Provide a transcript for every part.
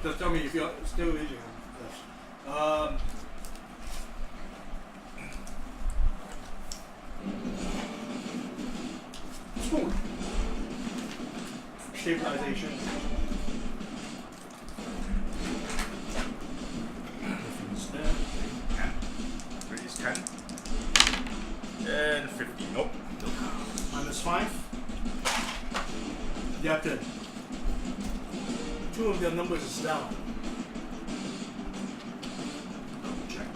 Just tell me if you're still reading. Yes. Spoon. Stabilization. Nothing's there. 10. Release 10. And 50. Nope. -5. Yeah, good. 2 of their numbers is down. Check.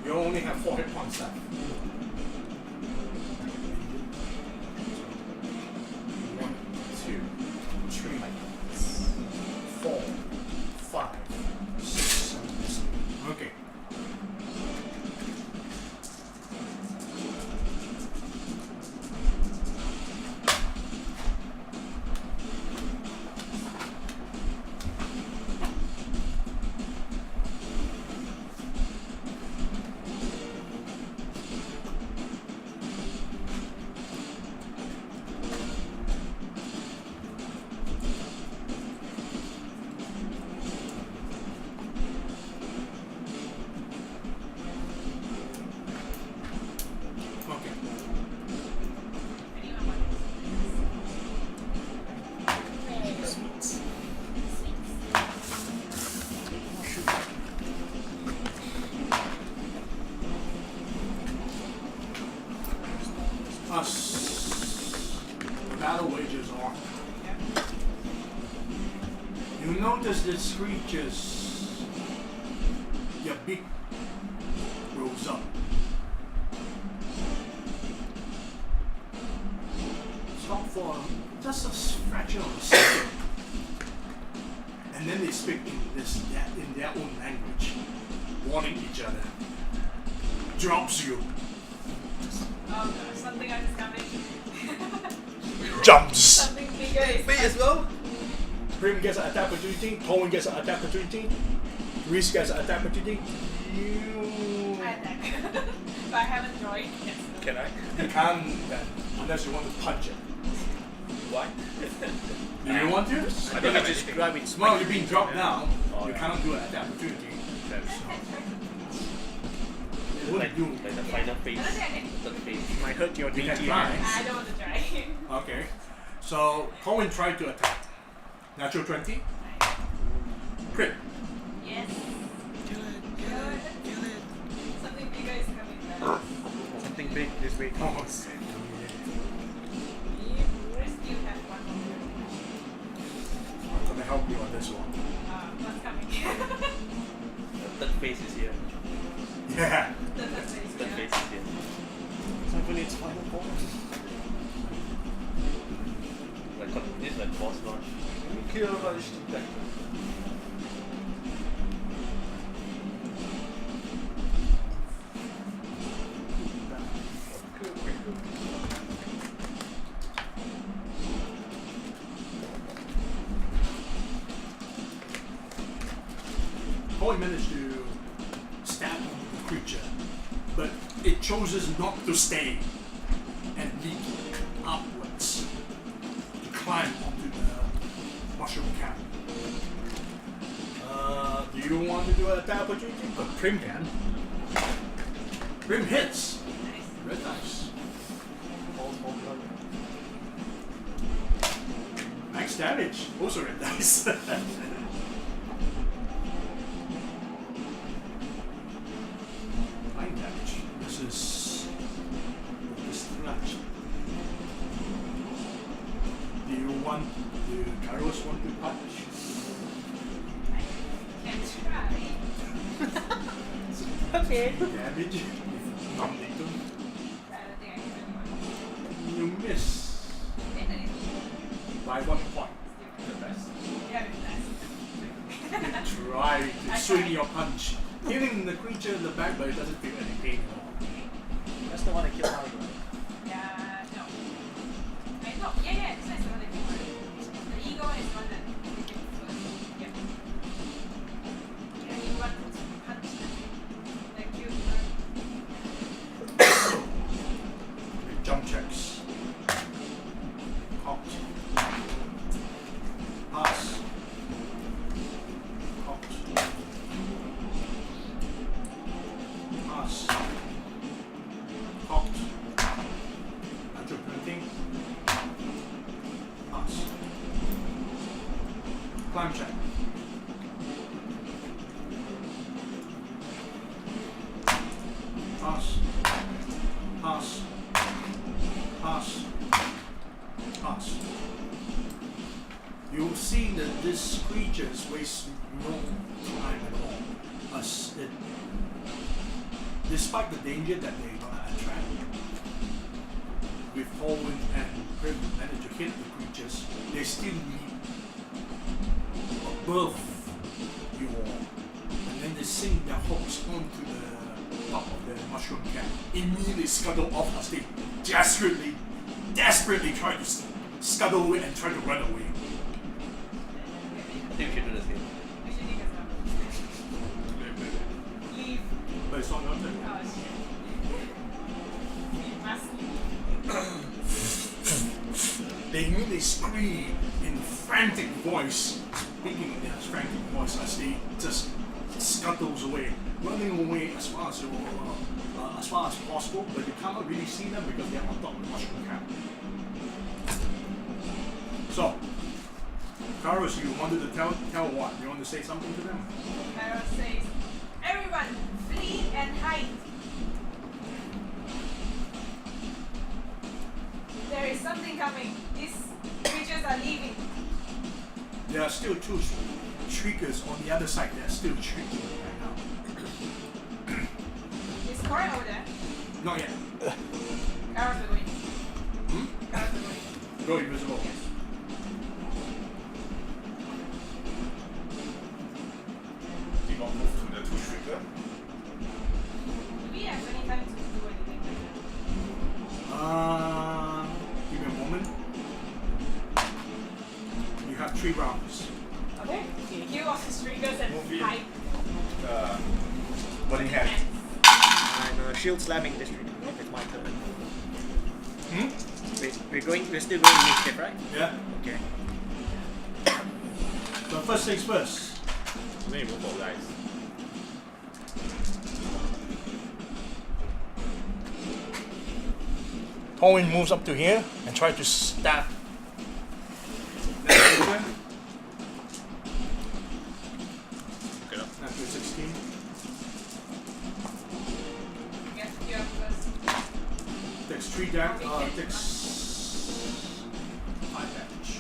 You only have 4 hit points left. 1, 2, 3, 4, 5, 6, 7. Okay. Battle wages on. You notice the Shriekers, your beak rolls up. Stop for just a fraction of a second. And then they speak in their own language, warning each other. Drops you. Oh gosh, something I discovered. Jumps. Something bigger is Me as well? Prim gets an attack opportunity, Cohen gets an attack opportunity, Reese gets an attack opportunity. You I attack. But I haven't joined yet. Can I? can't unless you want to punch it. Why? Do you want to? I don't Let me have just anything. grab it. Well, you're being dropped now. Oh, You yeah. cannot do an attack opportunity. What Like, do you like the final phase. I don't think I can. Third phase. Might hurt your You can DT. try. I don't want to try. Okay. So Cohen tried to attack. Natural 20. Crit. Yes. Kill it, Something bigger is coming now. Something big this week. Oh, Rescue has one more. I'm gonna help you on this one. What's coming? The third phase is here. Yeah. The third Third phase. phase is here. Hopefully it's final form. Like, this is like boss launch. Cohen managed to stab the creature, but it chooses not to stay and leap upwards to climb onto the mushroom cap. Do you want to do an attack opportunity? But Prim can. Prim hits. Red dice. Max damage. Also red dice. 9 damage. This is distraction. Do Kairos want to punch? Can try. Okay. Damage? Not little. I don't think I can. You miss by 1 point. Yeah, it's nice. You try to swing your punch, Hitting the creature in the back, but it doesn't feel any pain at all. That's the one that killed Harry, right? Yeah, no. I know. Yeah, this one is the one that came first. The eagle is the one that came first. Yeah. Yeah, you want to punch the thing that killed her. Big jump checks. Cocked. Pass. Cocked. Pass. Cocked. Natural 20. Pass. Climb check. Pass. Pass. Pass. Pass. You'll see that this creature wastes no time at all. As it, despite the danger that they're gonna attract, with Hallwind and Grim manage to hit the creatures, they still leap above you all. And then they sink their hooks onto the top of the mushroom cap, immediately scuttle off as they desperately try to scuttle away and try to run away. I think we should do the same. We should leave as well. Leave. But it's not your turn. Oh shit. We must leave. They immediately scream in frantic voice, speaking in their frantic voice as they just scuttles away, running away as far as possible, but you cannot really see them because they're on top of the mushroom cap. So, Carlos, you wanted to tell what? You want to say something to them? Carol says, everyone, flee and hide. There is something coming. These creatures are leaving. There are still two shriekers on the other side. They're still shrieking right now. Is Corin over there? Not yet. Carol's are going. Hmm? Carol's are going. Go invisible. Yes. You got moved to the two trigger. Do we have any time to do anything like that? Give me a moment. You have 3 rounds. Okay. Kill off the Shriekers and Move in. hide. Burning hand. I'm shield slamming this tree. It's my turn. We're still going initiative, right? Yeah. Okay. So first things first. Then you move for guys. Torwin moves up to here and tries to stab. Okay. After 16. Yes, you are first. Takes 3 damage. Takes 5 damage.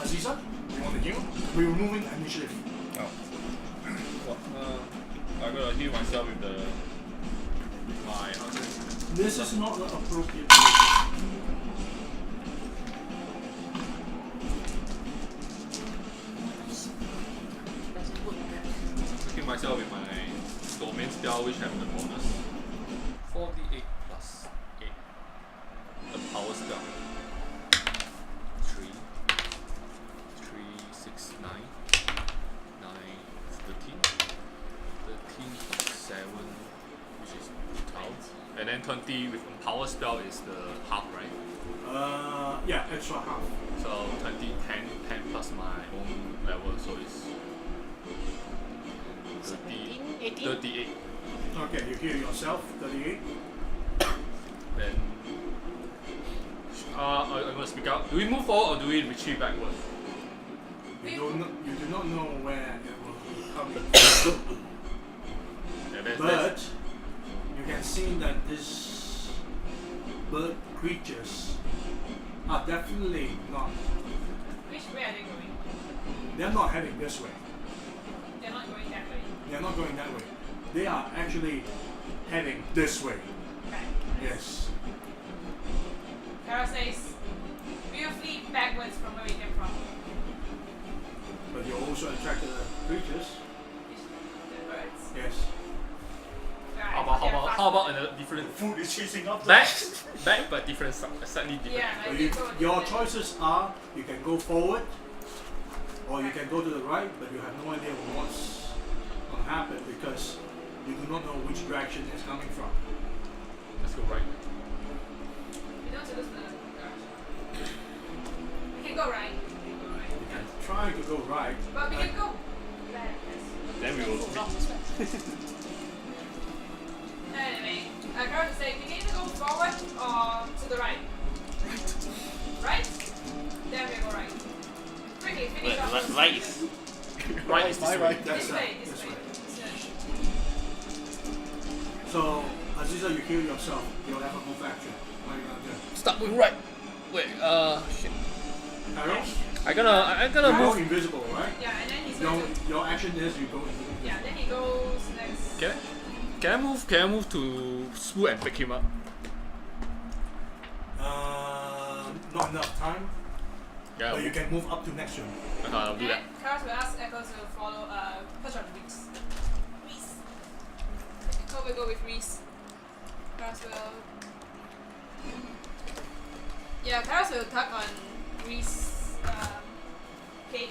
Aziza, you want to heal? We're removing initiative. Oh. I'm gonna heal myself with my other. This is not the appropriate. Heal myself with my domain spell, which have the bonus 48 plus 8. The power spell. 3, 6, 9, 9, 13. 13 plus 7, which is 12. And then 20 with power spell is the half, right? Yeah, extra half. So 20, 10 plus my own level, so it's 38. Okay, you heal yourself. 38. Then I'm gonna speak out. Do we move forward or do we retreat backwards? You do not know where it will be coming. Yeah, that's But you can see that these bird creatures are definitely not. Which way are they going? They're not heading this way. They're not going that way. They're not going that way. They are actually heading this way. Okay. Yes. Carol says, we'll flee backwards from where we came from. But you also attract the creatures. not another different. Food is chasing up. Back, but different, slightly different. Yeah, So I you, think go your different. choices are you can go forward or you can go to the right, but you have no idea what's going to happen because you do not know which direction it's coming from. Let's go right. You don't lose the direction. We can go right. We can go right. You can try to go right. But we can go left. Then we will Anyway, I got to say, we need to go forward or to the right. Right? Then we go right. Quickly, finish off. right is Right is my this right. way. This way, this way. So, Aziza, you heal yourself. You'll have a move action. What are you going to do? Start moving right. Wait, shit. Arrow? I'm gonna You're move. invisible, right? Yeah, and then he's going to... Your action is you go into Yeah, then he goes next. Can I move to Spoo and pick him up? not enough time, Yeah. but you can move up to next turn. Okay, I'll do that. And Karas will ask Echo to follow, push on Reese. Reese. Echo will go with Reese. Karas will... Yeah, Karas will tug on Reese, cape.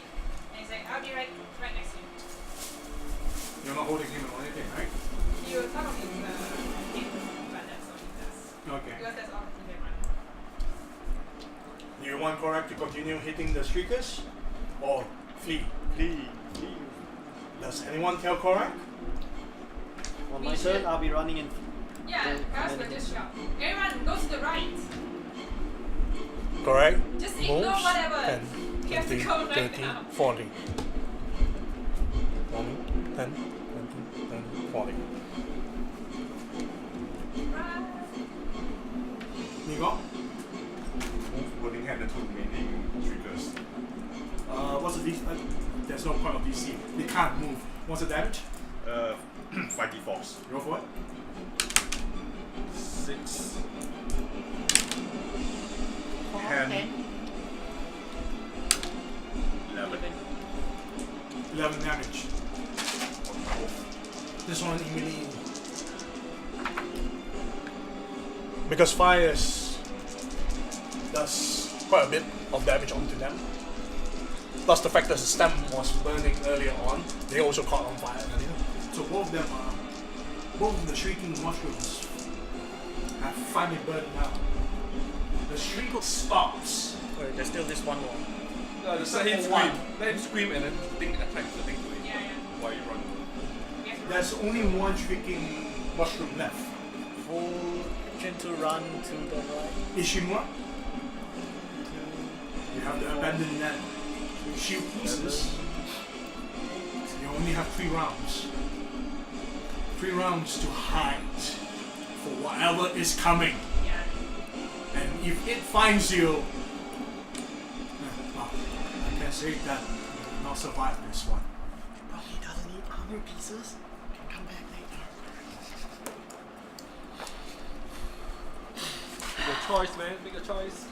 And he's like, I'll be right next to you. You're not holding him or anything, right? He will tug on his cape, but that's all he does. Okay. Because that's all he can run. Do you want Korak to continue hitting the Shriekers? Or flee? Please. Does anyone tell Korak? On We my should- turn, I'll be running in. Yeah, Karas will just shout. Everyone, go to the right. Correct. Just ignore whatever. 10, You have to 20, go right 30, now. 40. 1, 10, 20, 30, 40. Nigo? Move wording hand the two remaining triggers. What's the DC? There's no point of DC. They can't move. What's the damage? 5d4s. Roll for it. 6. 10. 11. 11 damage. This one immediately. Because fire does quite a bit of damage onto them. Plus the fact that the stem was burning earlier on, they also caught on fire earlier. So both of them are, both of the shrieking mushrooms have finally burned down. The shriek stops. Wait, there's still this one more. Just let him scream. Let him scream and then think attacks the thing to it. Yeah, yeah. While you run. We have to run. There's only one shrieking mushroom left. Full action to run to the right. Ishimura, you have to abandon that shield pieces. You only have 3 rounds. 3 rounds to hide for whatever is coming. Yeah. And if it finds you, well, I can say that you will not survive this one. But he doesn't need armor pieces. Can come back later. Make a choice, man. Make a choice.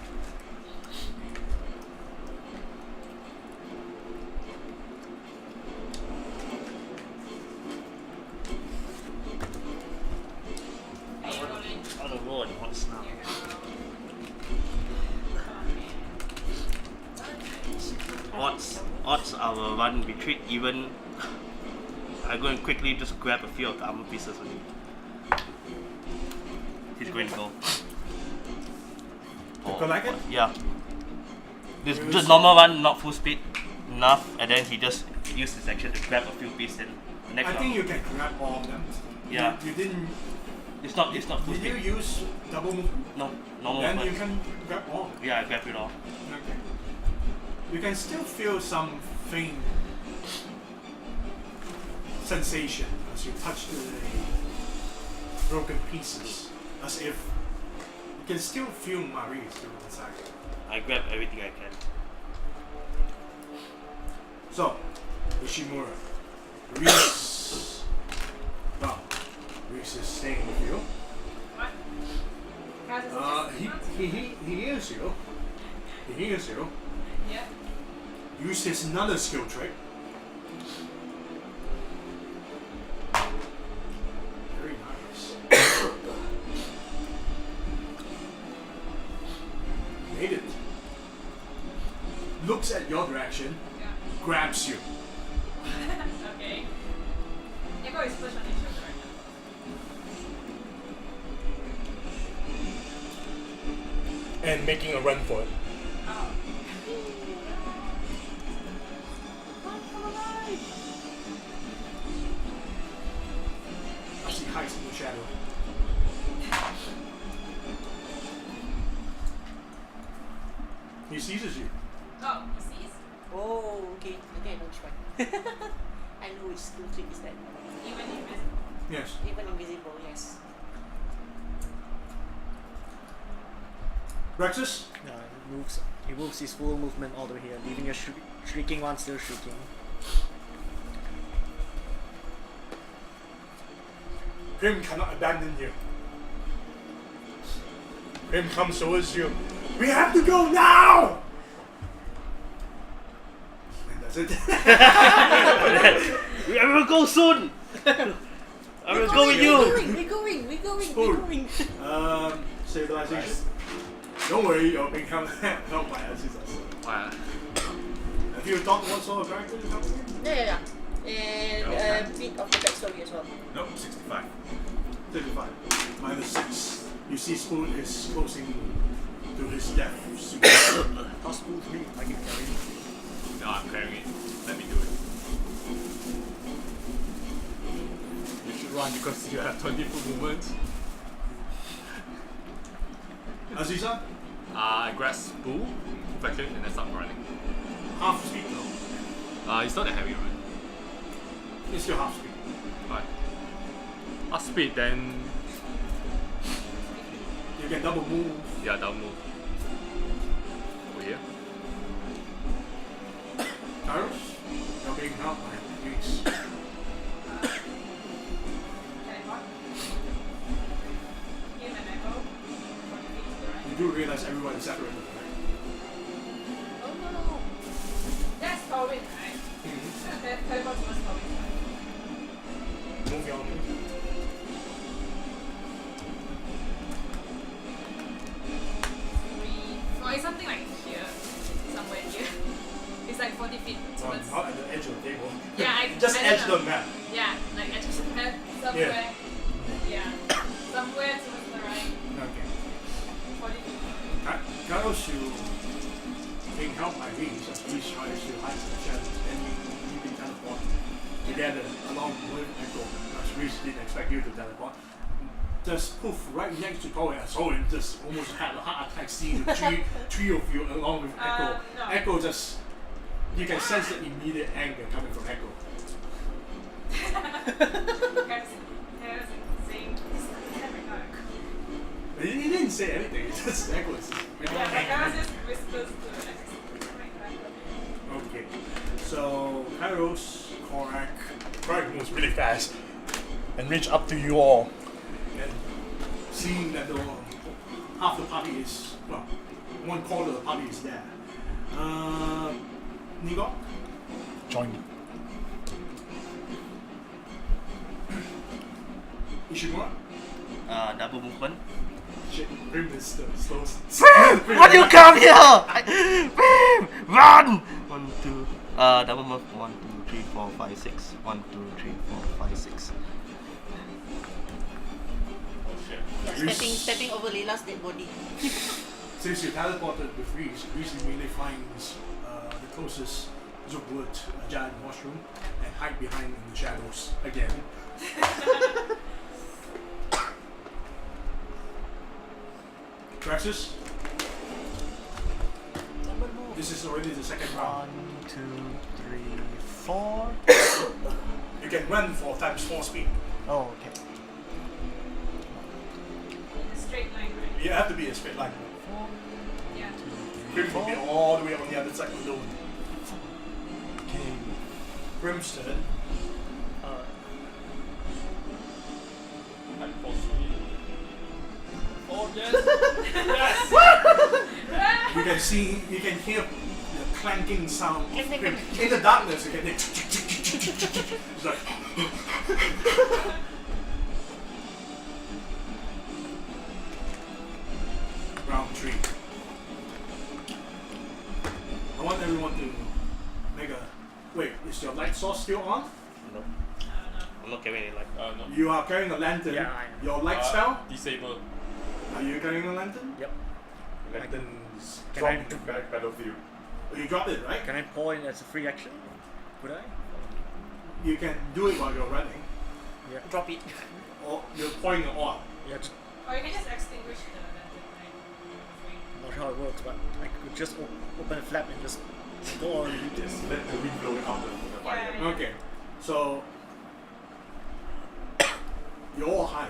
Are you rolling? on the road. What's now? You're gonna roll. Oh, man. Odds I will run retreat even. I'm going to quickly just grab a few of the armor pieces only. He's going to go. collect it? Yeah. This just normal run, not full speed. Enough, and then he just used his action to grab a few pieces. And the next I round. think you can grab all of them. Yeah. You didn't. It's not full Did you speed. use double movement? No, normal Then you movement. can grab all. Yeah, I grabbed it all. Okay. You can still feel some faint sensation as you touch the broken pieces, as if you can still feel Marie still inside. I grab everything I can. So, Ishimura, Reese. Well, Reese is staying with you. What? Guys, is it just He hears you. He hears you. Yeah. Use his another skill trick. Very nice. action, Yeah. grabs you. Okay. Echo is pushed on each other right now. And making a run for it. Oh. As he hides in the shadow. He seizes you. Oh, he sees? Oh, okay. I think I know which one. I know which skill trick is that. Even invisible. Yes. Even invisible, yes. Rexus? He moves his full movement all the way here, leaving a shrieking one still shrieking. Grim cannot abandon you. Grim comes towards you. We have to go now! And that's it. I will go soon. I will go with you. We're going. Stabilization. Don't worry, you're being helped by Aziz. Wow. Have you thought what sort of character is helping you? Yeah. And a bit of the backstory as well. Nope, 65. 35. -6. You see Spoon is closing to his death soon. Possible 3, I can carry it. No, I'm carrying it. Let me do it. You should run because you have 20 full movements. Aziza, I grasp bull, perfection, and then start running. half speed though. It's not that heavy, right? It's still half speed. Right. Up speed, then You can double move. yeah, down move. Over here. Tyrus, you're being helped by Reese. Teleport. Him and Echo. 40 feet to the right. You do realize everyone is separated, right? Oh no. That's Torwin, right? Teleport towards Torwin. Move your move. Oh, it's something like here. Somewhere here. It's like 40 feet towards. Not at the edge of the table. Yeah, Just I don't edge know. the map. Yeah, like I just have somewhere. Yeah. Somewhere towards the right. Okay. 40 feet. Tyrus, you being helped by Reese as Reese tries to hide in the shadows, and you can teleport together along with Echo. As Reese didn't expect you to teleport. Just poof right next to Toei. I saw him just almost had a heart attack seeing the three of you along with Echo. No. Echo just, you can sense the immediate anger coming from Echo. Guys, saying this every time. He didn't say anything. It's just Echo is really Yeah, like I was angry. just whispers to X. Okay, so Kairos, Korak moves really fast and reach up to you all. and seeing that half the party is, well, one quarter of the party is there. Nigo? Join me. Ishimura? Double movement. Shit, Grim is the slowest. Why do you come here? Run! 1, 2. Double move. 1, 2, 3, 4, 5, 6. 1, 2, 3, 4, 5, 6. Yeah, stepping over Leila's dead body. Since you teleported with Reese, Reese immediately finds the closest zook wood, a giant mushroom, and hide behind in the shadows again. Draxus, this is already the second round. 1, 2, 3, 4. You can run 4 times 4 speed. Oh, okay. In a straight line, right? You have to be a straight line. Yeah. Grim will be all the way on the other side alone. Okay. Grim's turn. I'm possibly. Oh yes! Yes! You can hear the clanking sound of Grim. In the darkness, you can hear. It's like. Round 3. I want everyone to source still on? No, I'm not carrying any light. No. You are carrying a lantern. Yeah, I am. Your light spell? Disable. Are you carrying a lantern? Yep. Lanterns Can drop I into battlefield. Oh, you dropped it, right? Can I point as a free action? Would I? You can do it while you're running, Yeah. Drop it. or you're pointing it on. Yeah. Just Or you can just extinguish the lantern, right? not sure how it works, but I could just open a flap and just go on. Just let the wind blow out the fire. Yeah. Okay, so you all hide,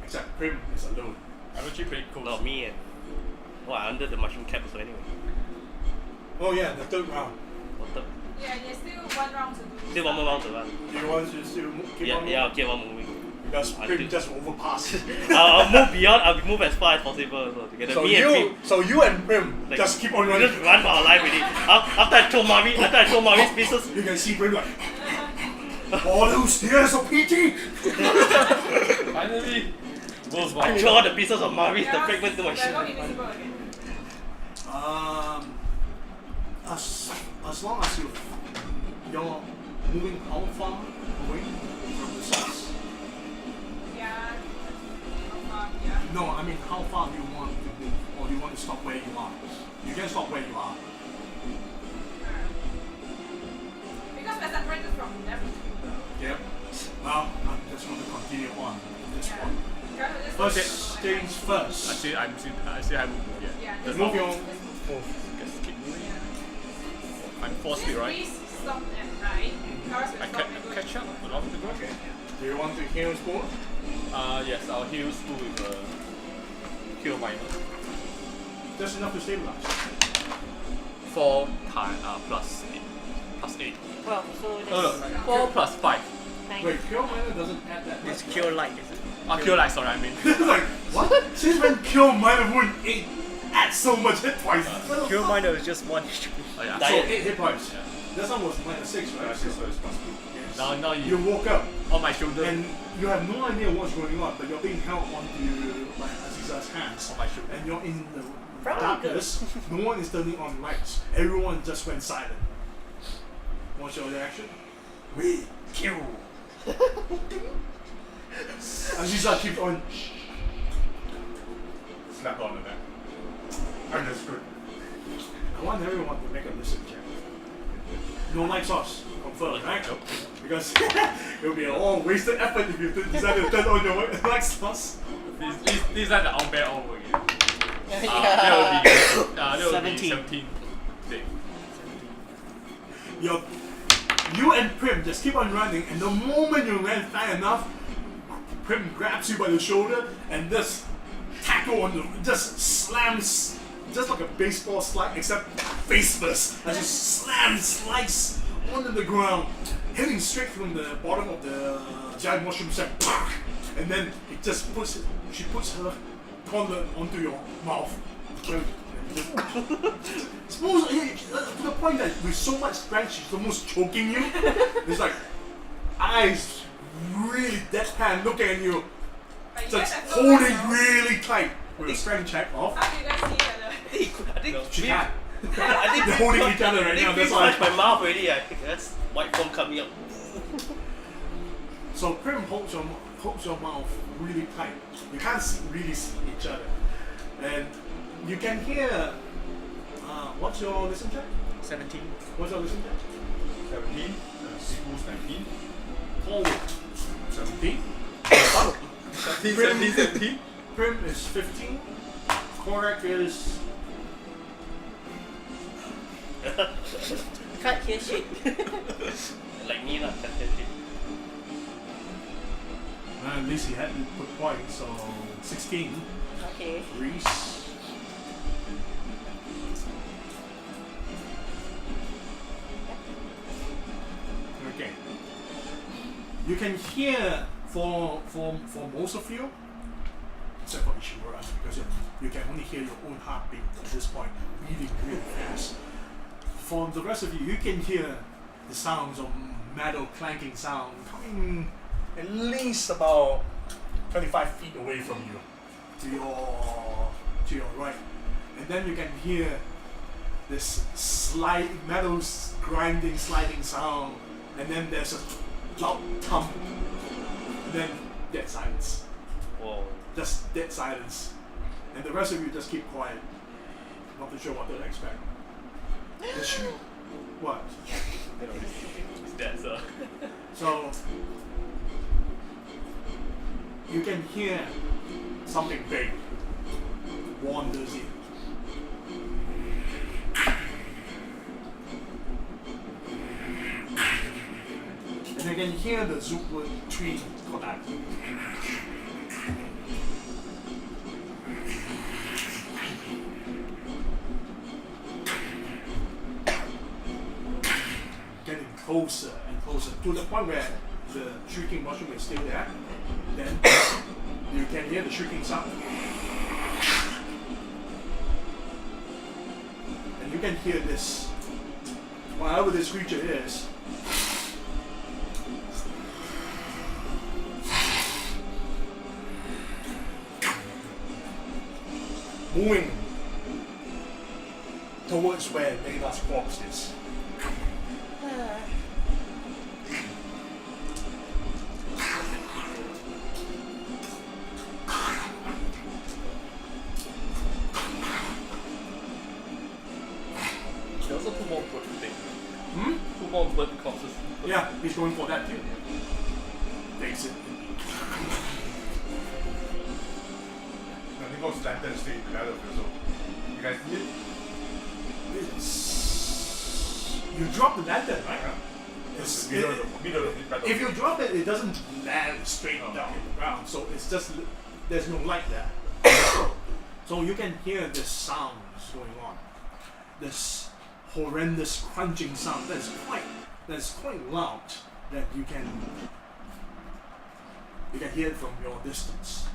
except Prim is alone. I'm actually pretty close. No, me and under the mushroom cap so anyway. Oh yeah, the third round. What the? Yeah, there's still 1 round to do. Still one more round to run. Do you want to still keep on Yeah, I'll moving? keep on moving. Because I Prim think- just overpassed. I'll move beyond. I'll move as far as possible. So together, so me and Prim. you and Prim Like, just keep on we running. just run for our life with it. After I throw Mari's pieces. You can see Prim like, all those years of PT. Finally! World's I one. throw all the pieces of Mari's, the Yeah, fragments to my they're not shield. invisible again. As long as you're moving how far away from the source? Yeah. Yeah. No, I mean how far do you want to move, or do you want to stop where you are? You can stop where you are. Because we're separated from everything. Yep. Well, I'm just going to continue on this Yeah. one. First things first. Actually, I haven't moved yet. Yeah. That's Move all. your. Just keep moving. Yeah. I'm forced This to, right? breeze stop at right. Ours will I stop at good. catch up. Allow me to go. Okay. Do you want to heal score? Yes, I'll heal school with a heal minor. Just enough to stabilize. 4 times plus 8. Plus 8. Well, so No, no, that's 4 plus 5. 9. Wait, Cure Minor doesn't add that It's much. cure light, is it? Cure light, sorry, I mean. Like, what? Since when Cure Minor would add so much hit points? Cure minor is just 1 HP. Oh, yeah. So Diet. 8 hit points. Yeah. This one was minus 6, right? So it's possible. Yes. Now You you woke up on my shoulder. and you have no idea what's going on, but you're being held onto like Aziza's hands. On my shoulder. And you're in the Probably darkness. No one is turning on lights. Everyone just went silent. What's your reaction? We kill. Aziza keeps on. Slap on the back. Understood. I want everyone to make a listen check. No light source. Confirmed, right? Nope. Because it will be an all wasted effort if you decide to turn on your light source. This is like the owlbear all over again. Yeah. That will be 17. 17. Thing. You and Prim just keep on running, and the moment you ran fast enough, Prim grabs you by the shoulder and just tackle on the, just slams, just like a baseball slide, except face first, and just slice onto the ground, hitting straight from the bottom of the giant mushroom sack, and then she puts her collar onto your mouth. Suppose to the point that with so much strength she's almost choking you. It's like eyes really deadpan looking at you, But you guys just have no holding light now. really tight with a strength check off. How do you guys see each other? I think She can't. I think They're holding each other right I now. think That's we touched why. my mouth already. I think that's white foam coming up. So Prim holds your mouth really tight. You can't really see each other, and you can hear. What's your listen check? 17. What's your listen check? 17. School's 19. Forward. 17. 17. Prim is 15. Korak is. Can't hear shit. Like me lah, can't tell you. At least he had to put points, so 16. Okay. Reese. Okay. You can hear for most of you, except for Ishimura, because you can only hear your own heartbeat at this point, beating really fast. For the rest of you, you can hear the sounds of metal clanking sound coming at least about 25 feet away from you, to your right, and then you can hear this sliding sound and then there's a loud thump, and then dead silence. Whoa. Just dead silence. And the rest of you just keep quiet. Not too sure what to expect. The shriek. What? It's dead, sir. So you can hear something big wanders in. And you can hear the zoopwood tree collapse. Getting closer and closer to the point where the shrieking mushroom is still there. Then you can hear the shrieking sound. And you can hear this. Whatever this creature is, moving towards where Layla's corpse is. There's also 2 more bird things. Hmm? 2 more bird corpses. Yeah, he's going for that too. Takes it. I think goes lantern straight into the battlefield, so you guys see it? It's... You drop the lantern, right? It's, The middle of the battlefield. if you drop it, it doesn't land straight down on the ground, so it's just there's no light there. So you can hear the sounds going on. This horrendous crunching sound that's quite loud that you can hear it from your distance.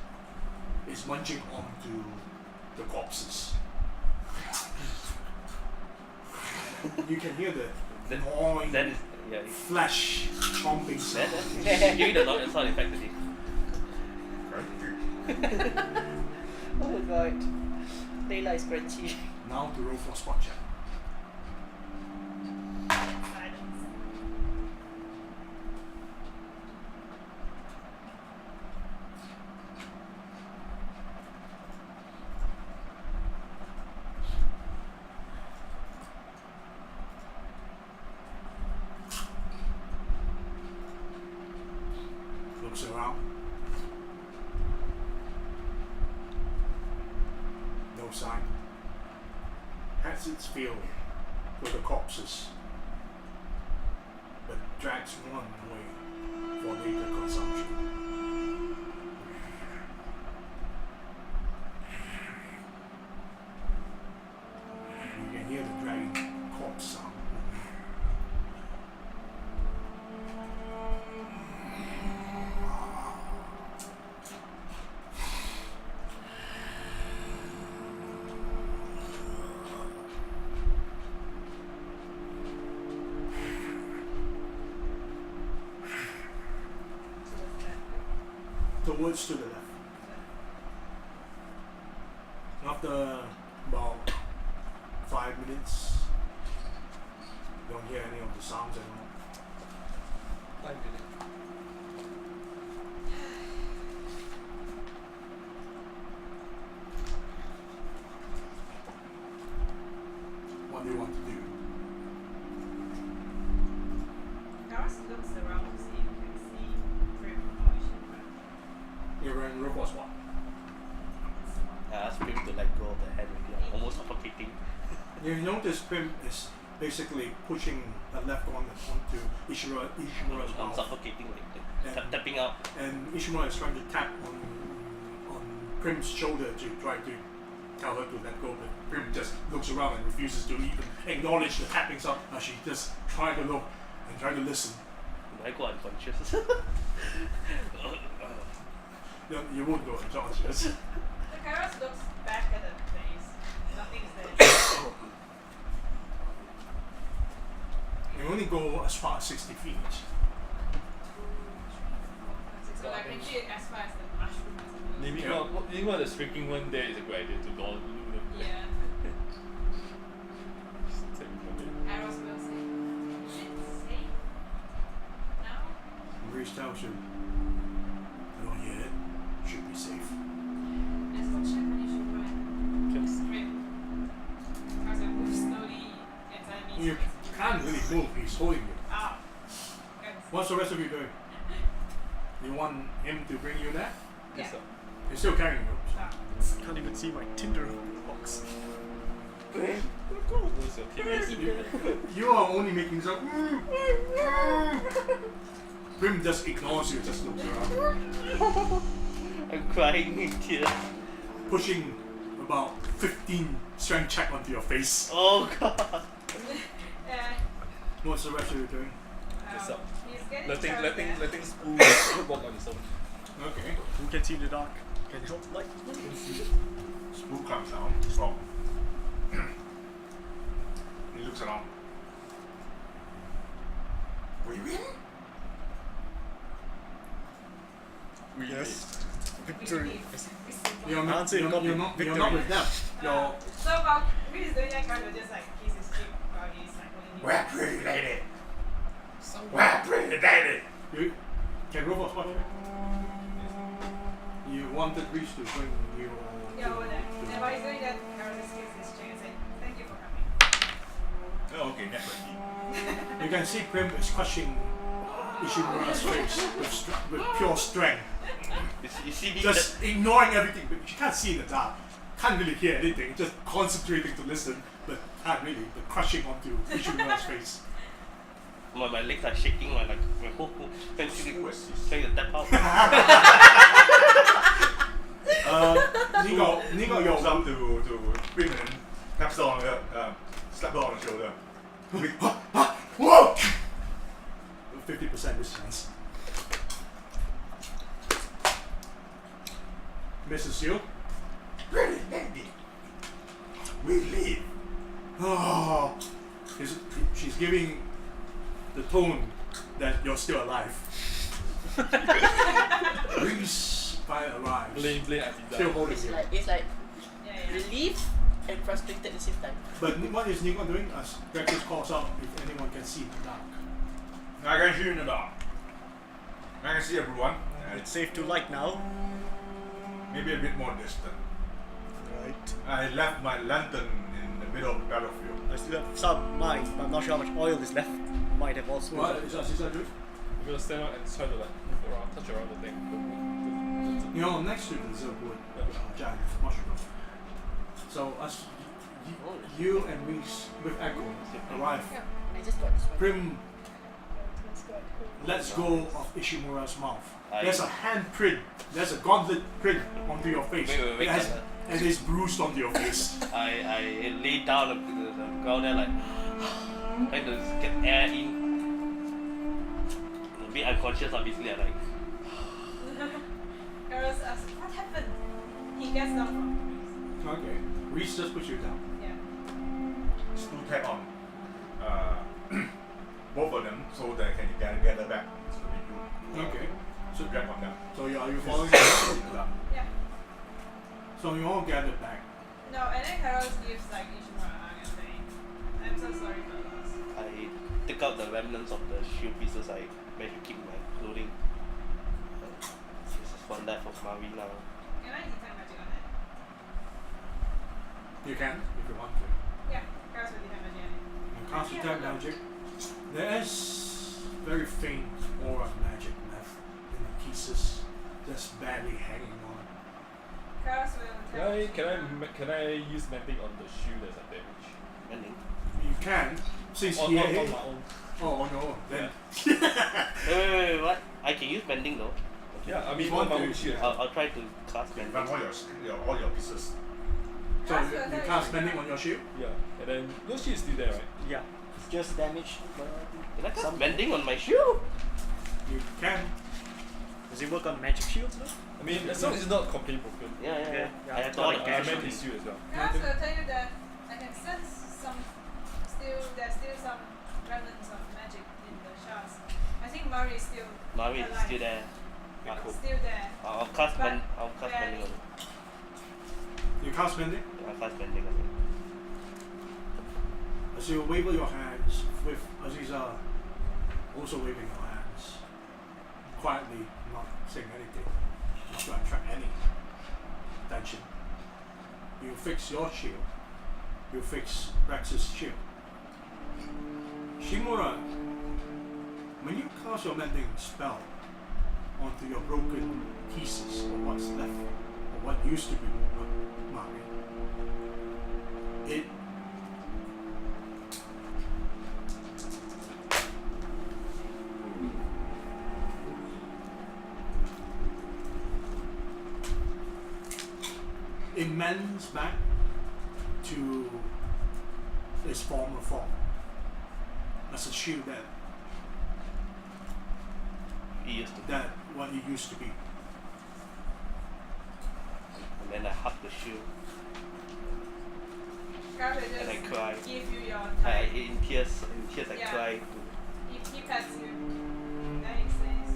It's munching onto the corpses. You can hear the gnawing That is, yeah. flesh chomping sound. Give me the sound effect today. Oh my god. Layla is crunchy. Now to roll for spot check. Looks around. No sign. Has its fill with the corpses, but drags one away for later consumption. You can hear the dragging corpse sound. Towards to the left. After about 5 minutes, you don't hear any of the sounds anymore. 5 minutes. What do you want to do? Garrus looks around to see if he can see Prim or is she around? You're in robot spot. I asked him to let go of the head with the almost suffocating. You notice Prim is basically pushing a left arm onto Ishimura's I'm mouth. suffocating, like And- tapping out. And Ishimura is trying to tap on Prim's shoulder to try to tell her to let go, but Prim just looks around and refuses to even acknowledge the tapping sound. She just tries to look and try to listen. I go unconscious. You won't go unconscious. The Garrus looks back at the place. Nothing's there. You only go as far as 60 feet. So like literally as far as the mushroom is. Maybe one of the shrinking one there is a graduate to Lord. Yeah. Take it from there. Arrows will say. Let's see. tells you, I don't hear it. Should be safe. Let's go check on issue one. Just Great. As I move slowly and You can't really move. He's holding you. Ah. Okay. What's the rest of you doing? You want him to bring you there? yes, sir. He's still carrying you. Ah. Can't even see my Tinder box. Who's your teammates? You are only making some. Grim just ignores you, just looks around. I'm crying in tears. Pushing about 15 strength check onto your face. Oh god. What's the rest of you doing? Yes, sir. He's getting Letting Spoon walk on his own. Okay. Who can see in the dark? Can help light. Spook comes down. Stop. He looks around. We win? Yes. Victory. You're not Answer with victory. them. You're So while Chris is doing that, kind of just like kiss his cheek while he's like holding you. We're pretty lady. We're pretty lady. you can roll for spot check. You wanted Reese to bring you. Yeah, over there. And while he's doing that, Carol just kisses his cheek and say, "Thank you for coming." Oh, okay, networking. You can see Prim is crushing Ishimura's face with pure strength. You see me Just ignoring everything, but you can't see in the dark. Can't really hear anything, just concentrating to listen, but can't really. But crushing onto Ishimura's face. my legs are shaking, my whole trying to tap out. Nico, Goes up to Grim and taps her on the slap her on the shoulder. Whoa! 50% this chance. Mrs. Seal? Pretty lady. We leave. Oh, she's giving the tone that you're still alive. Reese finally arrives. Blame Still Adidas. holding It's you. like Yeah. relief and frustrated at the same time. But what is Nico doing? As Greg calls out if anyone can see in the dark. I can see you in the dark. I can see everyone. It's safe to light now. Maybe a bit more distant. Right. I left my lantern in the middle of the battlefield. I still have some mine, but I'm not sure how much oil is left. Might have also. What is that doing? You're gonna stand out and try to like move around, touch around the thing. You know, next to the Zilwood giant mushroom. So as you and Reese with Echo arrive, I just got this one. Prim lets go of Ishimura's mouth. I- There's a hand print. There's a gauntlet print onto your face. Wait, And it's bruised onto your face. I lay down on the ground there like trying to get air in. A bit unconscious obviously. I like Carol asks, "What happened?" He gets down from Okay. Reese just puts you down. yeah. Still tap on both of them so they can gather back. It's really good. Okay. So grab on them. So are you following? Yeah. So you all gathered back. No, and then Carol gives like Ishimura a hug and saying, "I'm so sorry for the loss." I take out the remnants of the shield pieces. I managed to keep my clothing. This is one left of Marina. Can I detect magic on it? You can if you want to. Yeah, Carol's will detect magic on it. You cast detect magic. There is very faint aura of magic left in the pieces, just barely hanging on. Carol's will Can I use mending on the shield as a damage? Ending. You can, since On he my own. Oh no, then Wait, what? I can use bending though. Yeah, I mean You want on my to- own shield. I'll try to cast Run bending. all your pieces. so you cast bending on your shield. Yeah, and then your shield is still there, right? Yeah. It's just damage. Can I cast bending on my shield? You can. Does it work on magic shields though? I mean, as long as it's not completely broken. Yeah. Yeah, I have I thought thought of I it. meant his shield as well. Carol's will tell you that I can sense there's still some remnants of magic in the shards. I think Mari is still Mavi is alive. still there. Still there. I'll cast But bending on it. You cast bending. I'll cast bending on it. As you wave your hands with Aziza also waving her hands, quietly, not saying anything, not to attract any attention. You fix your shield. You fix Rex's shield. Shimura, when you cast your mending spell onto your broken pieces or what's left, or what used to be Mari, it mends back to its former form as a shield that what it used to be. And then I hug the shield Carter and I just cry. give you your I, time. in tears I Yeah. cry. If he pets you, then he says,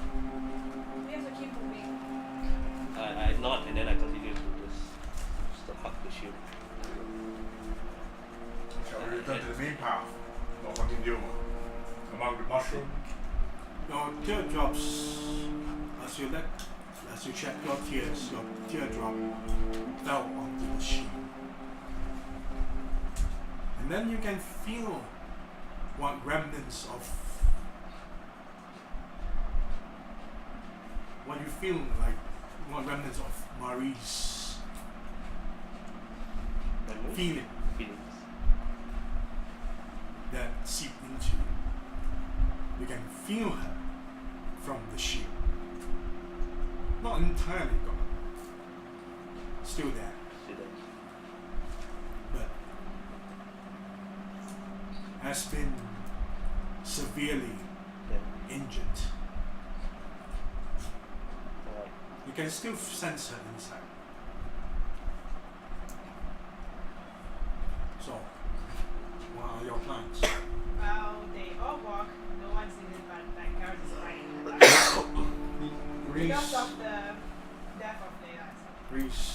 we have to keep moving. I nod and then I continue to just to hug the shield. Shall we return to the main path or continue among the mushroom? Your teardrops, as you shed your tears, your teardrop fell onto the sheet. And then you can feel what remnants of what remnants of Marie's feelings that seep into you. You can feel her from the shield. Not entirely gone. Still there. But has been severely injured. You can still sense her inside. So, what are your plans? Well, they all walk, no one sees it, but that Carrot is fighting. Because of the death of Leia. Reese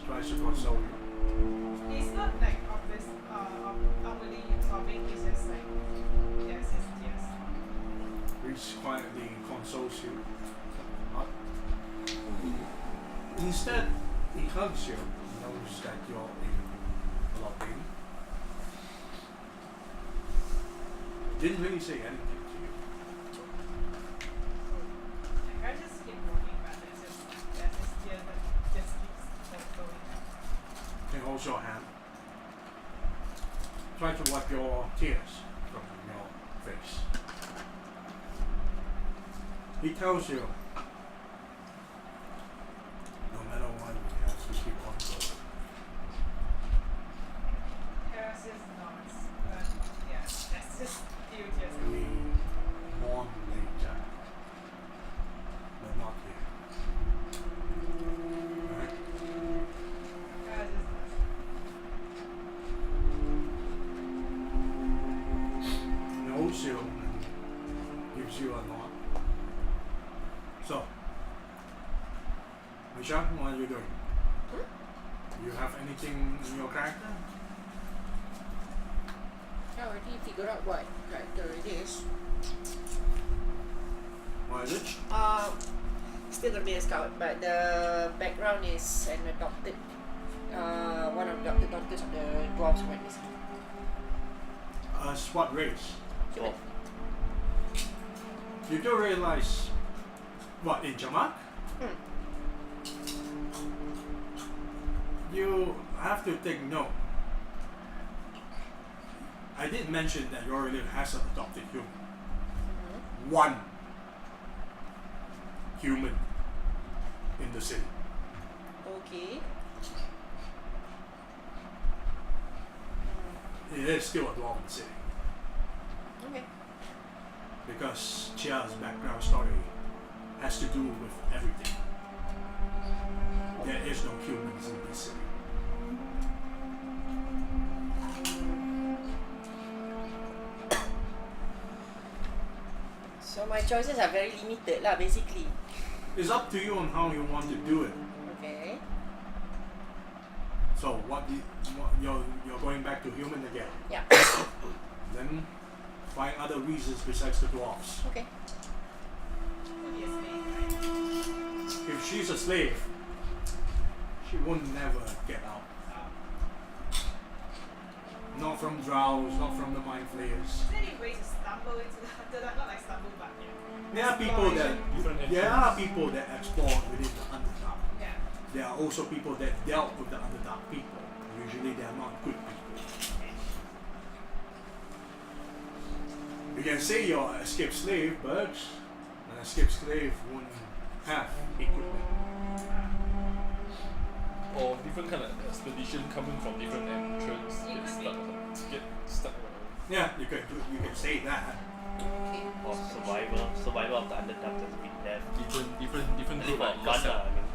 tries to console you. He's not like obvious, outwardly sobbing, he's just like, yes, yes. Reese quietly consoles you. Not. Instead, he hugs you, knows that you're in a lot of pain. Didn't really say anything to you. Like, I just keep walking, but there's this tear that just keeps going. He holds your hand. Try to wipe your tears from your face. He tells you, no matter what, we have to keep on going. Harris is not, but yeah, that's just few tears. We mourn later, but not here. Alright? Harris is not. He holds you and gives you a nod. So, Misha, what are you doing? Do you have anything in your character? I already figured out what character it is. What is it? Still gonna be a scout, but the background is an adopted. One of the daughters of the dwarves went missing. What race? Human. You do realize, what, in Jamak? You have to take note. I did mention that your relative has an adopted human. One human in the city. Okay. It is still a dwarven city Okay. because Chia's background story has to do with everything. There is no humans in this city. So my choices are very limited lah, basically. It's up to you on how you want to do it. Okay. So you're going back to human again. Yeah. Then find other reasons besides the dwarves. Okay. Obviously, right? she's a slave. She won't never get out. Not from drows, not from the mind flayers. Is there any way to stumble into the Underdark? Not like stumble, but There are people that explore within the Underdark. yeah. There are also people that dealt with the Underdark people. Usually they are not good people. You can say you're an escaped slave, but an escaped slave won't have equipment. Or different kind of expedition coming from different entrance get stuck around. Yeah, you can say that. Or survival of the Underdark has been there. Different group For like fun, I mean.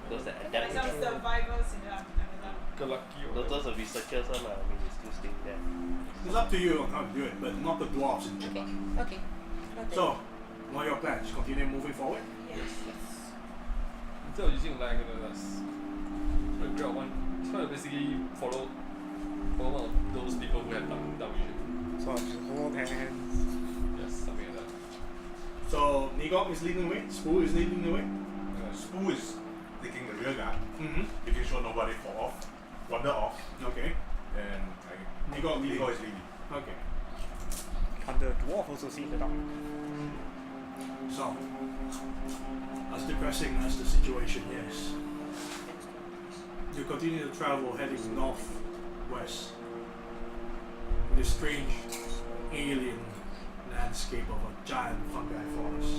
Those that Like adapt some to survivors in the Underdark. Get lucky or those are researchers, I mean, they still staying there. It's up to you on how to do it, but not the dwarves in Okay. Chap. Okay. Noted. So, what are your plans? Continue moving forward? Yes. instead of using lag, let's try to grab one. Try to basically follow one of those people who have done vision. So I just hold hands. Yes, something like that. So, Nigok is leading the way, Spoo is leading the way. Spoo is taking the rear guard, Mm-hmm. making sure nobody fall off, wander off, Okay. and Nigok leading. Nigo is leading. Okay. Can the dwarf also see the dark? So, as depressing as the situation is, you continue to travel heading northwest in this strange alien landscape of a giant fungi forest.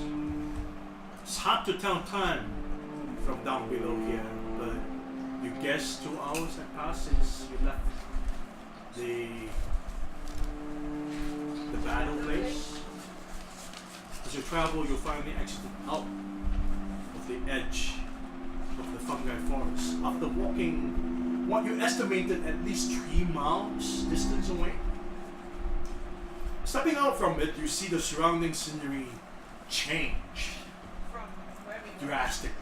It's hard to tell time from down below here, but you guess 2 hours have passed since you left the battle place. As you travel, you finally exit out of the edge of the fungi forest. After walking what you estimated at least 3 miles distance away, stepping out from it, you see the surrounding scenery change From where we go. drastically.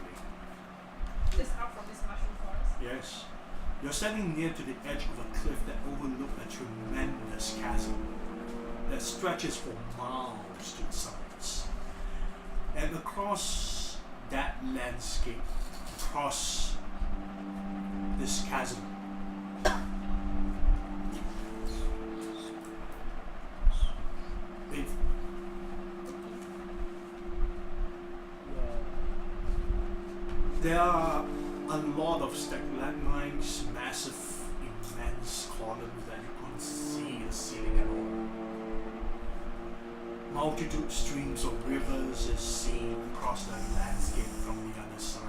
This out from this mushroom forest. Yes. You're standing near to the edge of a cliff that overlooks a tremendous chasm that stretches for miles to the sides. And across that landscape, across this chasm, it there are a lot of stalagmites, massive, immense columns that you couldn't see the ceiling at all. Multitude streams of rivers is seen across the landscape from the other side.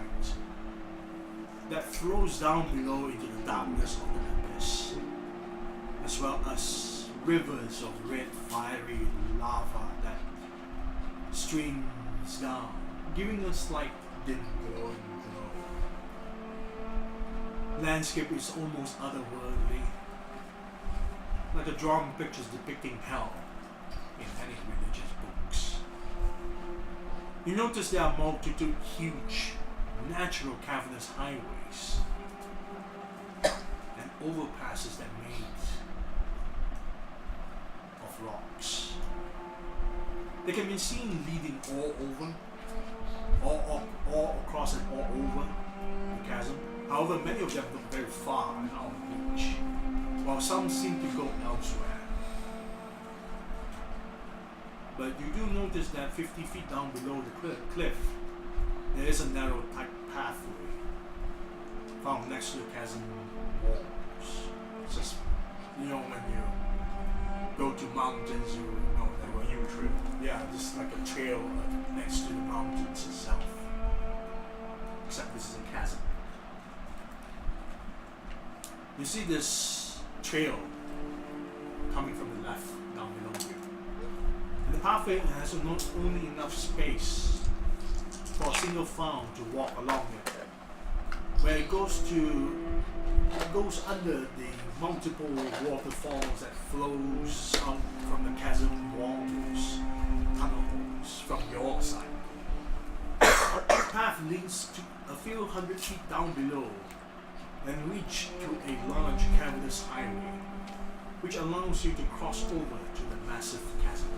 That flows down below into the darkness of the abyss, as well as rivers of red fiery lava that streams down, giving a slight dim glowing glow. Landscape is almost otherworldly, like a drawing pictures depicting hell in any religious books. You notice there are multitude huge, natural cavernous highways and overpasses that made of rocks. They can be seen leading all over, all across and all over the chasm. However, many of them look very far and out of reach, while some seem to go elsewhere. But you do notice that 50 feet down below the cliff, there is a narrow tight pathway found next to the chasm walls. It's just, when you go to mountains, you know that when you trail. Yeah, just like a trail next to the mountains itself. Except this is a chasm. You see this trail coming from the left down below you. And the pathway has not only enough space for a single found to walk along it, where it goes under the multiple waterfalls that flows out from the chasm walls, tunnels from your side. The path leads to a few hundred feet down below and reach to a large cavernous highway, which allows you to cross over to the massive chasm.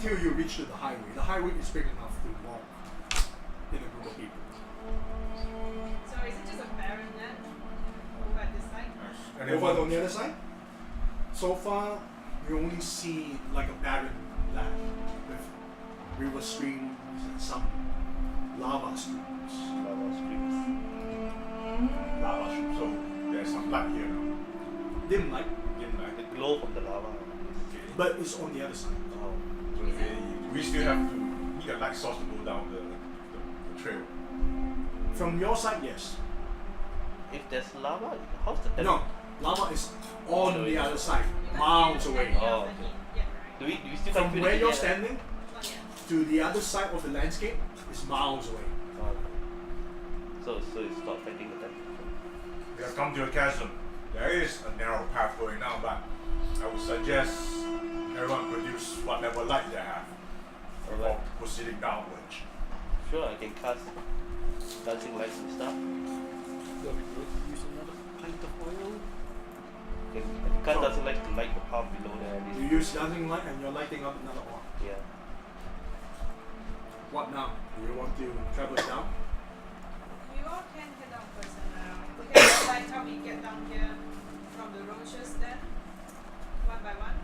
until you reach to the highway. The highway is big enough to walk in a group of people. So is it just a barren land over at this side? And Over on the other side, so far you only see like a barren land with river streams and some lava streams. Lava streams. lava stream, so there's some light here now. Dim light, The glow from the lava. Okay. but it's on the other side. Oh. So we still have to need a light source to go down the trail. From your side, yes. If there's lava, how's the No, lava is on the way the down. other side, You can't miles feel away. any of Oh, the okay. heat yet, right? Do we still From can't feel where it you're yet? standing Not yet. to the other side of the landscape is miles away. Oh. So it's not affecting the temperature. We have come to a chasm. There is a narrow path going down, but I would suggest everyone produce whatever light they have before Alright. proceeding downwards. Sure, I can cast dancing lights and stuff. That'll be good. Use another pint of oil. I can cast dancing lights to light the path below there. At You least. use dancing light and you're lighting up another one. Yeah. What now? Do you want to travel it down? You all can head down first and we can like how we get down here from the roaches then, one by one.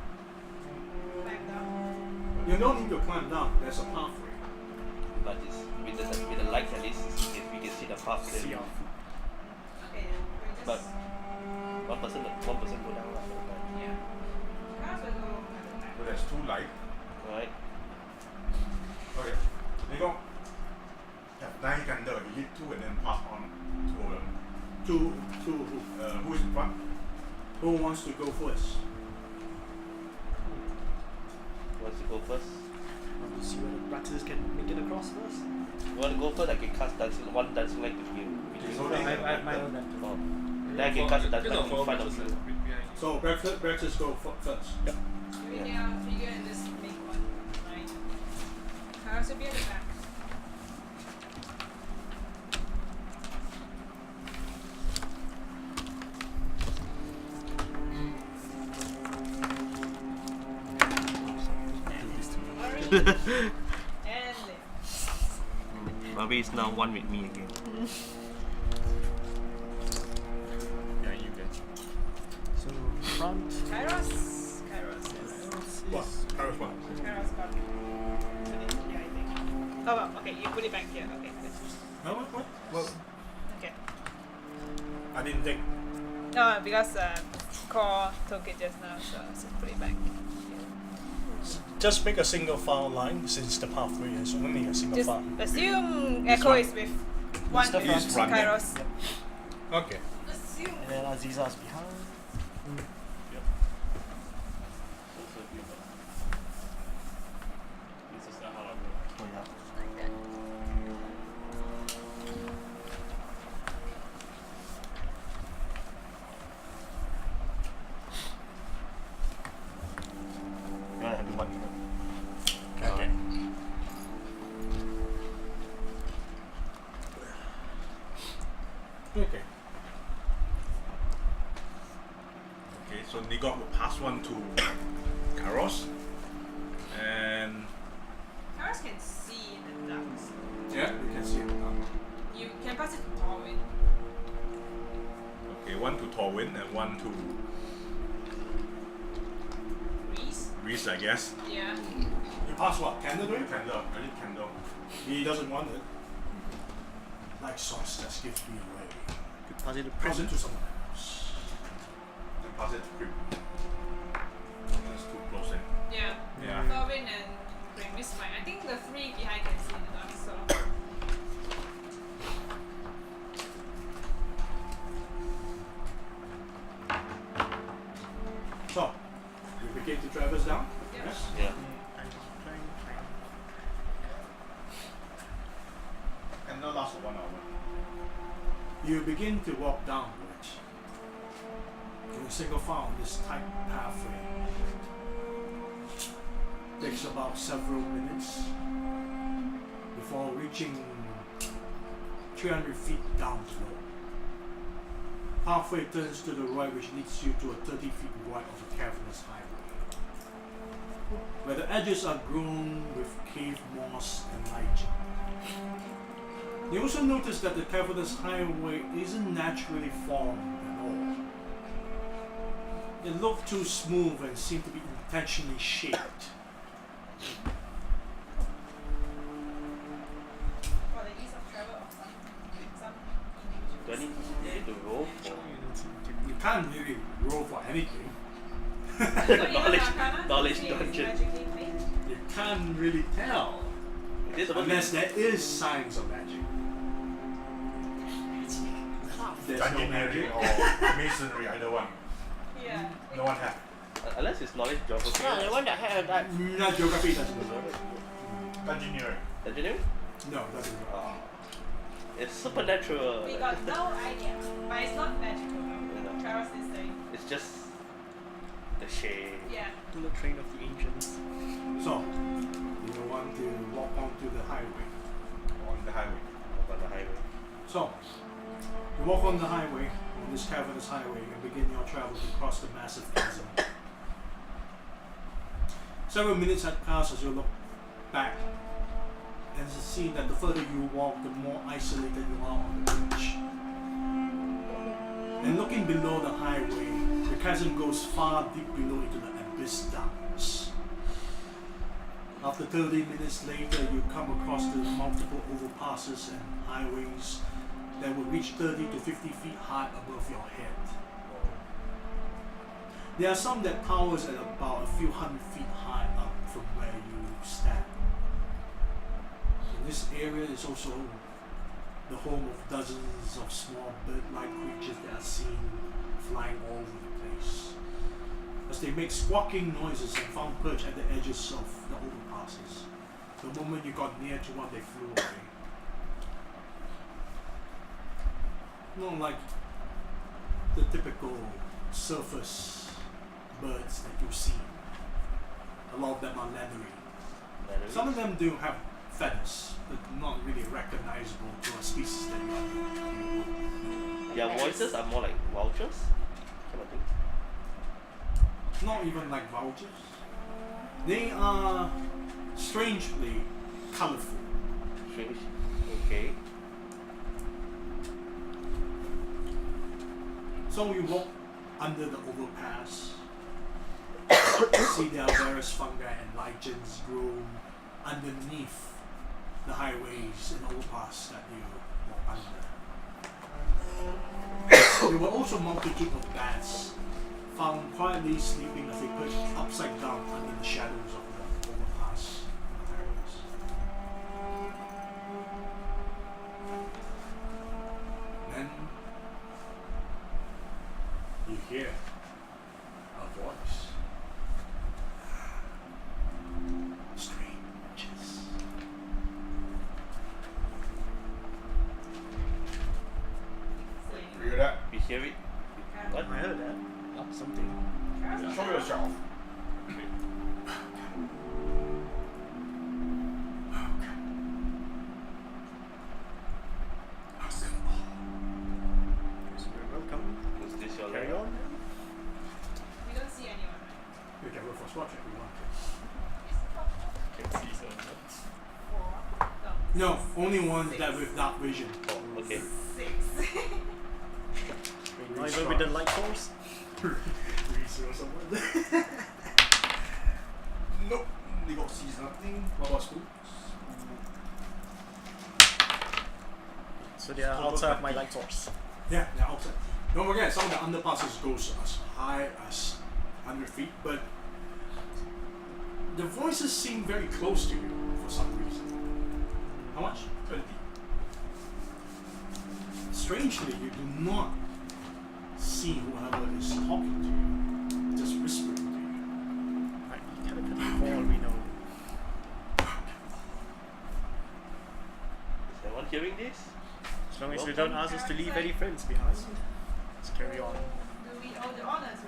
Climb down. You don't need to climb down. There's a pathway. But it's with the light at least we can see the path See clearly. our food. Okay, then we just But one person go down. yeah. Cars will go at the back. So there's two light. Alright. Okay. You go. Have 9 candle. You hit 2 and then pass on 2 of them. Two who? Who's in front? Who wants to go first? Wants to go first? Want to see whether Praxis can make it across first? You want to go first? I can cast one dancing light to you. Okay, so I have my own then. Oh. Then I can cast dancing light in front of you. So breakfast go first. Yep. Maybe they are figure and just make one. Right. Cars will be at the back. Alright. And there. Maybe it's now one with me again. Yeah, you can. So front. Kairos. Kairos, yes. What? Paris what? Kairos got it. Yeah, I think. Oh, well, okay, you put it back here. Okay, good. No, what? Well, Okay. I didn't think. No, because Core took it just now, so just put it back. Just make a single file line since the pathway is only a single Just file. assume Echo is with one the with front. Run them. Kairos. Okay. Assume. And then Aziza's behind. Oh yeah. Like that. You want to have one? Okay. Okay. Okay, so Nigot will pass one to Karos. And Kairos can see in the dark. Yeah, you can see it now. You can pass it to Torwin. okay, one to Torwin and one to Reese. Reese, I guess. Yeah. You pass what? Candle to him? Candle, I need candle. He doesn't want it. Like sauce just gives me away. Could pass it to Pass it Prim. to someone else. Then pass it to Creep. That's too close in. Yeah. Yeah. Torwin and Grim is fine. I think the three behind can see in the dark, so. So, you begin to traverse down? Yep. Yes? Yeah. Candle lasts for 1 hour. You begin to walk downwards. In a single file on this tight pathway. Takes about several minutes before reaching 300 feet down below. Pathway turns to the right, which leads you to a 30 feet wide of a cavernous highway. where the edges are grown with cave moss and lichen. You also notice that the cavernous highway isn't naturally formed at all. It looked too smooth and seemed to be intentionally shaped. For the ease of travel of some Do I individuals. need to roll for You can't really roll for anything. knowledge dungeon? Magically made. You can't really tell. This supposed to Unless there is signs of magic. There's no Engineering magic. or masonry, either one. Yeah. No one have. unless it's knowledge geography. No, the one that had that. Not geography, doesn't work. Engineering. Engineering? No, doesn't work. It's supernatural. We got no idea. But it's not magical. Travis is saying. It's just the shade. Yeah. Bullet train of the ancients. So, you want to walk onto the highway. On the highway. On the highway. So, you walk on the highway, on this cavernous highway, and begin your travel to cross the massive chasm. Several minutes had passed as you look back, and you see that the further you walk, the more isolated you are on the beach. And looking below the highway, the chasm goes far deep below into the abyss darkness. After 30 minutes later, you come across the multiple overpasses and highways that will reach 30 to 50 feet high above your head. There are some that towers at about a few hundred feet high up from where you stand. And this area is also the home of dozens of small bird-like creatures that are seen flying all over the place, as they make squawking noises and found perch at the edges of the overpasses. The moment you got near to one, they flew away. Not like the typical surface birds that you see. A lot of them are leathery. Some of them do have feathers, but not really recognizable to a species that you would. Their voices are more like vultures, kind of thing. Not even like vultures. They are strangely colorful. Strange. Okay. So you walk under the overpass. See there are various fungi and lichens grow underneath the highways and overpass that you walk under. There were also multitude of bats found quietly sleeping as they perch upside down under the shadows of the overpass on the highways. Then you hear a voice. Strangers. You hear that? We hear it. What? I heard that. Something. Show yourself. You're welcome. Is this your Carry lair? on. We don't see anyone, right? We can roll for spot check if we want Can see someone. Four. to. No, only ones that with dark vision. Oh, okay. 6. Not even with the light source. Reese or someone. Nope. They got sees nothing. What about school? So they are outside of my light source. Yeah, they're outside. Don't forget, some of the underpasses goes as high as 100 feet, but the voices seem very close to you for some reason. How much? 20. Strangely, you do not see whoever is talking to you, just whispering to you. Might be telepathy for all we know. Is anyone hearing this? As long as they don't ask us to leave any friends behind. Let's carry on. Do we owe the honor to?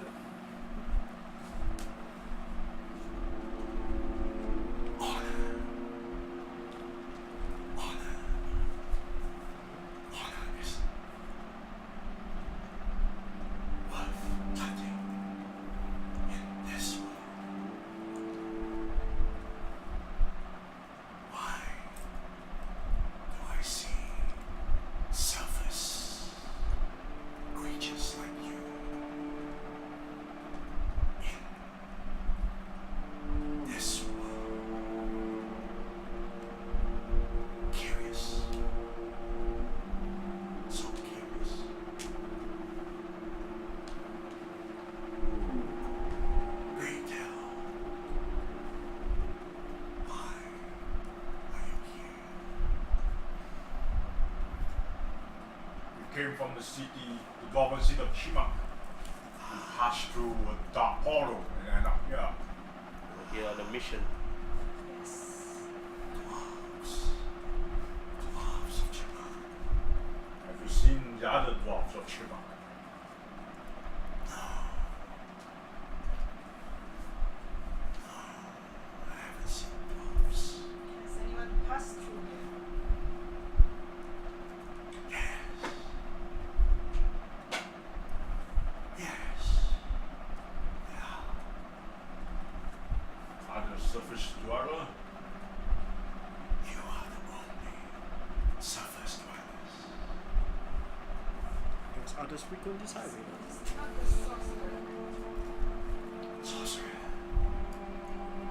Honor is worth touching in this world. from the city, the dwarven city of Chima. You pass through a dark portal and end up here. We're here on a mission. Yes. Dwarves of Chima. Have you seen the other dwarves of Chima? I haven't seen dwarves. Has anyone passed through here? Yes. Yeah. Other surface dweller? You are the only surface dwellers. Because others frequent this highway. It's not the sorcerer. Sorcerer.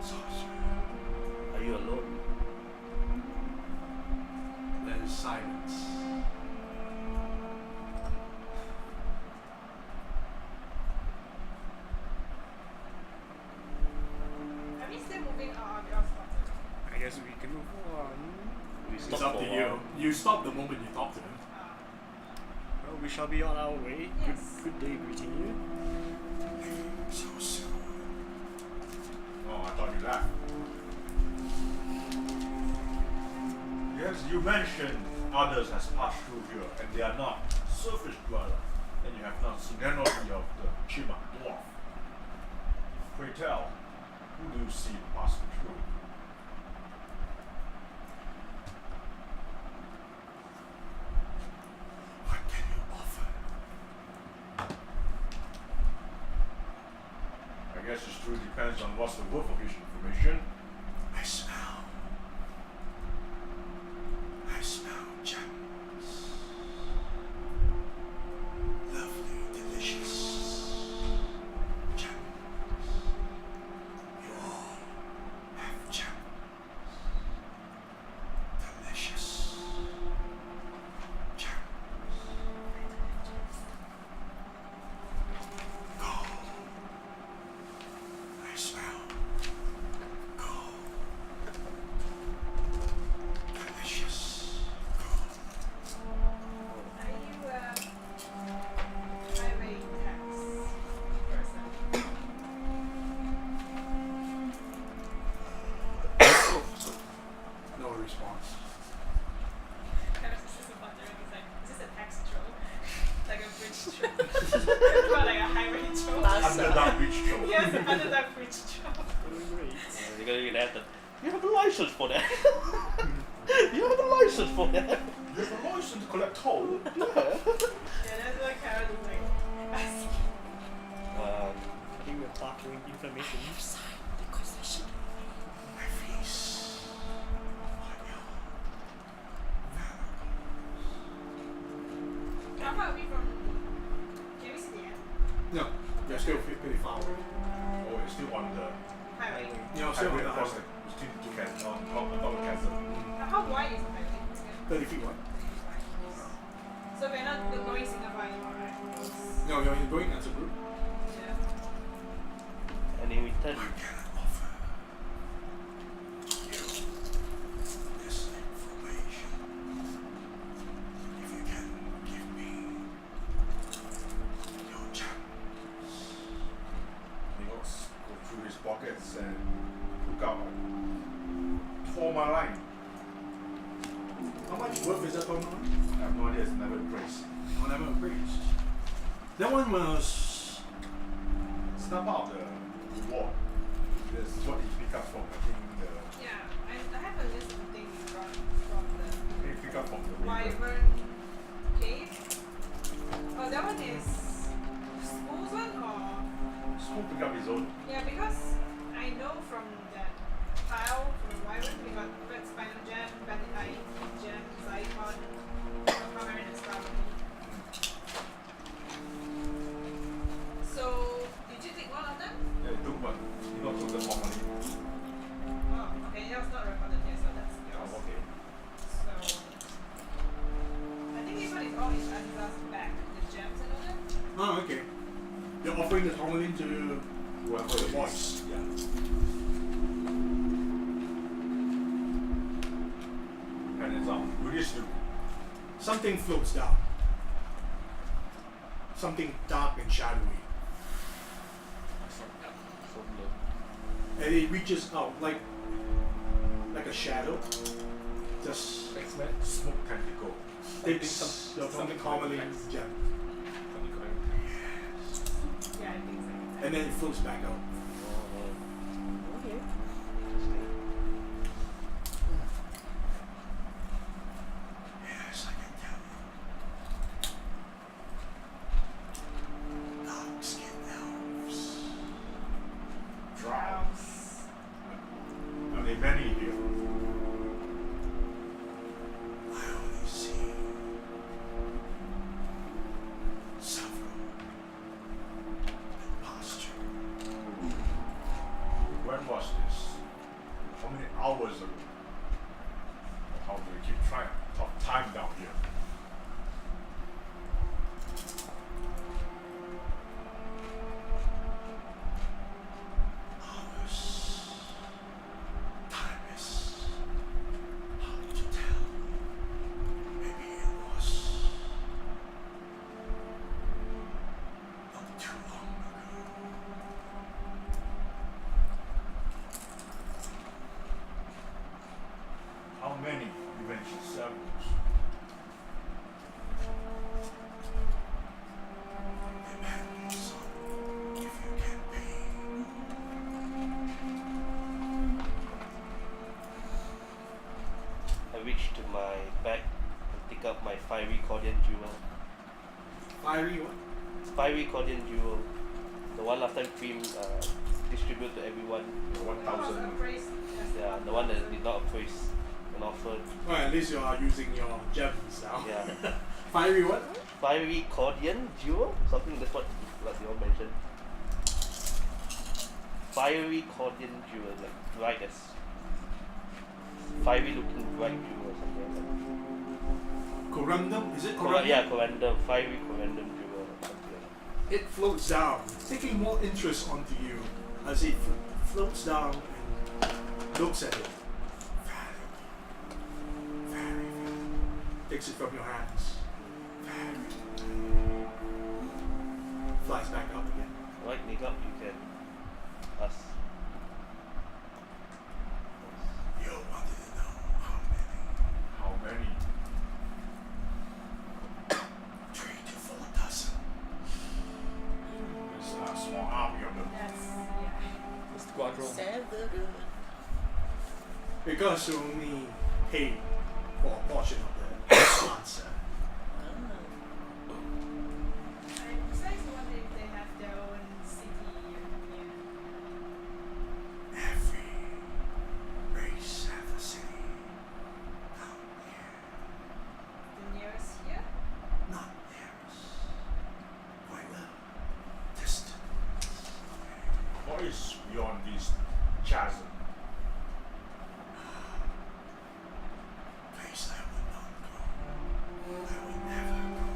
Sorcerer. Are you alone? There is silence. Are we still moving or are we all spotted? I guess we can move on. We It's stopped up for to a you. while. You stop the moment you talk to him. Well, we shall be on our way. Yes. Good day greeting you. So soon. Oh, I thought you laughed. Yes, you mentioned others has passed through here and they are not surface dweller. And you have not seen any of the Chima dwarf. Pray tell, who do you see passing through? What can you offer? I guess it still depends on what's the worth of his information. I smell gems. Lovely, delicious gems. You all have gems. Delicious gems. Gold. I smell gold. Delicious gold. Are you highway tax person? No response. Karis is just wondering, he's like, is this a tax troll? Like a bridge troll? Or like a highway troll? Under that beach troll. Yes, under that bridge troll. Great. You're gonna get that. You have a license for that. You have a license for that. You have a license to collect toll. Yeah, that's what Karis is like asking. I think we're bartering information. My face. On your How far are we from? Can we see the end? No, you're still pretty far away. Oh, it's still on the Highway. You're still highway on the across highway. between the two cats on top of the chasm. How wide is the highway? 30 feet wide. So we're not going Singapore anymore, right? No, you're going as a group. Yeah. And in return, What can I offer you this information? If you can give me your gems. He looks go through his pockets and took out a tourmaline. How much worth is that tournament? I have no idea, it's never praised. Oh, never appraised. That one was. It's not part of the reward. This is what he picked up from, I think, the. Yeah, I have a list of things from the He picked up from the river. Wyvern Cave. Oh, that one is Spool's one or? Spoon picked up his own. Yeah, because I know from that tile from the Wyvern we got red spinal gem, bandit eye gem, Zycon, Hammer and stuff. So, did you take one of them? Yeah, he took one. He not took the tourmaline. Oh, okay, that was not recorded here, so that's yours. Oh, okay. So, I think this one is all in Adidas back, the gems and all that. Oh, okay. You're offering the tourmaline to Whoever the it boys. is. Yeah. And it's up. What do you do? Something floats down. something dark and shadowy. So low. And it reaches out like a shadow. Just X-Men smoke tentacle. takes something something commonly complex. gem. Yeah, I think so. And then it floats back out. Okay. Yes, I can tell you. Dark skinned elves. Drows. Are there many here? I only see several in posture. When was this? How many hours ago? How do you keep track of time down here? Hours. Time is hard to tell. Maybe it was not too long ago. How many? You mentioned several. Depends on if you can pay. I reach to my bag and take out my fiery Cordian jewel. Fiery what? Fiery Cordian jewel. The one last time Cream distributed to everyone. The It was 1,000. appraised. Yes. Yeah, the one that did not appraise and offered. Well, at least you are using your gems now. Yeah. Fiery what? Fiery Cordian jewel? Something that's what you all mentioned. Fiery Cordian jewel, like bright as fiery looking bright jewel or something like that. Corundum? Is it Cor- corundum? yeah, corundum, fiery corundum jewel or something like that. It floats down, taking more interest onto you as it floats down and looks at it. Very, very, takes it from your hands. Very. Flies back up again. Right, Nick up, you can ask. You wanted to know how many? How many? 3 to 4 dozen. It's a small army of them. Yes. Yeah. The squadron. Seven. Because you only paid for a portion of the answer. And besides, I wonder if they have their own city here. Every race has a city down here. The nearest here. Not nearest. Quite a distant. What is beyond this chasm? Place I would not go. I would never go.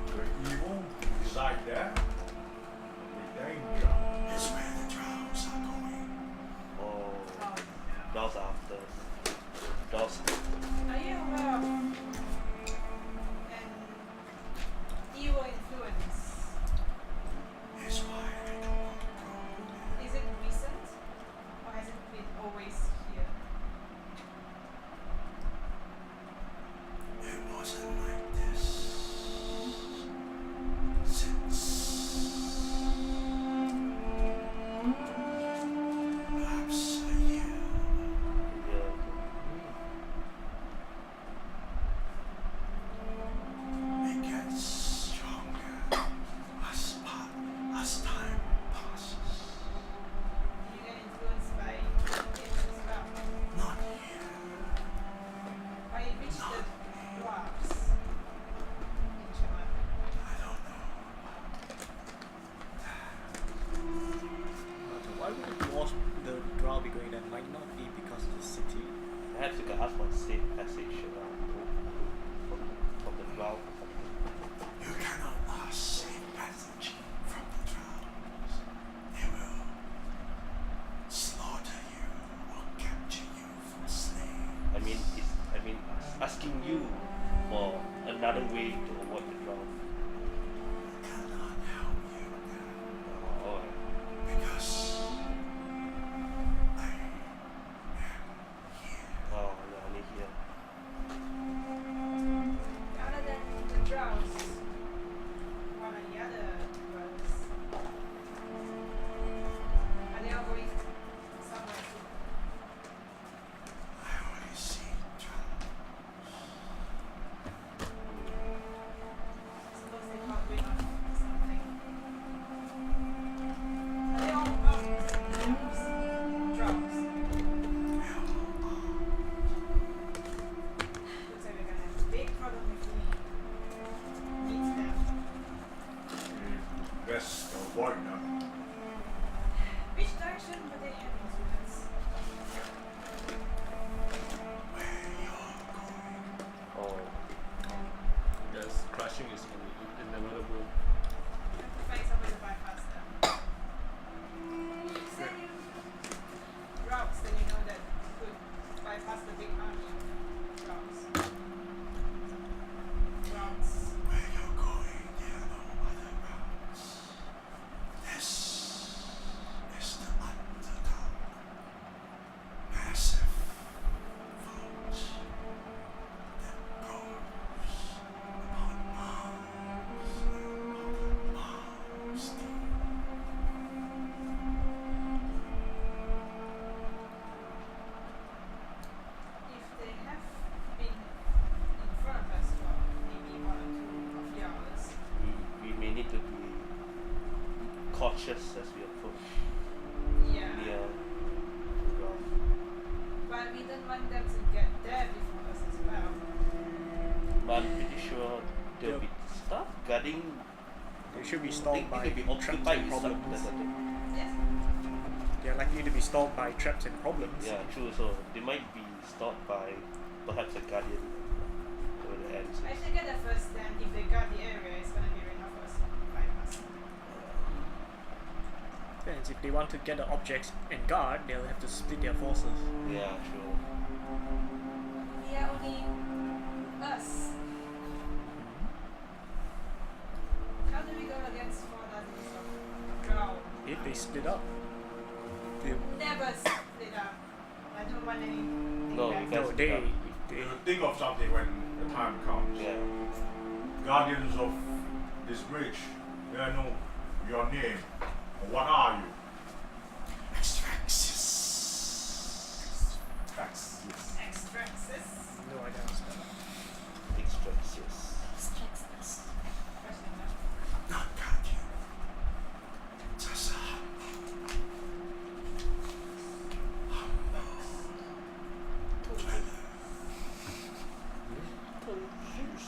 The evil reside there? The danger. It's where the drows are going. Oh, Oh. dolls after. Dolls. Are you aware of an evil influence? It's why I don't want to go. Is it recent, or has it been always here? It wasn't like this since perhaps a year. crashing is inevitable. have to find some way to bypass them. Send you routes that you know that could bypass the big army routes. Routes. Where you're going, there are no other routes. This is the underdog. Massive vault that grows upon miles and miles deep. If they have been in front of us for maybe 1 or 2 of years, We may need to be cautious as we approach yeah. near the ground. But we don't want them to get there before us as well. But I'm pretty sure there'll be stuff guarding. They should be They stalled by could be traps occupied and with something. problems. Yes. They're likely to be stalled by traps and problems. Yeah, true. So they might be stopped by perhaps a guardian over the ends. I figure the first stand, if they guard the area, it's gonna be enough for us to bypass. Depends. If they want to get the objects and guard, they'll have to split their forces. Yeah, true. We are only us. How do we go against 4 dozens of drow? If they split up, they, Never split up. I don't want anything No, back. we no, can't they, split up. if You they, think of something when the time comes. Yeah. Guardians of this bridge, may I know your name? Or what are you? Axtracius. Axtracius. Axtracius. no idea. What's that. Axtracius. Question mark. Not guardian. Just a humble dweller.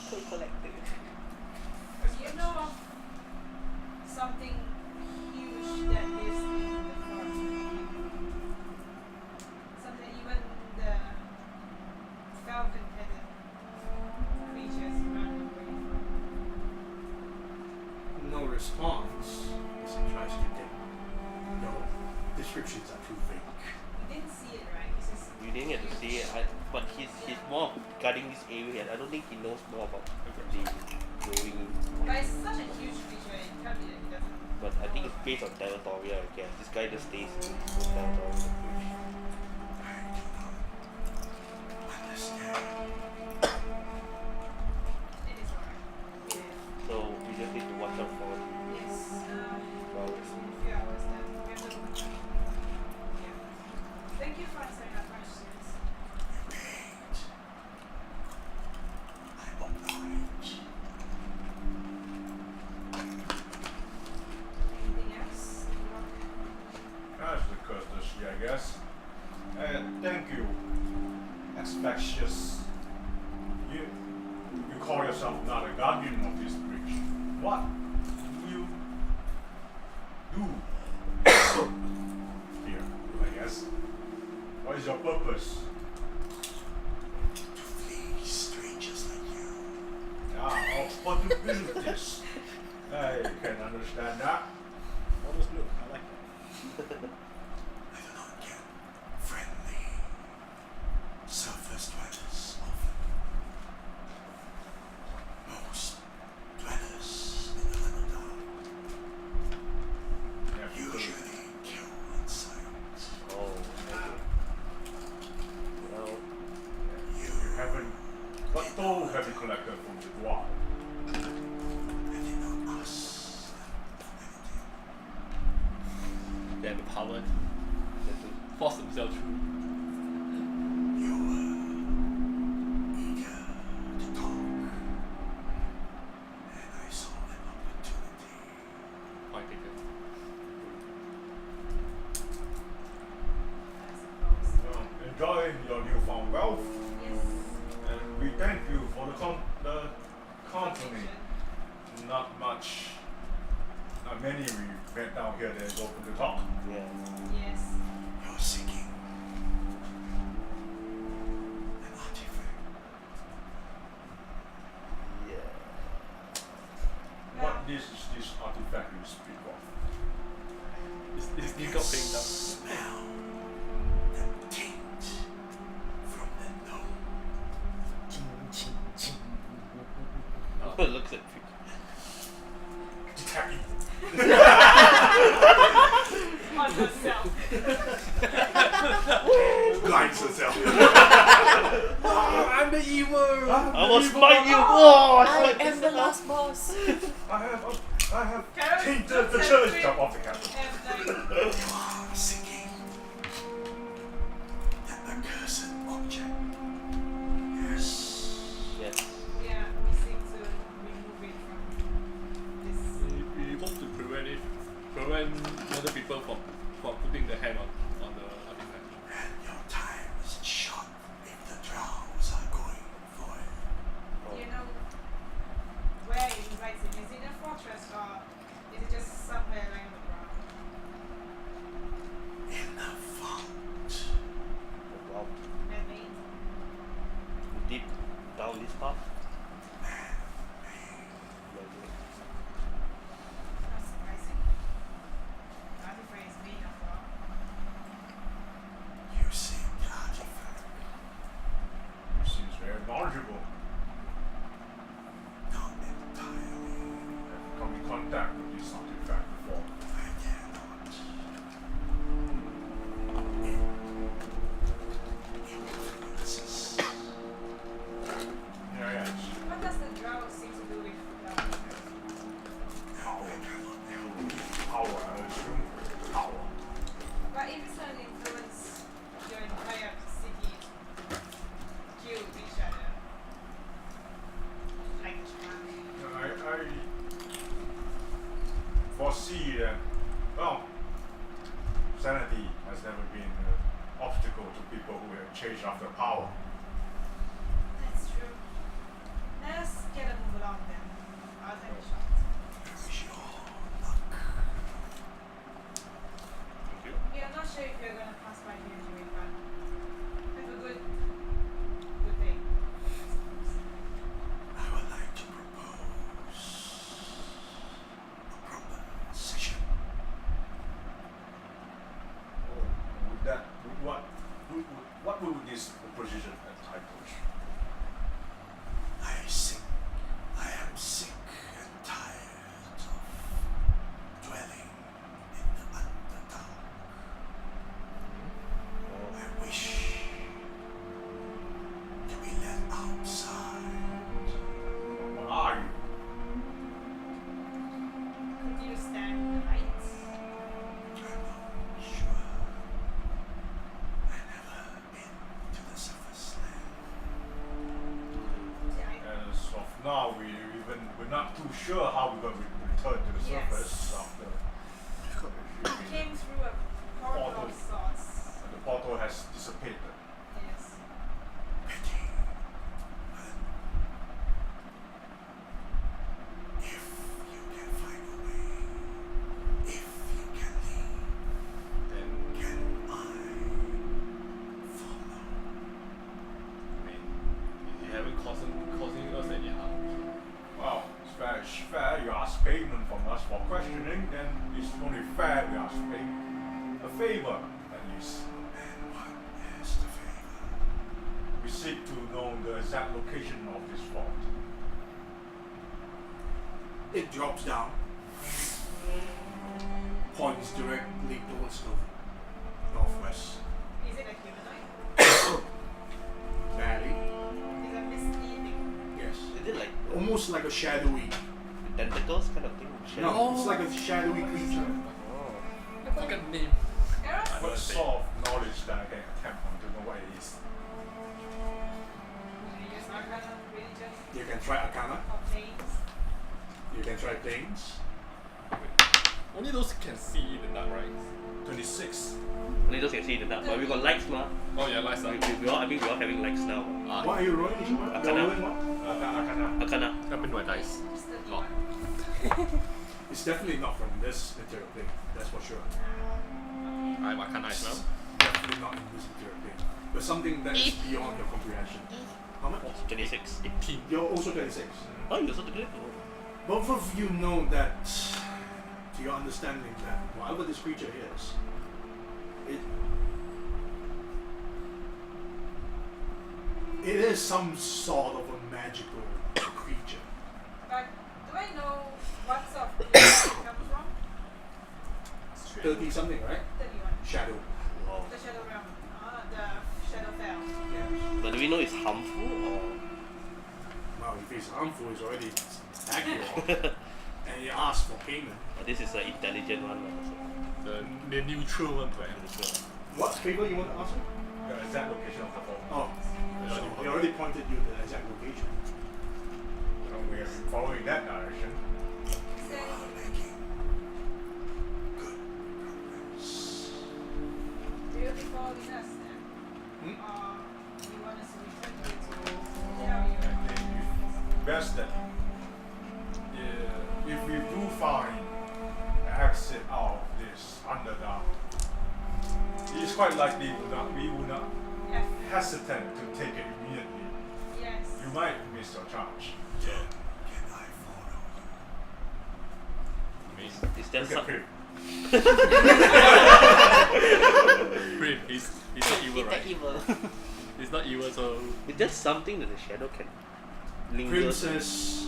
To collecting. Do you know of something huge that lives in the forest? Something even the falcon-headed creatures run away from. No response as he tries to dig. No, descriptions are too vague. You didn't see it, right? It's just You didn't get to see it, but he's more guarding this area. I don't think he knows more about the growing. But it's such a huge creature, it can't be that he doesn't. But I think it's based on territorial, I guess. This guy just stays in his own territorial approach. I do not understand. It is alright. It is. So we just need to watch out for Yes. well, It's in a few hours then. We have to. Yeah. Thank you for answering our questions. Paint. I'm obliged. Anything else? That's the courtesy, I guess. Thank you, Axtracius. You call yourself not a guardian of this bridge. What do you do here, I guess? What is your purpose? To flee strangers like you. Opportunities. I can understand that. Almost blue. I like that. I do not get friendly. Surface dwellers often. Most dwellers in the Underdark Yeah, usually kill in silence. oh, okay. Well, you haven't. What toll have you collected from the dwarf? I did not ask them anything. They have the power to force themselves through. You were eager to talk, and I saw an opportunity. Point taken. I suppose. Enjoy your newfound wealth, Yes. and we thank you for the company. Protection. Not much. Not many we met down here that is open to talk. yeah. Yes. You're seeking an artifact. Yeah. What is this artifact you speak of? Is Nico playing down? Smell the taint from the gnome. Looks at Detect it. On yourself. Blinds herself. I'm the evil! I will smite you! Oh, I I smite am the last boss. I have Carol tainted looks the at church. Rick Jump off the captain. and like, You are seeking that accursed object. Yes. Yes. yeah, we seem to remove it from this. We hope to prevent other people from putting their hand on the artifact. And your time is short if the drows are going for it. Do you know where it resides in? Is it a fortress or is it just somewhere lying on the ground? In the vault. Wow. Man made? Deep down this path. Not surprising. The artifact is made of rock. You seek the artifact. He seems very knowledgeable. Not entirely. Have come in contact with this artifact before. I dare not. Influences. Yes. What does the drow seem to do with the artifact? Power. Power, I assume. Power. But if it's going to influence your entire city to kill each other, like Chap. I foresee that, well, sanity has never been an obstacle to people who have chased after power. That's true. Let's get a move along then. I'll take a shot. I wish you all luck. Thank you. Yeah, I'm not sure if you're gonna pass by here anyway, but have a good day. I suppose. I would like to propose a proposition. Oh, would that, what would this proposition entitle? I am sick and tired of dwelling in the underdark. I wish to be let outside. What are you? Could you stand the lights? I'm not sure. I've never been to the surface land. Yeah, As of now, we're not too sure how we're going to return to the Yes. surface after I came through a corridor of sorts. the portal has dissipated. Yes. Pity. But if you can find a way, if you can leave, Then can I follow? I mean, you haven't causing us any harm. Well, it's fair you ask payment from us for questioning, then it's only fair we ask a favor, at least. And what is the favor? We seek to know the exact location of this vault. It drops down, points directly towards the northwest. Is it a humanoid? Barely. Is a misty thing? Yes. Is it like Almost like a shadowy. tentacles kind of thing? No, it's like a shadowy creature. Oh. I forgot the name. Eros? I What don't say. sort of knowledge that I can attempt on to know what it is? Should we use Arcana, Religion, You can try Arcana. or Planes? You can try Planes. Only those who can see in the dark, right? 26. Only those can see in the dark, but we got lights, ma. Oh yeah, lights up. We all, I think we all having lights now. What are you rolling? You're Arcana. rolling what? Arcana. Arcana. I've been my dice. Just the Lord. It's definitely not from this material plane. That's for sure. I'm Arcana as well. Definitely not in this material plane. But something that is beyond your comprehension. How much? 26. 18. You're also 26. Oh, you also did it? Oh. Both of you know that, to your understanding, that whatever this creature is, it is some sort of a magical creature. But do I know what sort of place it comes from? 30 something, right? 31. Shadow. Wow. The Shadow Realm. The Shadow Fell. Yeah. But do we know it's harmful or? Well, if it's harmful, it's already accurate. And he asks for payment. This is an intelligent one. The neutral one, perhaps. What favor you want to ask him? The exact location of the hole. Oh, so he already pointed you the exact location. So we are following that direction. Say, do you be following us then? Or you want us to return you to tell you? I think it's best that if we do find an exit out of this underdark, it is quite likely we will not Yeah. hesitate to take it immediately. Yes. You might miss your charge. I mean, Is there Look at some? Prim. Prim, he's not evil, It's right? evil. He's not evil, so Is there something that the shadow can linger? Prim says,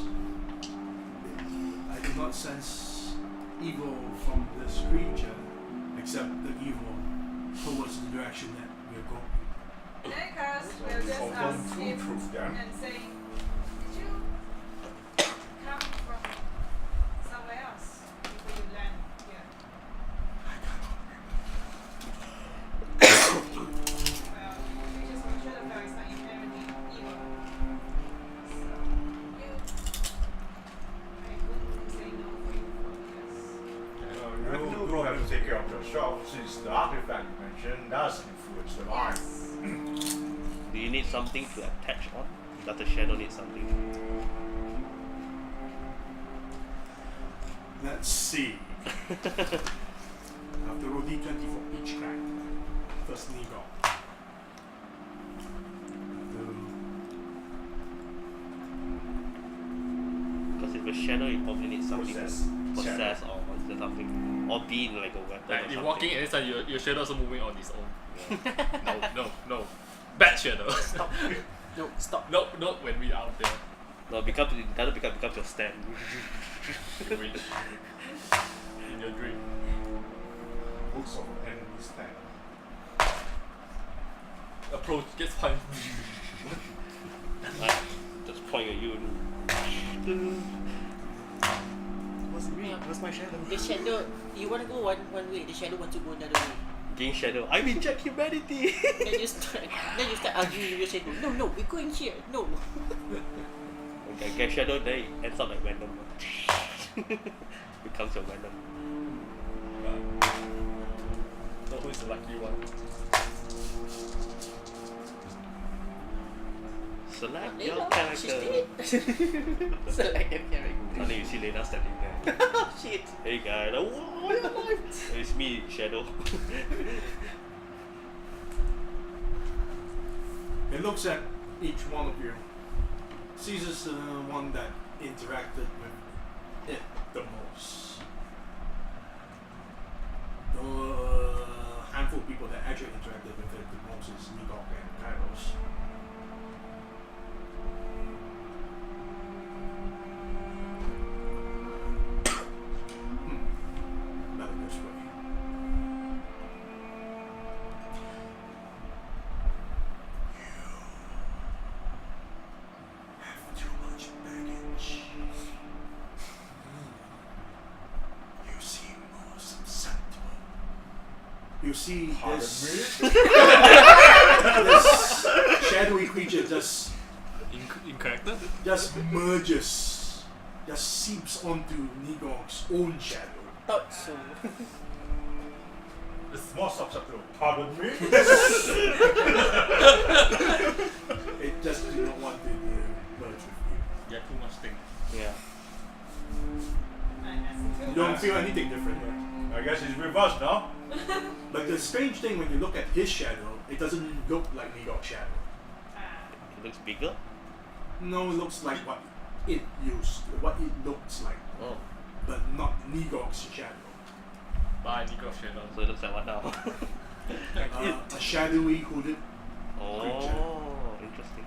I do not sense evil from this creature, except the evil towards the direction that we're going. In any case, we'll just Confirm ask two him truths then. and say, did you come from somewhere else before you land here? Well, creatures from Shadowfell is not inherently evil. So, I wouldn't say no for you for yes. You do have to take care of yourself since the artifact you mentioned does influence the mind. Yes. Do you need something to attach on? Does the shadow need something? Let's see. After roll d20 for each crack. First Nego. Because if a shadow, you probably need something Possess. to possess or monster something, or be in like a weapon. like or you're something. walking and it's like your shadow also moving on its own. No. Bad shadow. Stop. No, stop. no, when we are out there. No, it doesn't become your stand. You reach. In your dream. Books of enemy stand. Approach, gets punched. Like, just point at you. What's me? What's my shadow? The shadow, you want to go one way, the shadow wants to go another way. Gain shadow. I reject humanity. Then you start arguing with your shadow. No, we're going here. No. Okay, get shadow, then it ends up like random. Becomes your random. So who's the lucky one? Select Lena, your she's character. dead. Select a character. And then you see Lena standing there. Shit. Hey guy, like, whoa, you're alive. It's me, Shadow. It looks at each one of you. Seizes the one that interacted with it the most. The handful of people that actually interacted with it the most is Nigok and Kairos. Better this way. Too much baggage. You seem more susceptible. You see this shadowy creature just In character? merges, just seeps onto Nigok's own shadow. Thought so. It's more susceptible. Pardon me? It just do not want to merge with you. Yeah, too much thing. Yeah. You don't feel anything different. I guess it's with us now. But the strange thing when you look at his shadow, it doesn't look like Nigok's shadow. It looks bigger. No, it looks like what it used, what it looks like, Oh, but not Nigok's shadow. Bye, Nico Shadow. so it looks like what now? A shadowy hooded. Oh, interesting.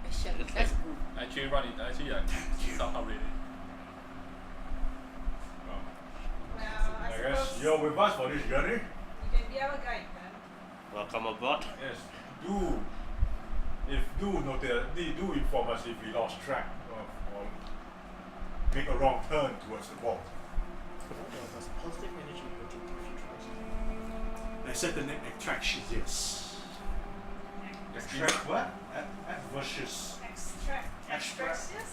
It's That's like- good. Actually run it, actually somehow really. Well, I I guess suppose you're with us for this journey. you can be our guide then. Welcome aboard. Yes. Do inform us if we lost track or make a wrong turn towards the vault. Does positive energy go to I said the name Axtracius. Extract what? Adversus. Axtracius?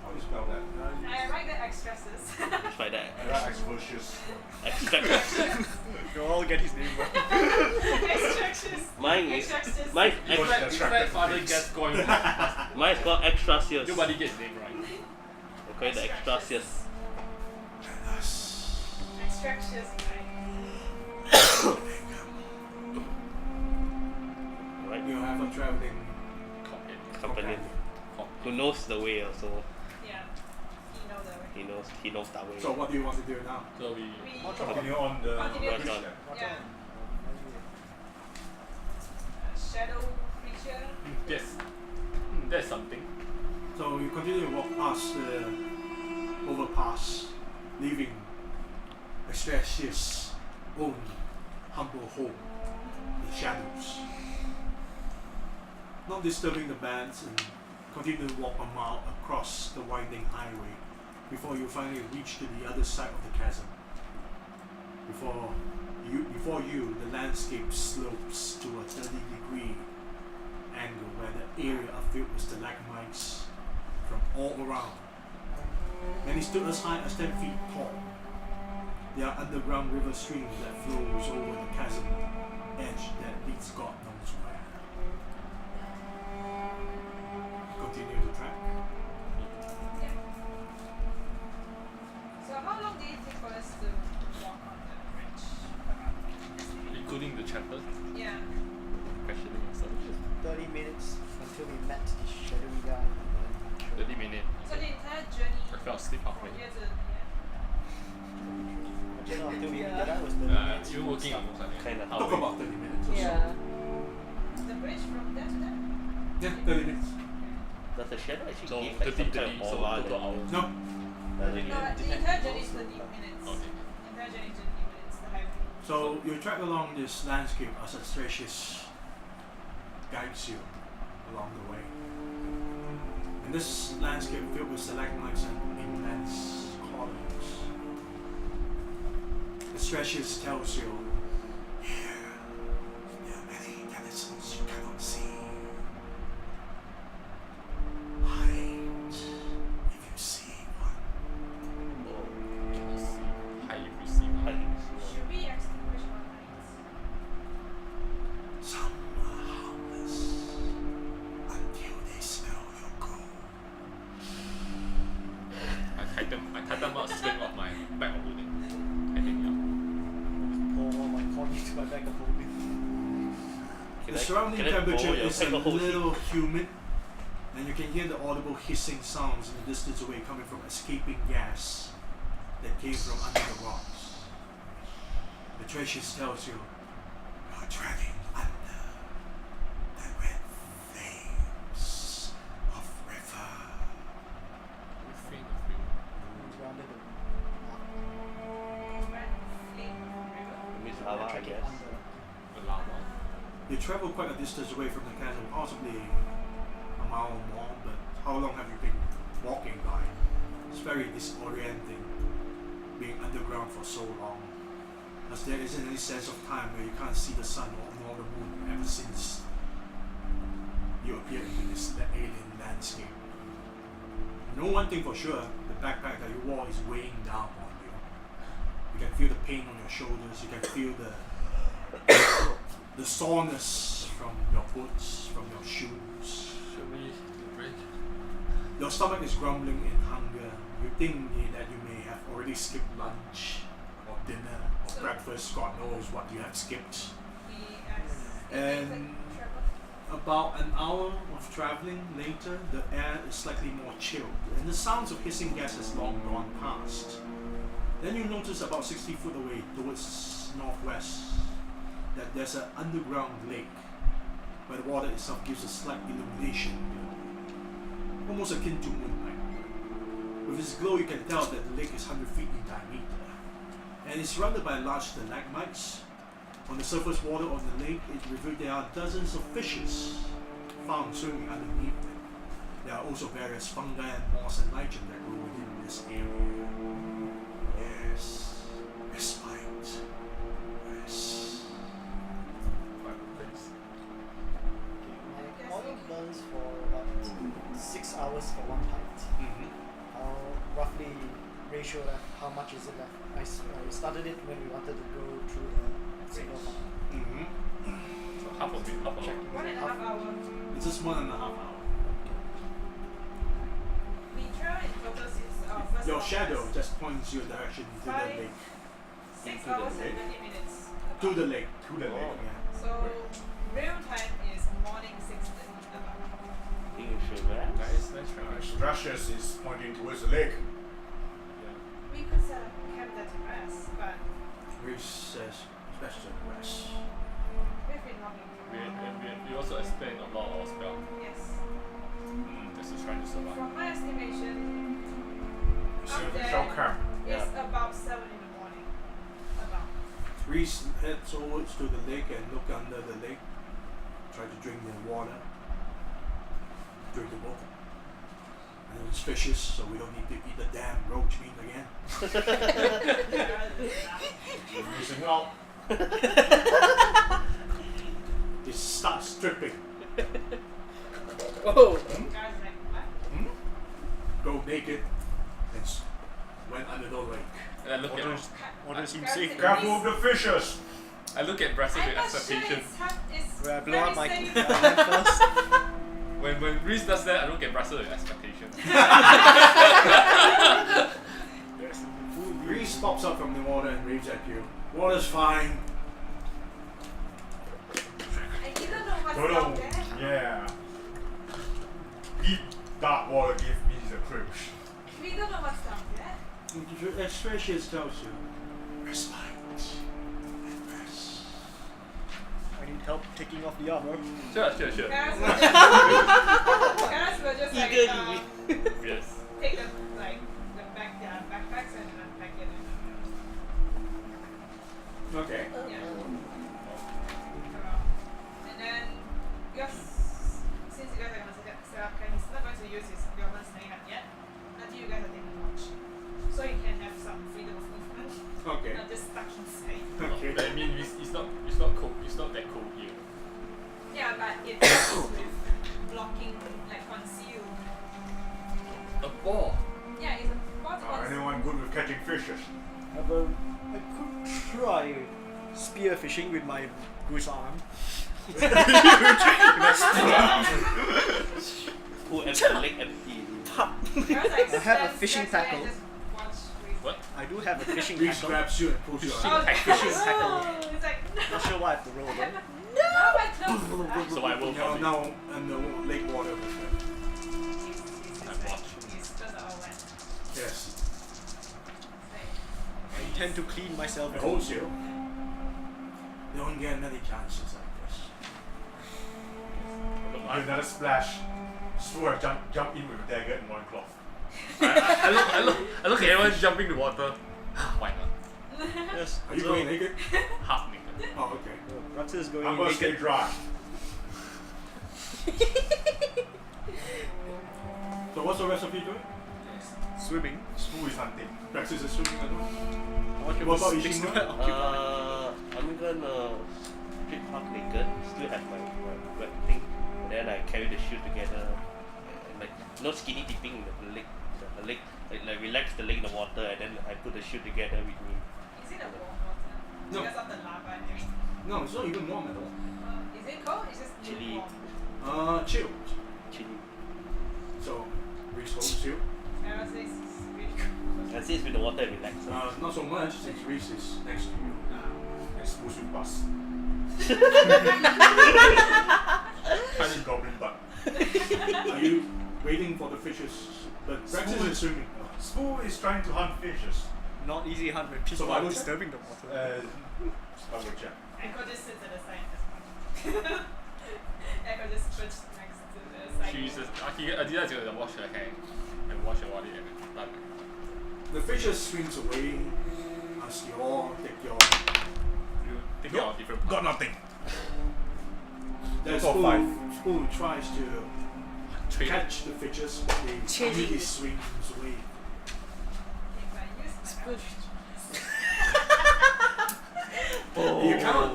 How do you spell that? I like the Axtracius. Try that. Adversus. Extract. You all get his name wrong. Axtracius. Mine is Axtracius. mine. Because If that's my right. father gets going, nobody Mine's called Axtracius. gets name right. Okay, the Axtracius. Axtracius, right? Right. You have a traveling Company who knows the way also. Yeah. You know the way. He knows that way. So what do you want to do now? So we We Continue on the continue Right to on. yeah. Shadow creature. that's something. So you continue to walk past the overpass, leaving Axtracius' own humble home in shadows. Not disturbing the bands and continue to walk a mile across the winding highway before you finally reach to the other side of the chasm. Before you, the landscape slopes to a 30-degree angle where the area are filled with stalagmites from all around. Many stood as high as 10 feet tall. They are underground river streams that flows over the chasm edge that leads God knows where. Continue to track. Yeah. So how long did it take for us to walk on the bridge? Including the chapter, Yeah. questioning yourself. 30 minutes until we met the shadowy guy. 30 minutes. So the entire journey I fell asleep halfway. from here to the end. Until we met the guy was 30 Uh, minutes. you working almost like Kinda. how Talk we- about 30 minutes or so. Yeah. The bridge from there to there? Yeah, 30 minutes. Does the shadow actually So give like 30, some kind of 30, so aura total then? hours. No, Does it? No, the entire journey is 30 minutes. Okay. The entire journey is 30 minutes, the highway. so you track along this landscape as Axtracius guides you along the way. And this landscape filled with stalagmites and immense columns. Axtracius tells you, here, there are many denizens you cannot see. Hide if you see one. How you receive Should we extinguish our lights? Some are harmless until they smell your gold. I tighten up string of my bag of holding. I think Pour all my coin into my bag of holding. The surrounding temperature borrow your is a bag of holding? little humid, and you can hear the audible hissing sounds in the distance away coming from escaping gas that came from under the rocks. Axtracius tells you, you're treading under the red flames of river. Surrounded the Red flame river? Miss Lava, I guess. the lava. You travel quite a distance away from the chasm, possibly a mile or more, but how long have you been walking by? It's very disorienting being underground for so long, as there isn't any sense of time where you can't see the sun nor the moon ever since you appeared in this alien landscape. You know one thing for sure, the backpack that you wore is weighing down on you. You can feel the pain on your shoulders, you can feel the soreness from your boots, from your shoes. Should we break? Your stomach is grumbling in hunger. You think that you may have already skipped lunch or dinner or So- breakfast. God knows what you have skipped. We as And- travel? About an hour of traveling later, the air is slightly more chilled, and the sounds of hissing gas has long gone past. Then you notice about 60 feet away, towards northwest, that there's an underground lake, where the water itself gives a slight illumination, almost akin to moonlight. With its glow, you can tell that the lake is 100 feet in diameter, and is surrounded by large stalagmites. On the surface water of the lake, it revealed there are dozens of fishes found swimming underneath it. There are also various fungi and moss and lichen that grow within this area. Yes, respite. Yes. My morning runs for about 6 hours for one height. How roughly ratio left? How much is it left? I started it when we wanted to go through the single file. So half of it, half of it. 1.5 hours. It's just 1.5 hours. We travel in total since our first Your hours. shadow just points your direction to the Five. lake. 6 Into the hours and lake? 20 minutes. To the lake. To the lake. Yeah. So real time is morning 6:30 about. You should rest. Nice try. Axtracius is pointing towards the lake. Yeah. We could set up camp there to rest, but Reese says, best to rest. we've been walking We also expend a lot of spell. Yes. Just to try to survive. From my estimation, So up we there shall camp. it's about 7 in the morning. About. Reese heads towards to the lake and look under the lake. Try to drink the water. Drinkable. And it's fishes, so we don't need to eat the damn roach meat again. You're missing out. It starts dripping. Oh! Guys like what? Go naked and went under the lake. And I look at Water seems Guys, safe. it- Careful of the fishes. I look at Brasso I'm with not sure expectation. it's Will I blow very up my safe. hand first? When Reese does that, I look at Brasso with expectation. Reese pops up from the water and waves at you. Water's fine. I didn't know what's No, down no. there. Yeah. Deep dark water gives me the creeps. We don't know what's down there. Axtracius tells you, respite and rest. I need help taking off the armor. Sure. Guys will just like Eagerly. Yes. take them like the back their backpacks and unpack it. Okay. Yeah. And then because since you guys are gonna set up camp, he's not going to use his Bjorn's snake yet until you guys are taking lunch. So you can have some freedom of movement. Okay. Not just stuck inside. Okay. But I mean, it's not cold. It's not that cold here. Yeah, but it helps with blocking, like conceal. A ball. Yeah, it's a bot Anyone good with catching fishes? I could try spear fishing with my goose arm. Who empty the lake empty? I have a fishing tackle. What? I do have a fishing Reese tackle. grabs you and pulls you Oh, out. Fishing tackle. It's like, Not sure what I have to roll though. no, my clothes. So I will No, probably. now and the lake water with them. His clothes are all wet. Yes. I intend to clean myself. It holds you. You don't get many chances like this. Another splash. Stuart jump in with a dagger and one cloth. I look at everyone jumping in the water. Why not? Yes. Are you so, going naked? Half naked. Oh, okay. Raxa is going I'm gonna stay naked. dry. So what's the rest of you doing? Swimming. School is hunting. Praxis is swimming as well. What about things Ishimura? to occupy? I'm gonna strip half naked, still have my web thing, and then I carry the shoe together, and like no skinny dipping in the leg, the leg, like relax the leg in the water, and then I put the shoe together with me. Is it a warm water? No. Because of the lava and everything. No, it's not even warm at all. Is it cold? It's just Chilly. warm. Chill. Chilly. So, Reese holds you. Aerospace is really cool. And since with the water, it relaxes. Not so much since Reese is next to you. It's supposed to bust. Tiny goblin butt. Are you waiting for the fishes? But Brexit Spoon. is swimming. Spoo is trying to hunt fishes. Not easy hunt when people Survival are check? disturbing the water. I will check. Echo just sits at the side as well. Echo just switched next to the side. Jesus, I did to wash her hand and wash her body and done. The fishes swims away as you all take your. You think of different Got parts. nothing. There's Got five. Spoon tries to Trade. catch the fishes, but they Chasing immediately it. swims away. If I use my Spoon. You cannot.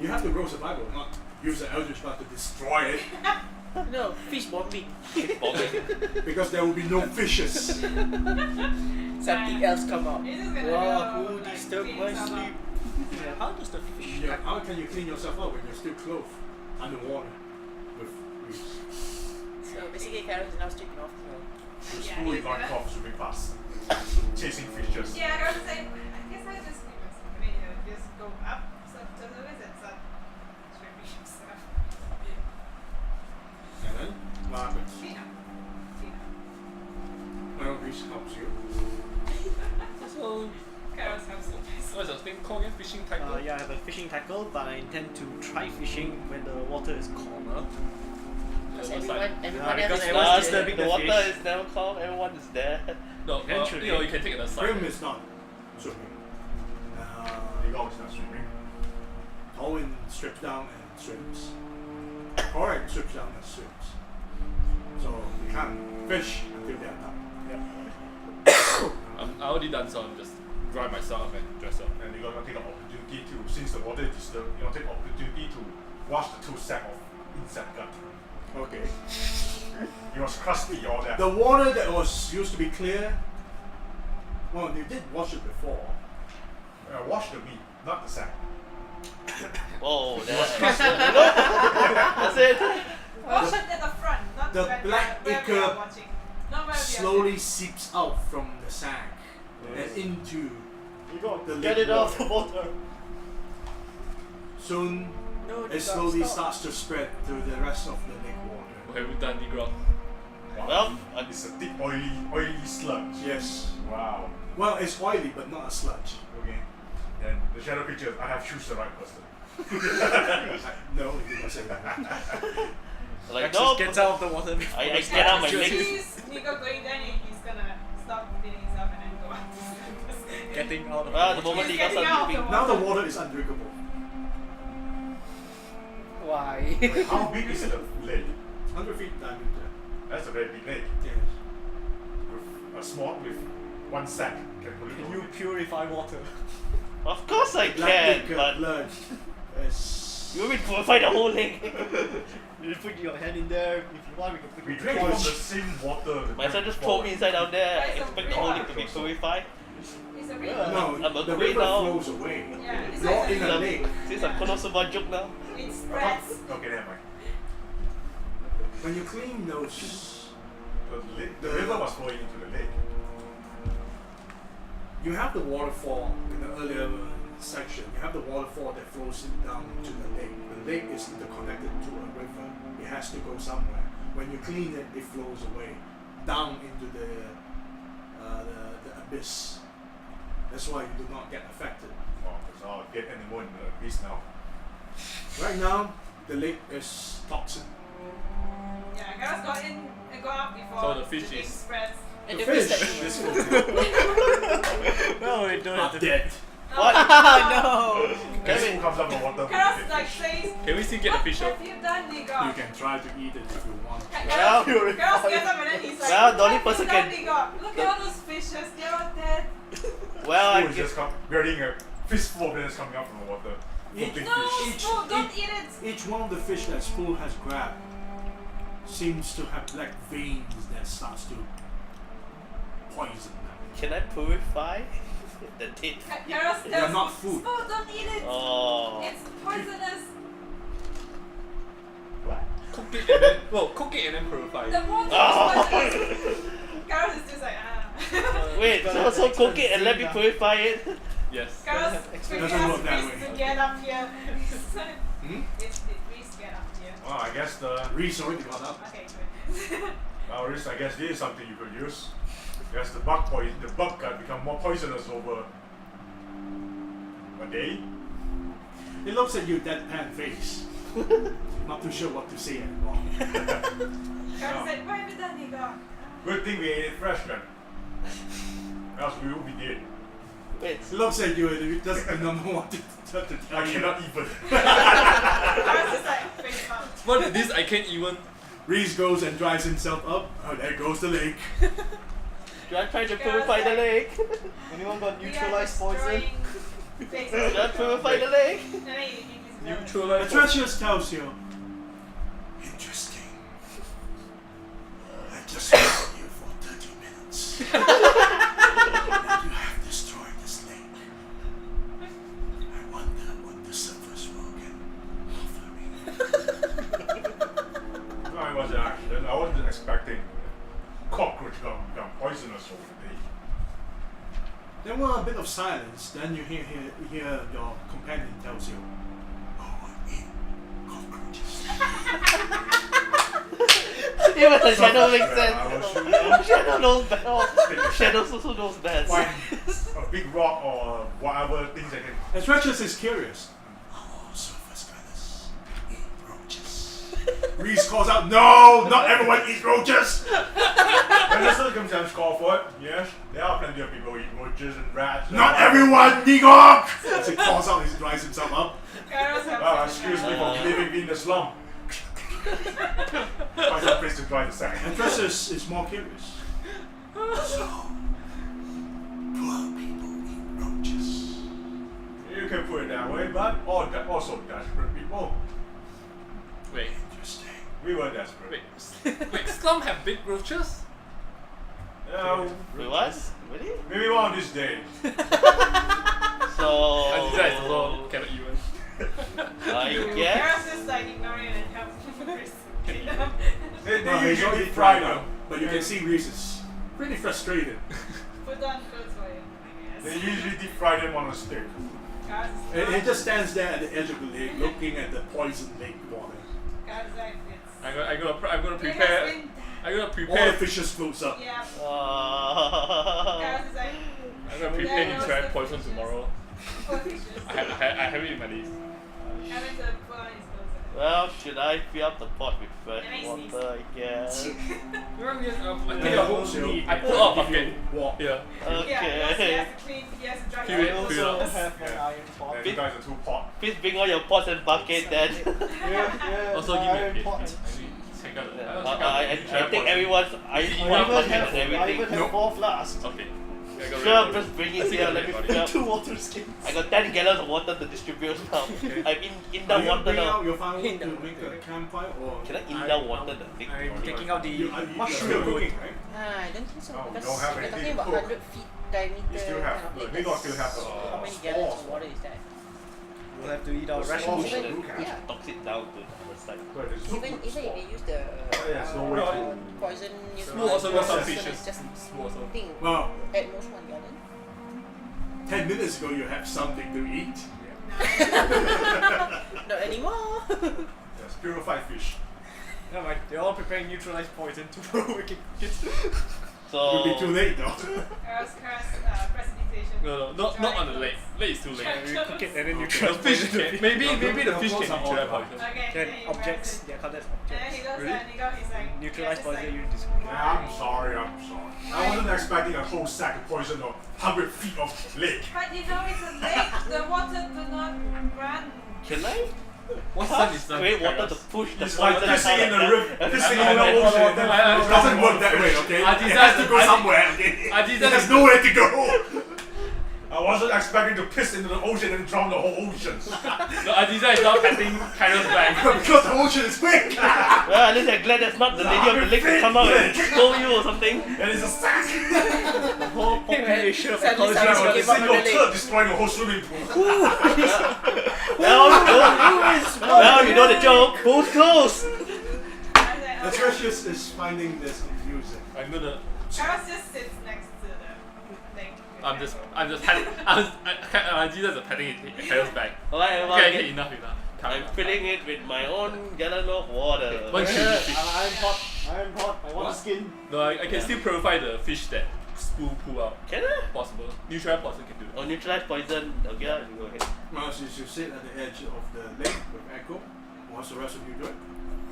You have to roll survival, not use the Eldritch Blast to destroy it, No, fish bombing. because there will be no fishes. Something else come out. It's just gonna Wow, go, who like, disturbed clean my yourself up. sleep? Yeah, how does the fish Yeah, how can you clean yourself up when you're still clothed underwater with reefs? So basically, Karen is now stricken off. The Yeah, Spoo he's is not gonna- caught swimming fast. Chasing fishes. Yeah, I was saying, I guess I just leave myself. I mean, just go up so to the wizard and start swimming stuff. And then what happens? Clean up. Clean up. Well, Reese helps you. So Carol's helps you guys. What's the thing called again? Fishing tackle? Yeah, I have a fishing tackle, but I intend to try fishing when the water is calmer. because What's everyone, that? everyone because else is everyone's Nah, disturbing the the water fish. is never calm, everyone is there. No, Eventually. you know, you can take it aside. Grim is not swimming. The dog is not swimming. Owen strips down and swims. Correct strips down and swims. So you can't fish until they're done. I already done so I'm just dry myself and dress up. And you're gonna take an opportunity to, since the water is disturbed, you're gonna take an opportunity to wash the 2 sack of insect gut. Okay. It was crusty, all that. The water that was used to be clear, well, you did wash it before. Wash the meat, not the sack. Whoa, that's it. Wash it at the front, not the where black we are ichor watching. Not where we are Slowly seeps out from the sack Yes. and into. You go, The get lake it out of water. the water. Soon no, it slowly starts to spread to the rest of the lake water. What have you done, Negro? Well, It's a thick, oily sludge. Yes. Wow. Well, it's oily but not a sludge. Okay. Then the shadow creature, I have choose the right person. No, you must say that. like, Axis no, gets out of the water before I the get out my If legs. he's Nico going down, he's gonna stop feeling himself and then go up. getting out of Well, the the water. moment He's he got getting out of something. the Now the water is undrinkable. Why? Wait, how big is the lake? 100 feet diameter. That's a very big lake. Yes. With a small with 1 sack can pollute Can the you lake. purify water? Of course I Black can, ichor but blood is. you want me to purify the whole lake? You put your hand in there. If you want, we can put We your drink from the torch. same water. that Might as well went just before. throw me inside down there. Guys, Expect the I'm whole really lake to be purified. It's a Yeah. river. No, I'm the afraid river now. flows away. Yeah, it's You're like in a lake. Since I'm Konosuba joke now. it spreads. Okay, never mind. When you clean those, The river was flowing into the lake. you have the waterfall in the earlier section. You have the waterfall that flows down to the lake. The lake is interconnected to a river. It has to go somewhere. When you clean it, it flows away down into the abyss. That's why you do not get affected. Oh, there's all dead animal in the beast now. Right now, the lake is toxic. Yeah, Gareth got in and got up before So the fish thing is- spreads. And The the fish fish that No, we don't are have to. dead. What? no. Kevin comes up from water. Gareth like says, Can we still get the "What fish out? have you done, Nico?" You can try to eat it if you want. Well, Gareth gets up and then he's like, well, the only "What have person you done, can- Nico? Look at all those fishes, they're all dead." Well, Spoon I is guess. just wearing a fistful of it coming out from the water. Each, Big No, fish. Spoon, don't eat it. each one of the fish that Spool has grabbed seems to have black veins that starts to poison them. Can I purify the dead? Gareth They're tells not me, food. "Spoon, don't eat it. Oh. It's poisonous." Cook it and then cook it and then purify The it. water Oh. is poisonous. Gareth is just like, ah. Wait, so cook it and let me purify it? Yes. Gareth Doesn't work that Reese way. to get up here. Hmm? It's Reese get up here. Well, I guess the Reese already got up. Okay, good. well, Reese, I guess this is something you could use. Yes, the bug got become more poisonous over a day. He looks at you, deadpan face. Not too sure what to say anymore. Carl said, "Why have you done, Igor?" Good thing we ate it fresh then. Else we would be dead. Wait. He looks at you and he does the number one to tell I you. cannot even. Carl's just like face palm. What is this? I can't even. Reese goes and drives himself up. Oh, there goes the lake. Should I try to purify the lake? Anyone got We are neutralized poison? destroying faces. Should I purify the lake? And then you invisible. Neutralize. Axtracius tells you. Interesting. I just waited you for 30 minutes. And you have destroyed this lake. I wonder what the surface world can offer me. No, it was an accident. I wasn't expecting cockroach to become poisonous over the day. There was a bit of silence. Then you hear your companion tells you, "Oh, I eat cockroaches." Even the shadow makes I was sense. Shadow knows best. Shadows also knows best. find a big rock or whatever things I can. Axtracius is curious. Oh, surface dwellers eat roaches. Reese calls out, "No, not everyone eats roaches." When the circumstance call for it, yes, there are plenty of people who eat roaches and rats. and Not whatever. everyone, Nigok! As he calls out, he drives himself up. Carl's Well, excuse me for living in the slum. Find a place to dry the sack. Axtracius is more curious. So, poor people eat roaches. You can put it that way, but also desperate people. Wait. Interesting. We were desperate. Wait, slum have big roaches? Yeah, Wait, what? Really? maybe one of these days. So. Adiza is also cannot even. I guess. Carl's just like ignoring it and helps Reese clean up. They Well, he's usually already deep fried fry now, them. but you can see Reese is pretty frustrated. Put on clothes for him, I They guess. usually deep fry them on a stick. Carl's And he just stands there at the edge of the lake looking at the poisoned lake water. Carl's like, it's... I'm gonna It prepare. has been... I'm gonna All the prepare. fishes floats up. Yeah. Uh, Carl's is like... I'm gonna prepare neutralize poison tomorrow. Oh, fishes. I have it in my list. Having to put on his clothes. well, should I fill up the pot with fresh Nice. water? I guess. I Yeah, think I put out a bucket. Walk. Yeah. Yeah, because he Okay. has to clean, he has to dry Fill his it, clothes. fill it. Also have an Yeah. iron pot. And you guys are too pot. Please bring all your pots and bucket then. Yeah, Also the give me a iron pit. pot. Check out. I think everyone's. I Is it I enough even bucket have, and I everything? even have 4 flasks. Okay. Sure, just bring it here. Let me fill up. 2 water skins. I got 10 gallons of water to distribute now. I'm in the Are you water bringing now. out your firewood to make a campfire or? Can I in the water the thing? I'm taking out the You're still mushroom cooking, wood. right? I don't think so Oh, we because don't have we're anything talking to about cook. 100 feet diameter You still have- kind of look, lake. we got still have, How many gallons of water is that? We'll have to eat our Well, rations. small- Even, okay. yeah. Toss it down to the other side. But it's Even if they use the there's no way to- poison Small also got some neutralizer, fishes. it's just Small also. thing Well, at most 1 gallon. 10 minutes ago you had something to eat. Not anymore. Yes, purified fish. No, like, they're all preparing neutralized poison to make it get. It'll be too So. late though. Carl's precipitation. No, not on the lake. Lake is too late. You cook it and then The neutralize fish poison. can, maybe the fish those can are all neutralize dry. poison. Okay, Then he objects, grabs it. they're called as And then objects. he goes Really? there and he got his like... Neutralized just poison, like, you just. Yeah, I'm sorry. I wasn't expecting a whole sack of poison or 100 feet of lake. But you know it's a lake, the water do not run. Can I? What's that? Is Create water to push the It's like poison pissing in the out. river, pissing in the ocean. Then It doesn't work that way, okay? I It designed- has to go I- somewhere, okay? I It designed- has nowhere to go. I wasn't expecting to piss into the ocean and drown the whole ocean. No, Adiza is now patting Kyro's back. Because the ocean is big. Well, at least I'm glad that's not the lady of the lake to come out and scold you or something. And it's a sack. The whole population of Sadly, ecology someone is A gave up on single the lake. turd destroying the whole swimming pool. Well, you know the joke. Pool's closed. The Axtracius is finding this confusing. I'm gonna. Carlos just sits next to the lake. I'm just patting. Adiza is patting Kyro's back. Alright, Okay, enough. I'm filling it with my own gallon of water. Once you Yeah, fish. I'm hot. I want What? the skin. No, I can still purify the fish that spool pull out. Can I? Possible. Neutral poison can do it. Or neutralize poison. Okay, you go ahead. Well, since you sit at the edge of the lake with Echo, what's the rest of you doing?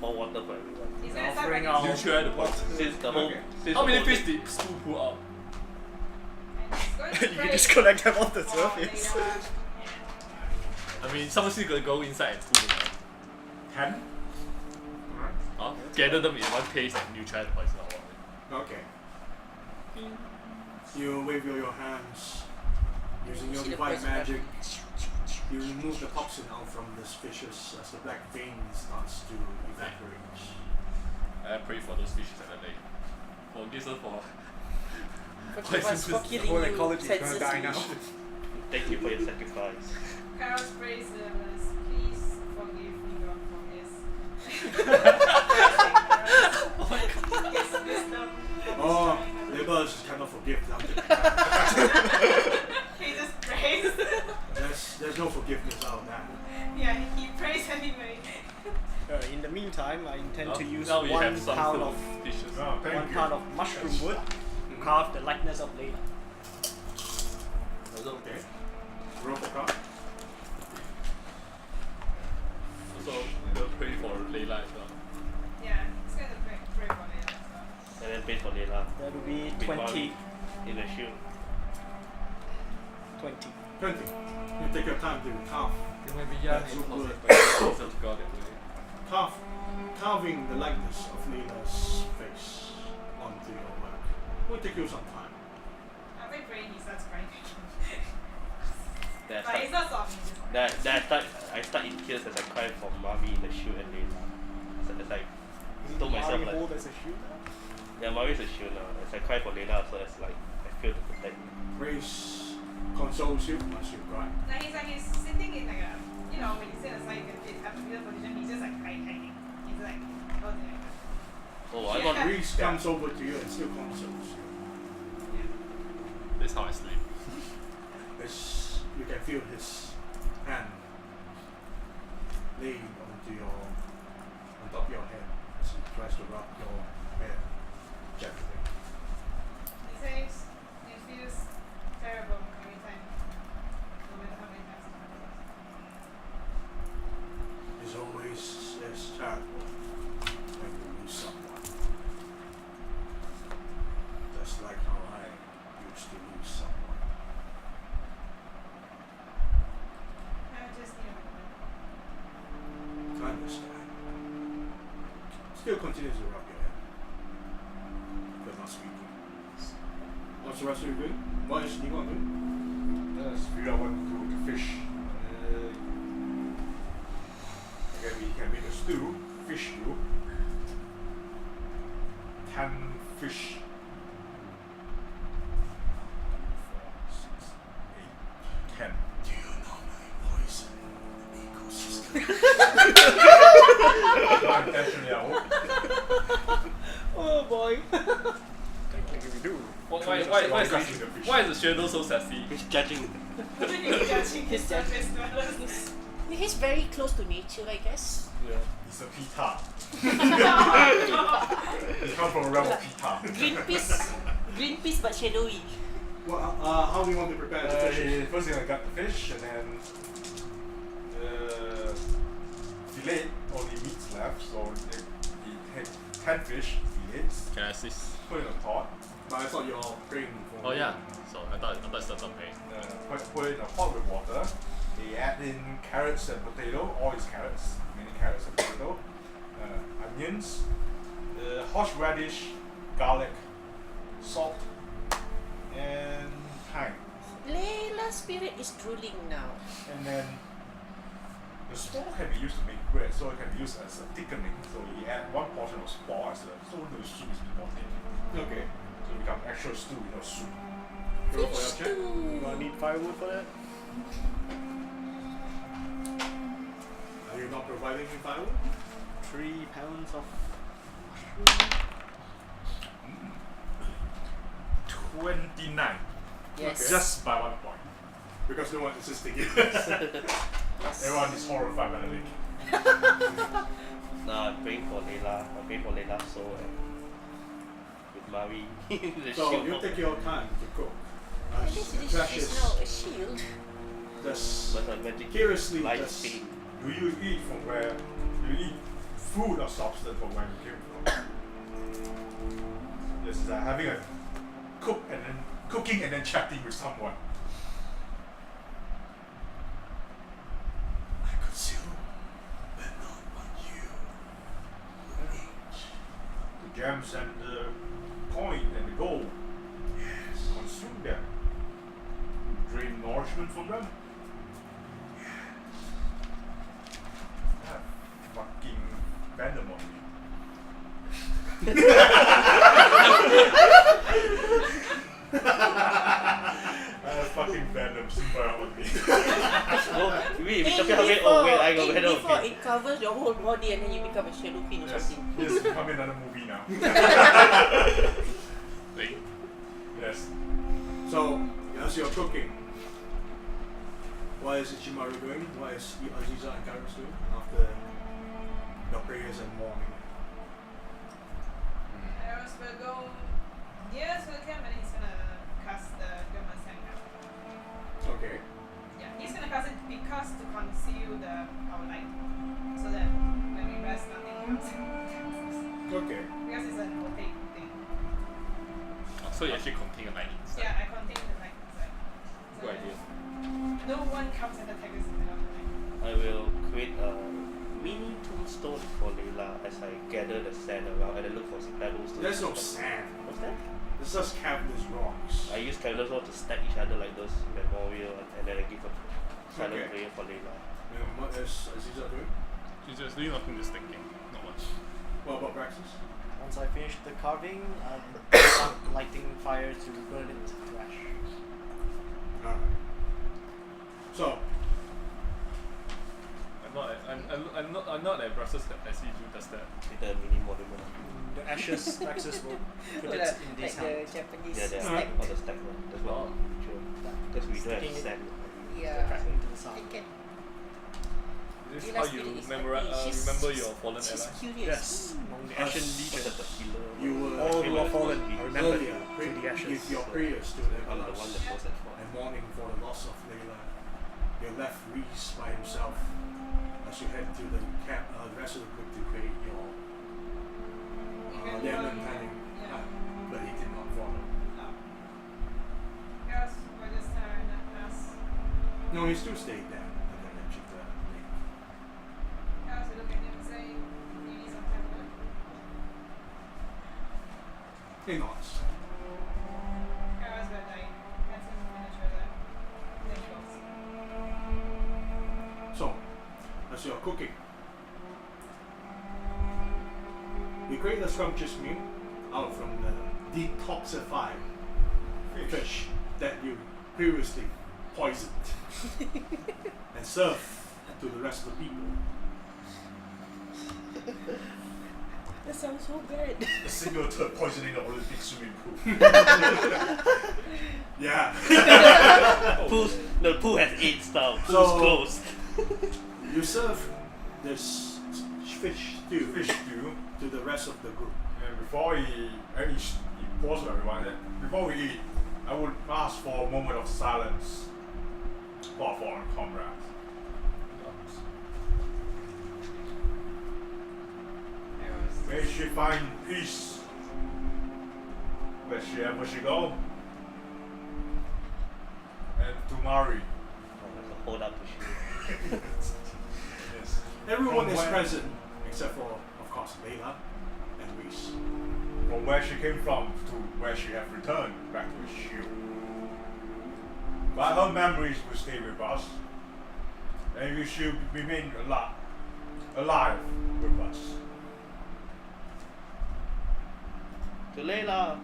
Pour water for everyone. He's gonna start Offering writing out- Neutral the poison. Since the whole. Okay. Since How the many whole fish thing- did spool pull out? and he's going to You pray can just collect them off the for surface. later. I mean, someone's still gonna go inside and pull them out. 10. Alright. Huh? Gather them in one place and neutralize the poison out. Okay. You wave your hands, using your See the divine poison magic. back. You remove the toxin out from this fishes as the black vein starts to evaporate. I pray for those fishes at the lake. Forgive us for Forgive us for killing whole you ecology is gonna die now. senselessly. Thank you for your sacrifice. Carol's praise was, please forgive me, God, for this. His wisdom. Oh, Labels cannot forgive them. He just prays. There's no forgiveness out of that. Yeah, he prays anyway. In the meantime, I intend to use now we 1 have some pound food of fishes. Oh, thank 1 you. pound of mushroom wood to carve the likeness of Layla. That's okay. Roll for card. So we'll pray for Layla as well. Yeah, he's gonna pray for it as well. And then pay for Layla. That would be With 20. in the shield. 20. 20. You take your time to carve. It might be young That's and so good. closer to God that way. Carving the likeness of Layla's face onto your work will take you some time. After praying, he starts crying. Then I But start, he's not sobbing, he's just then I start in tears as I cry for Mami in the shield and Layla. So as I told myself Mari like, hold as a shield now? yeah, Mari's a shield now. As I cry for Layla, so it's like I feel to protect you. Grace consoles you once you cry. Now he's sitting in like a, you know, when you sit aside, you can have a fetal position, he's just like hiding. He's like, oh, yeah. Oh, I Yeah. got Grace comes over to you and still consoles you. That's how I sleep. You can feel his hand laying on top of your head as he tries to rub your head gently. He says it feels terrible every time, no matter how many times it happens. It's always as terrible when you lose someone. Just like how I used to lose someone. I just need a moment. I understand. Still continues to rub your head. But not speaking. What's the rest of you doing? What is Nico doing? Let's figure out what to do with the fish. Okay, we can make a stew, fish stew. 10 fish. 4, 6, 8, 10. Do you know my poison ecosystem? Not intentionally, I hope. Oh boy. What can we do? Why is the shadow so sassy? He's judging. He's judging his He's judging. surface dwellers. He's very close to nature, I guess. Yeah. He's a pita. He comes from a realm of pita. Greenpeace but shadowy. Well, how do you want to prepare the fishes? First thing I got the fish and then fillet, only meats left, so he take 10 fish, fillets, Can I assist? put in a pot, But I thought you're praying for. Oh yeah. So I thought it's not something. put it in a pot with water. They add in carrots and potato, all is carrots, many carrots and potato, onions, horseradish, garlic, salt, and thyme. Layla's spirit is drooling now. And then the spore can be used to make bread, so it can be used as a thickening. So you add 1 portion of spore as a so the soup is more thick. Okay. So it becomes actual stew, soup. Roll for Fish your check. You stew. gonna need firewood for that? Are you not providing me firewood? 3 pounds of mushroom. 29. Yes. Just by 1 point. Because no one is assisting you. Yes. Everyone is horrified by the lake. Nah, I'm praying for Layla. I'm praying for Layla's soul and with Mari. The So shield you of- take your time to cook. At As least Axtracius she's now a shield. just but her magic curiously light just fade. Do you eat from where? You eat food or substance from where you came from? This is like having a cooking and then chatting with someone. I consume, but not what you eat. The gems and the coin and the gold. Yes. Consume them. Drain nourishment from them. Have fucking venom on me. Fucking venom super on me. Oh, wait, Maybe talking about it. Oh, wait, I got maybe venom. before Okay. it covers your whole body and then you become a shadow queen or Yes, something. yes, become another movie now. Wait. Yes. So as you're cooking, what is Ichimaru doing? What is Aziza and Kairos doing after the prayers and mourning? Eros will go near to the camp and he's gonna cast the Gurma Sangha. Okay. Yeah, he's gonna cast it because to conceal our light. So that when we rest nothing comes in. Okay. Because it's an opaque thing. So you actually contain a light inside. Yeah, I contain the light inside. So Good that idea. no one comes and attacks us in the middle of the night. I will create a mini tombstone for Layla as I gather the sand around and I look for pebbles to There's no sand. What's that? It's just cavernous rocks. I use pebbles all to stack each other like those memorial and then I give a silent Okay. prayer for Layla. And what is Aziza doing? She's just doing nothing, just thinking. Not much. What about Praxis? Once I finish the carving, start lighting fire to burn it to ash. Alright. So, I'm not as Brussels as he does that. With a mini monument. The ashes, Praxis will put Well, it in this like hand. the Japanese Yeah, that's stack. on the stack one. That's what Oh. sure. Because we don't Sticking have it- sand. Yeah. Tracking to the side. I can. This is Leela's how spirit you is remember happy. She's- remember your fallen She's ally. curious. Yes, among the Ashen Us- Legion. What's that, the healer? you were All who are fallen are remembered earlier through the ashes. give your prayers to the I'm the one that was at fault. and mourning for the loss of Layla. You left Reese by himself as you head to the camp, the rest of the group to create your lemon tanning Yeah. plan, but he did not follow. No. Eros will just turn and ask. No, he still stayed there at the edge of the lake. Eros will look at him and say, "You need some time to work." He nods. Eros will like hands him in the shoulder. Then he goes. So, as you're cooking, you create a scrumptious meal out from the detoxified fish that you previously poisoned and serve to the rest of the people. That sounds so bad. A single turd poisoning the Olympic swimming pool. Yeah. The pool has 8 stars. Pool's So- closed. You serve this fish stew Fish stew. to the rest of the group. And before he paused for everyone, before we eat, I would ask for a moment of silence for our fallen comrades. Eros. May she find peace wherever she go. And to Mari. Hold up to shoot. Yes. Everyone From is where- present except for, of course, Layla and Reese. From where she came from to where she has returned back to the shield. But her memories will stay with us. And you should remain alive with us. To Layla.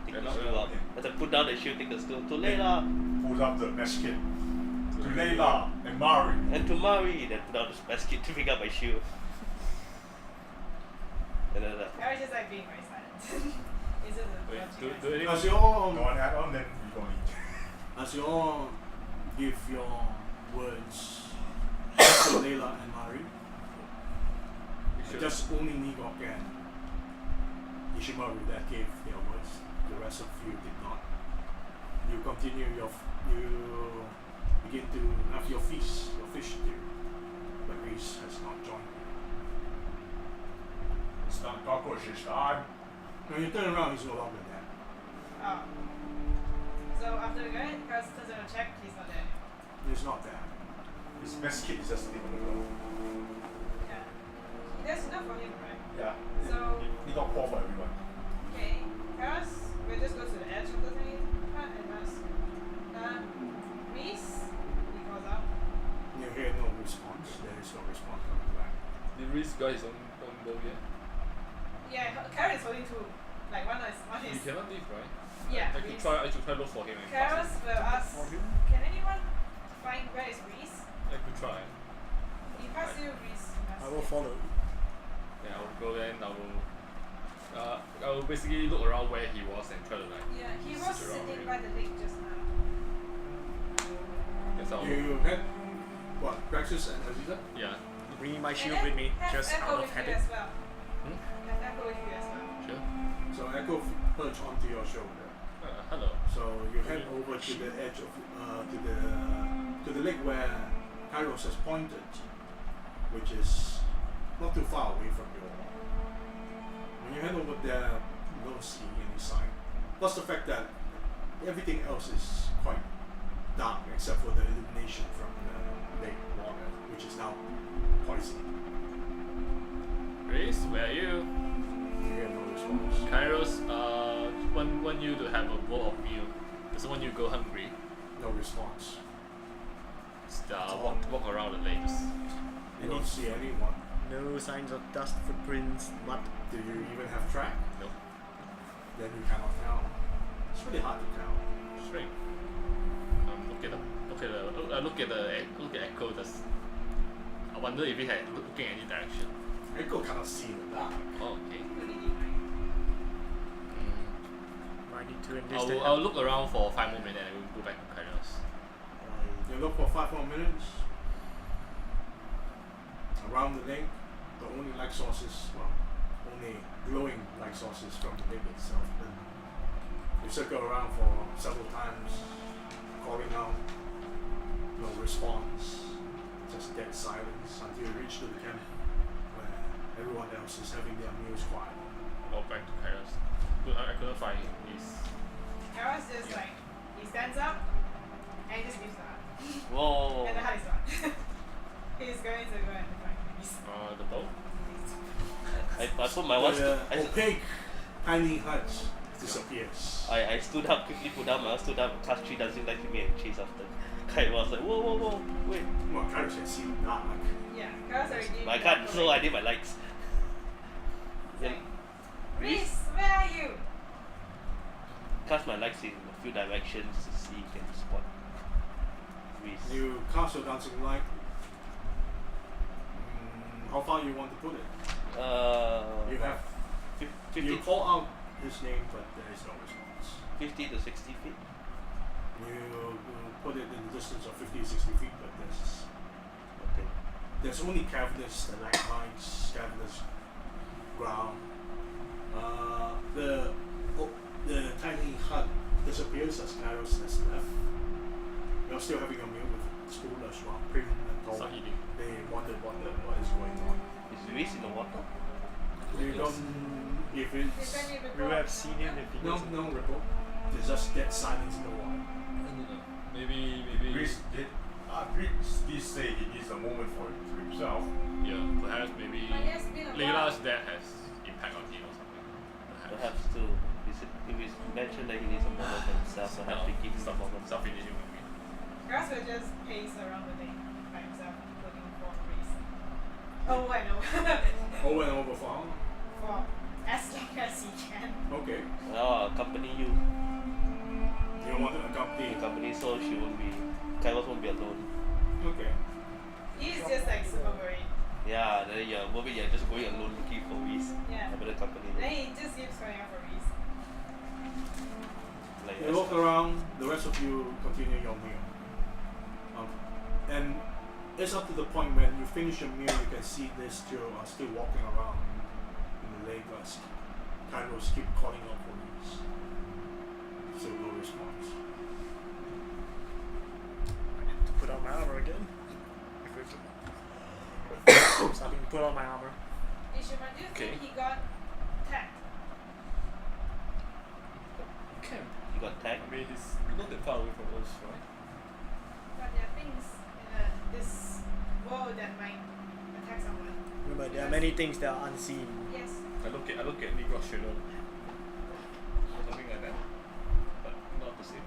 Take the stool up. As I put down the shield, take the stool. To Layla. Put up the basket. To Layla and Mari. And to Mari. Then put out the basket to pick up my shield. And then Eros is like being very silent. Is it the Wait, what do, you guys do do? anyone As you all, Go on, add on, then we don't eat. as you all give your words So Layla and Mari. We should. Just only Nigok and Ishimaru that gave their words. The rest of you did not. You continue you begin to have your feast, your fish due. But Reese has not joined you. It's not cockroaches time. When you turn around, he's no longer there. Oh. So after the guy turns around and check, he's not there. He's not there. His best kid is just sleeping on the ground. Yeah. That's enough for him, right? Yeah. So- he got poor for everyone. Okay. Karas, we'll just go to the edge of the thing and ask. Reese? He calls out. You hear no response. There is no response coming back. Did Reese got his own bow yet? Yeah, Karas is holding two. Like one is He cannot leave, right? Yeah, I could Reese. try look for him and pass Karas him. will ask, can anyone find where is Reese? I could try. He passed you Reese. I will follow. Yeah, I will go there and I will basically look around where he was and try to like Yeah, he sit was around sitting him. by the lake just now. Yes, I'll You head what? Praxis and Aziza? yeah, Bringing my And shield then with me, have just Echo out of with you habit. as well. Hmm? Have Echo with you as well. sure. So Echo perch onto your shoulder. Hello. So you head over to the edge of to the lake where Kairos has pointed, which is not too far away from you all. When you head over there, you don't see any sign. Plus the fact that everything else is quite dark except for the illumination from the lake water, which is now poisoned. Reese, where are you? You hear no response. Kairos, want you to have a bowl of meal. Doesn't want you to go hungry. No response. Just walk around the lakes. You don't see anyone. No signs of dust footprints, mud. Do you even have track? No. Then you cannot tell. It's really hard to tell. Shrink. Look at Echo. Just I wonder if he had looking any direction. Echo cannot see in the dark. Oh, okay. Really deep, right? Might need to enlist I'll look around for 5 more minutes and we'll go back to Kairos. You look for 5 more minutes. Around the lake, the only light sources, well, only glowing light sources from the lake itself. Then you circle around for several times, calling out, no response, just dead silence until you reach to the camp where everyone else is having their meals quiet. Or back to Kairos. I couldn't find him. He's Karas just like, he stands up and he just leaves the hut. Whoa. And the hut is gone. He's going to go and find Reese. the boat. I put my one. The I, opaque, tiny hut disappears. I stood up quickly, put down my stood up, cast 3 dancing lights with me and chase after. Kai was like, whoa, wait. Well, Kairos can see in the dark. Yeah, Karas already. But I can't, so I did my lights. Then Reese, where are you? cast my lights in a few directions to see if you can spot Reese. You cast your dancing light. How far you want to put it? You have. 50, You call out his name, but there is no response. 50 to 60 feet. You put it in the distance of 50, 60 feet, but Okay. there's only cavernous stalagmites, cavernous ground. The tiny hut disappears as Kairos has left. You're still having a meal with school as well, Prim and Tom. Start eating. They wonder what is going on. Is Reese in the water? You don't give it. Is there any We would have seen him if he No, was. no ripple. There's just dead silence in the water. Maybe. Reese did say he needs a moment for himself. Yeah, perhaps maybe But it has been a while. Layla's death has impact on him or something. Perhaps to. If it's mentioned that he needs a moment for himself, perhaps we give him a moment. Stop finishing with me. Karas will just pace around the lake by himself, looking for Reese. Oh, I know. Over and over for how long? For as long as he can. Okay. I'll accompany you. You don't want to accompany. Accompany so she won't be. Kairos won't be alone. Okay. He's just like super worried. Yeah, then you're just going alone looking for Reese. Yeah. I better accompany Then you. he just keeps going out for Reese. Like, You look around, the rest of you continue your meal. And it's up to the point when you finish your meal, you can see these two are still walking around in the lake. Kairos keep calling out for you. Still no response. I have to put on my armor again. Starting to put on my armor. Ishima, do you Okay. think he got tagged? Camp. You got tagged? I mean, he's not that far away from us, right? But there are things in this world that might attack someone. Remember, there are many things that are unseen. Yes. I look at Negro Shadow. Or something like that. But not the same.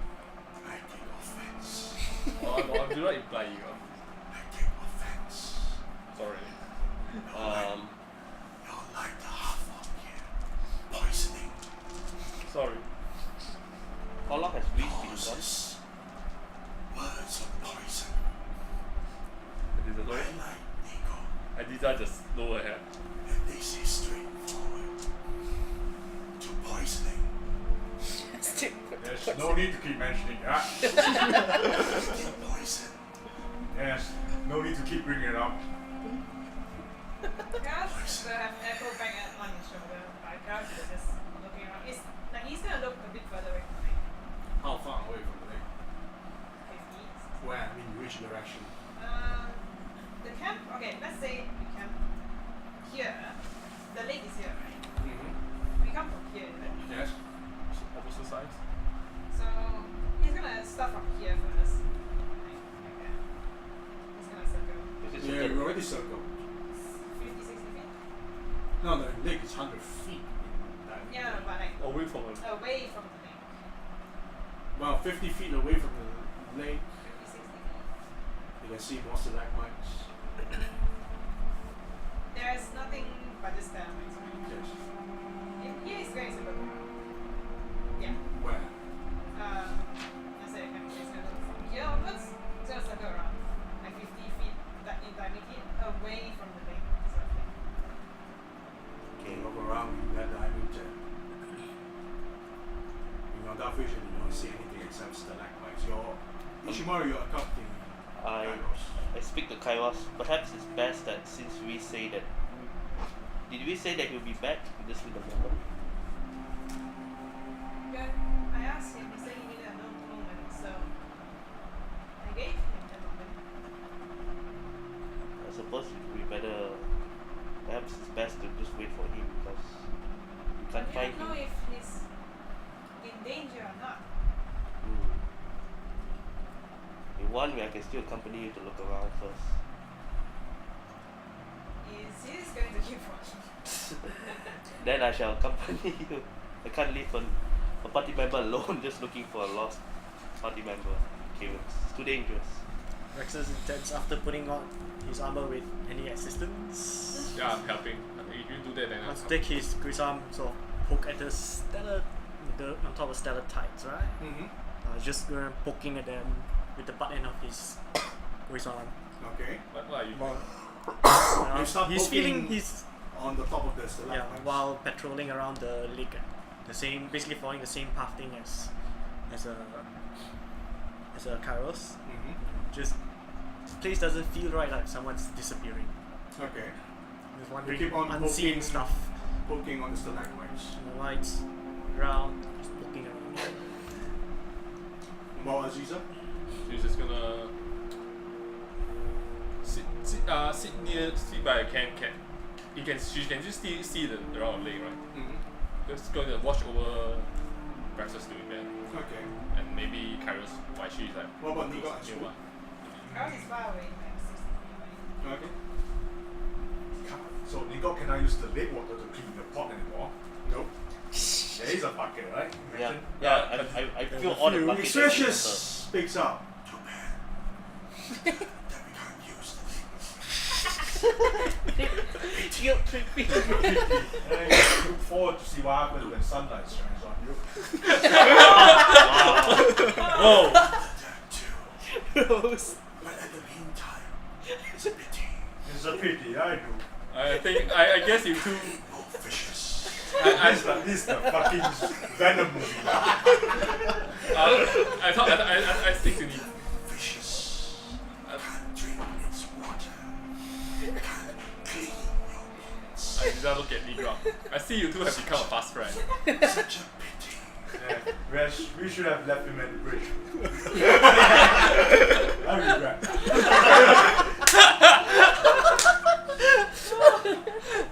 I take offense. Oh, I do not imply you. I take offense. Sorry. You're like the half of here. Poisoning. Sorry. How long has Reese been gone? Causes words of poison. I did I like Nico. just lower hair. And this is straightforward. To poisoning. There's no need to keep mentioning that. Poison. Yes, no need to keep bringing it up. Chaos will have Echo back on his shoulder, but Chaos is just looking around. It's like he's gonna look a bit further away from me. How far away from the lake? 50. Where? I mean, which direction? The camp. Okay, let's say we camp here. The lake is here, right? Mm-hmm. We come from here, is it? Yes. Opposite sides. So he's gonna start from here first. Like that. He's gonna circle. Is it Yeah, circle? we already circled. 50, 60 feet. No, the lake is 100 feet. Yeah, but like Away from him. away from the lake. Well, 50 feet away from the lake, 50, 60 feet. you can see more stalagmites. There's nothing but this stalagmites, right? Yes. Here is going to look around. Yeah. Where? Let's say I can place it from here onwards. It's gonna circle around. Like 50 feet in diameter away from the lake. Sort of thing. Okay, look around in that diameter. In your dark vision, you don't see anything except stalagmites. Ishimaru, you're accompanying Kairos. I speak to Kairos. Perhaps it's best that since we say that. Did we say that he'll be back? We just need a moment. Yeah, I asked him, he said he needed a moment, so I gave him the moment. I suppose we better. Perhaps it's best to just wait for him because we But can't we find don't know him. if he's in danger or not. In one way, I can still accompany you to look around first. Is he's going to keep watching? Then I shall accompany you. I can't leave a party member alone just looking for a lost party member. Okay, it's too dangerous. Rex's intents after putting on his armor with any assistance. Yeah, I'm helping. If you do that, then Wants I'll to take his Grisam sort of poke at the on top of stalactites, right? Mm-hmm. Just poking at them with the butt end of his Grisam. Okay. What are you? Well, You start he's feeling poking his on the top of the stalagmites. yeah while patrolling around the lake, basically following the same path thing as a Kairos. Mm-hmm. Just place doesn't feel right, like someone's disappearing. Okay. Just You wondering keep on unseen poking, stuff. poking on the stalagmites. The lights, ground, just poking around. Well, Aziza? She's just gonna sit by a camp. She can just see the around the lake, right? Mm-hmm. Just gonna watch over Praxis doing that, Okay. and maybe Kairos while she's like What about Nico and nearby. Chaos is far away, like 60 feet away. Okay. So, Nico cannot use the lake water to clean the pot anymore. Nope. There is a bucket, right? You Yeah, mentioned? I feel all the buckets. Axtracius speaks up. Too bad. that we can't use the Guilt tripping. I look forward to see what happens when sunlight shines on you. Whoa! that too. But at the meantime, it's a pity. It's a pity, I do. I guess you two. More vicious. This is the fucking Venom movie. I thought I stick to Nico. Vicious. Can't drink its water. see you two have become a fast friend. Such a pity. Yeah, we should have left him at the bridge. I regret.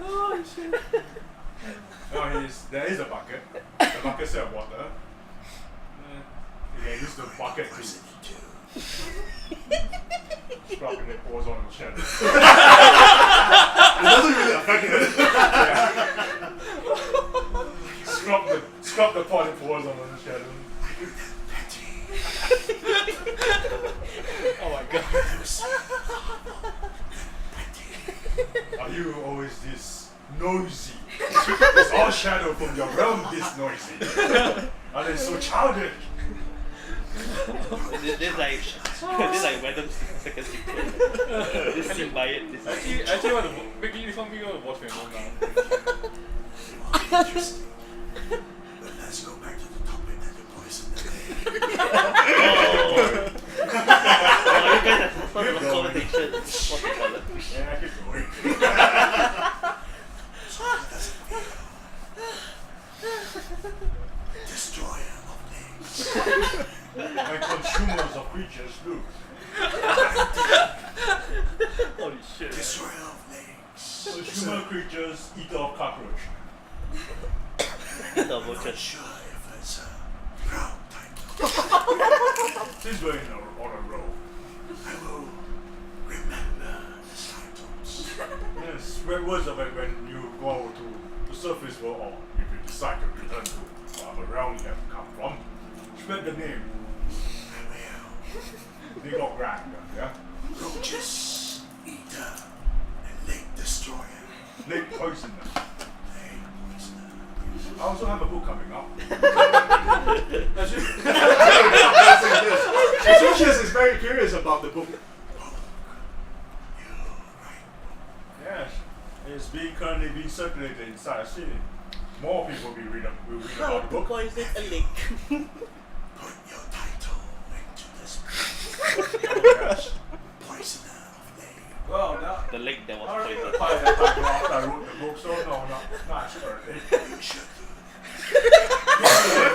Oh shit. No, there is a bucket. The bucket set of water. You can use the bucket to scrub and it pours on the shadow. It doesn't really affect it. Scrub the pot and pours on the shadow. Oh my god. Are you always this noisy? Is all shadow from your realm this noisy? Are they so childish? This like Venom's second sequel. This symbiote. This Actually want to make this one people want to watch Venom now. Interesting. But let's go back to the topic that you poisoned the lake. Oh, you guys have sort of a conversation. What's the color? Yeah, keep going. So how does it feel? Destroyer of names. And consumers of creatures do. Holy shit. Destroyer of names. Consumer creatures, eater of cockroach. The I'm not vulture. sure if it's a proud title. Since we're on a roll. I will remember the titles. Yes, spread words of it when you go to the surface world or if you decide to return to whatever realm you have come from. Spread the name. I will. They got grand, yeah? Roaches, eater, and lake destroyer. Lake poisoner. Lake poisoner. I also have a book coming up. Axtracius is very curious about the book. Yes, it's currently being circulated inside the city. More people will read How about the to book. poison a lake. Put your title into this book. Yes. Poisoner of lake. Well, that, The lake that was I already poisoned. applied that title after I wrote the book, so no, not currently. You should do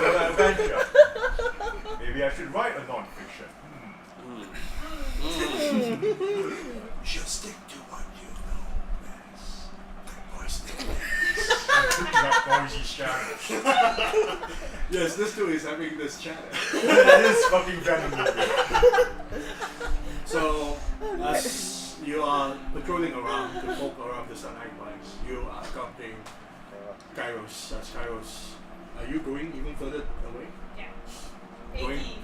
An adventure. Maybe I should write a non-fiction. You should stick to what you know best. Poisoning names. I'm picking up noisy shadows. Yes, this dude is having this chat. That is fucking Venom movie. So, as you are patrolling around the folk around the Sunlight Mines, you are accompanying Kairos. As Kairos, are you going even further away? Yeah. Going 80 feet.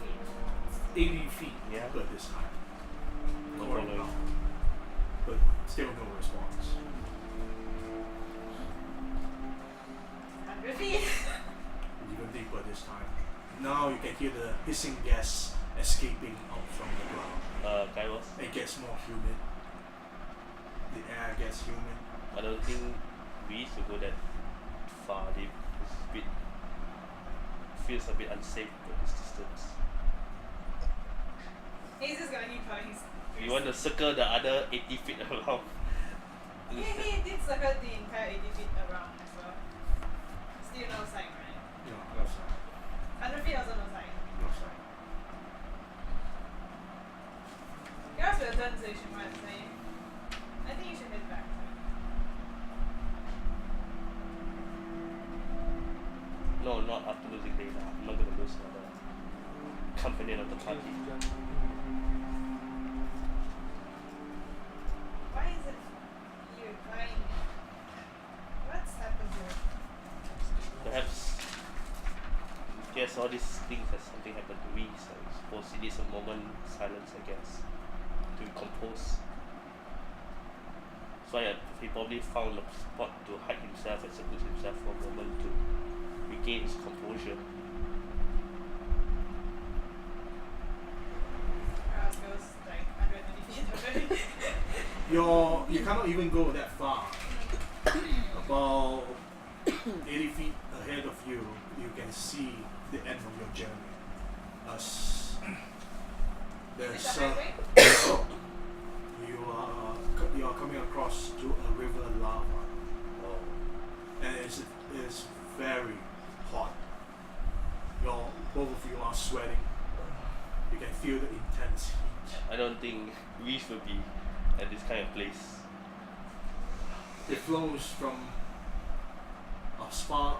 80 feet Yeah. per this time. No Going following. up. But still no response. 100 feet. Even deeper this time. Now you can hear the hissing gas escaping out from the ground. Kairos. It gets more humid. The air gets humid. I don't think we used to go that far. It's a bit feels a bit unsafe at this distance. He's just gonna keep calling his. You want to circle the other 80 feet around. Yeah, he did circle the entire 80 feet around as well. Still no sign, right? No, no sign. 100 feet also no sign. No sign. Yours will turn, so you should want to say. I think you should head back. No, not after losing data. I'm not gonna lose another companion of the party. Why is it you crying? What's happened here? Perhaps guess all these things has something happened to me, so I suppose it is a moment silence, I guess, to compose. So he probably found a spot to hide himself and seclude himself for a moment to regain his composure. Ours goes like 120 feet away. You cannot even go that far. About 80 feet ahead of you, you can see the end of your journey. As there's Is it a highway? you are coming across to a river lava, Oh, and it's very hot. Both of you are sweating. You can feel the intense heat. I don't think Reese will be at this kind of place. It flows from as far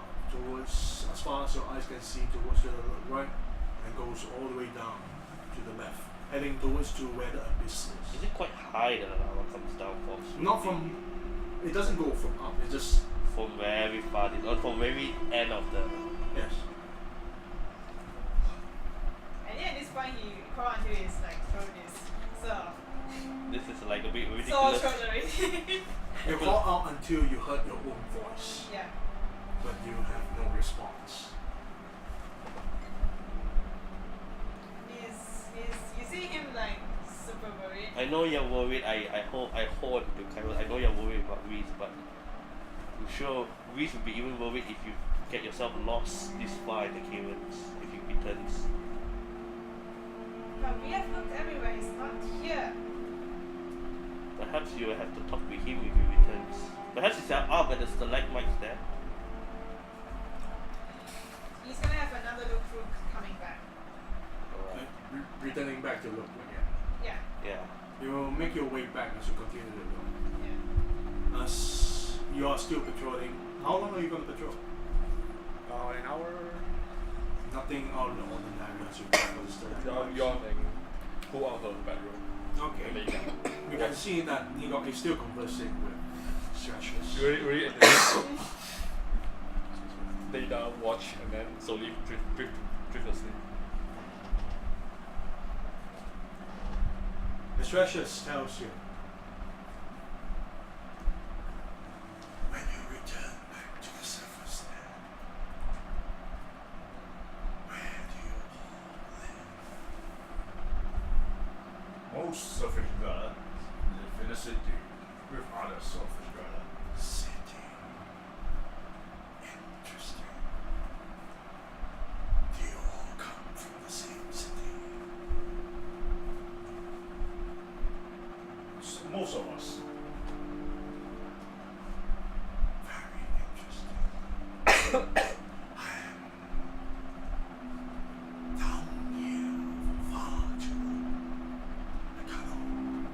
as your eyes can see towards the right, and goes all the way down to the left, heading towards to where the abyss Is is. it quite high that the lava comes down from? Not from. It doesn't go from up. It just From very far, or from very end of the. yes. And yeah, at this point he crawled until his like throat is so This is like a bit so ridiculous. throat already. You call out until you heard your own voice, Yeah. but you have no response. You see him like super worried. I know you're worried. I hold to Kairos. I know you're worried about Reese, but I'm sure Reese will be even worried if you get yourself lost this far in the caverns. If he returns. But we have looked everywhere, he's not here. Perhaps you will have to talk with him if he returns. Perhaps it's up and the stalagmites there. He's gonna have another look through coming back. Alright. Returning back to look again. Yeah. Yeah. You will make your way back as you continue to look. Yeah. As you are still patrolling, how long are you going to patrol? An hour. Nothing out of the ordinary as you travel the You're pull out her bedroom. Okay. Lay down. You can see that Nigok is still conversing with Axtracius. Really lay down, watch, and then slowly drift asleep. Axtracius tells you, when you return back to the surface there, where do you all live? Most selfish dweller live in a city with other selfish dweller. City. Interesting. Do you all come from the same city? Most of us. Very interesting. I am down here for far too long. I cannot remember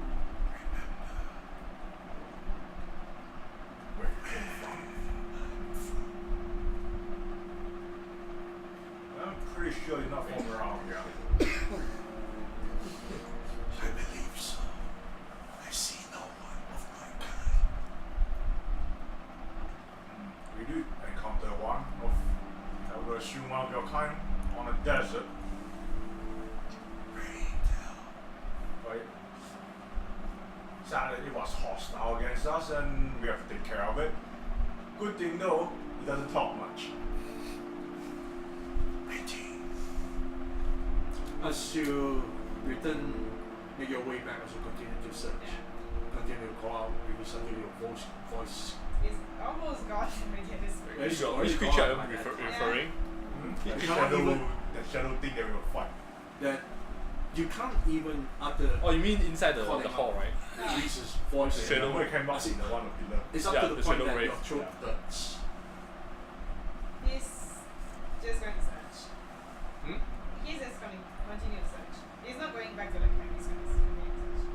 Where you came from. I'm pretty sure you're not from around here. I believe so. I see no one of my kind. We did encounter one of, I would assume one of your kind, on a desert. Pray tell. Right? Sadly, it was hostile against us, and we have to take care of it. Good thing though, he doesn't talk much. Pity. As you return, make your way back as you continue to search. Continue to call out, maybe suddenly your voice. He's almost gone already at this point. Very sure. Which You creature call am out I like that. referring? That You cannot shadow, even- that shadow thing that we will fight. That you can't even utter Oh, you mean inside the Calling hall, out. right? Reese's voice. Shadow Remember it came up in the one of pillar. It's up Yeah, to the the point shadow that wave. your throat hurts. He's just going to search. Hmm? He's just going to continue to search. He's not going back to the camp, he's going to continue to search.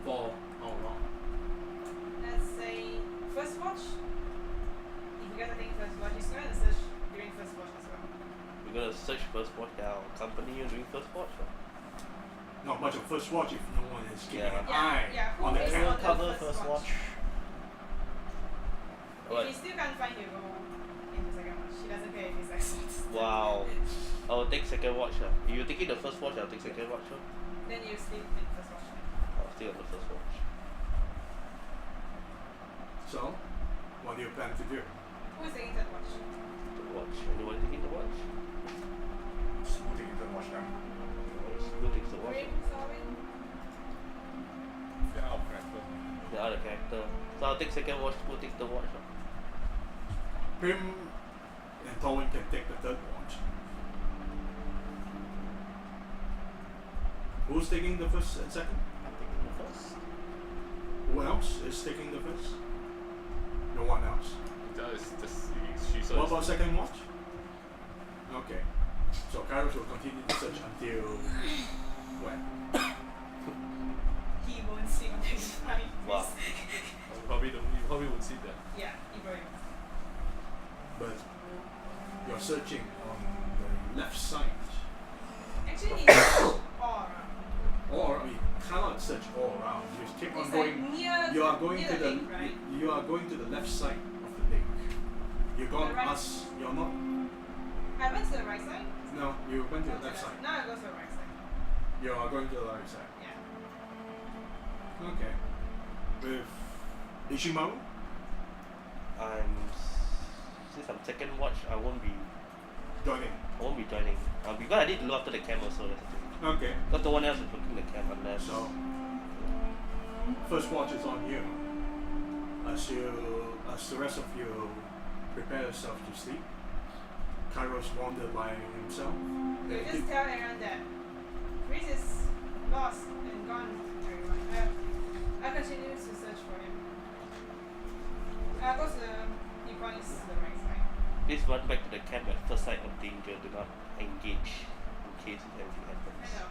For how long? Let's say first watch. If you guys are taking first watch, he's going to search during first watch as well. We're gonna search first watch. I'll accompany you during first watch. Or? Not much of first watch if no one is keeping Yeah. an eye Yeah, who on the is camp. on the Cover first first watch. If he still can't find you, go into second watch. He doesn't care if he's exhausted. Wow. I'll take second watch. If you're taking the first watch, I'll take second watch. Then you sleep in first watch. I'll stay on the first watch. So, what do you plan to do? Who is taking third watch? The watch. Anyone taking the watch? Smoothing into the watch now. Who takes the watch? Grim, Sorin? Yeah, I'll prefer. The other character. So I'll take second watch. Who takes the watch? Prim and Tolwyn can take the third watch. Who's taking the first and second? I'm taking the first. Who else is taking the first? No one else. That is just she's What about second watch? Okay. So Kairos will continue to search until when? He won't see until he finds. Wow. You probably won't see that. Yeah, he probably won't. But you're searching on the left side. Actually, he searched all around. Or I mean cannot search all around. You keep on It's going. like near, You are going near to the lake, right? you are going to the left side of the lake. You're going The right- us. You're not. I went to the right side. No, you went to Go the left side. No, I go to the right side. You are going to the right side. Yeah. Okay. With Ishimaru? Since I'm second watch, I won't be Joining. joining. Because I need to look after the camp also. That's the thing. Okay. Because no one else is looking at the camp unless. So first watch is on you. As the rest of you prepare yourself to sleep, Kairos wandered by himself. You just tell everyone that Chris is lost and gone. Everyone. I continue to search for him. I'll go to the Iguanis to the right side. Please run back to the camp at first sight of danger. Do not engage in case anything I happens. know.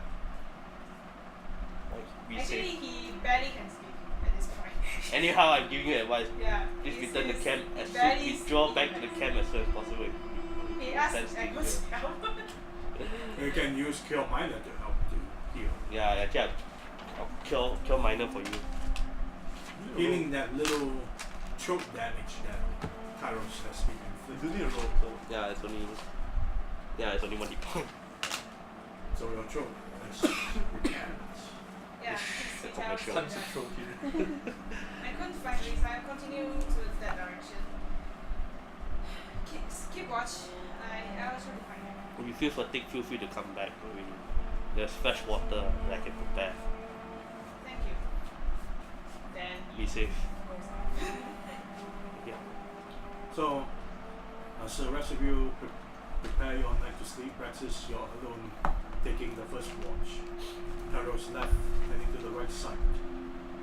Like, be Actually, safe. he barely can speak at this point. Anyhow, I'm giving you advice. Yeah. Please he's- return the he's camp as barely soon. Withdraw speaking back to the right camp as soon as possible. now. He asked Sense Echo's help. You can use Cure Minor to help to heal. Yeah, actually, I'll kill minor for you. Healing that little choke damage that Kairos has been inflicted. Do the roll. Yeah, it's only 1 hit point. So your choke is repaired. Yeah, It's he a tells commercial. me Tons of that. trophy. I couldn't find Reese. I continue to that direction. Keep watch. I was trying to find him. If you feel fatigue, feel free to come back. There's fresh water that I can prepare. Thank you. Then Be safe. goes on. Yeah. So, as the rest of you prepare your night to sleep, Praxis, you're alone taking the first watch. Kairos left, heading to the right side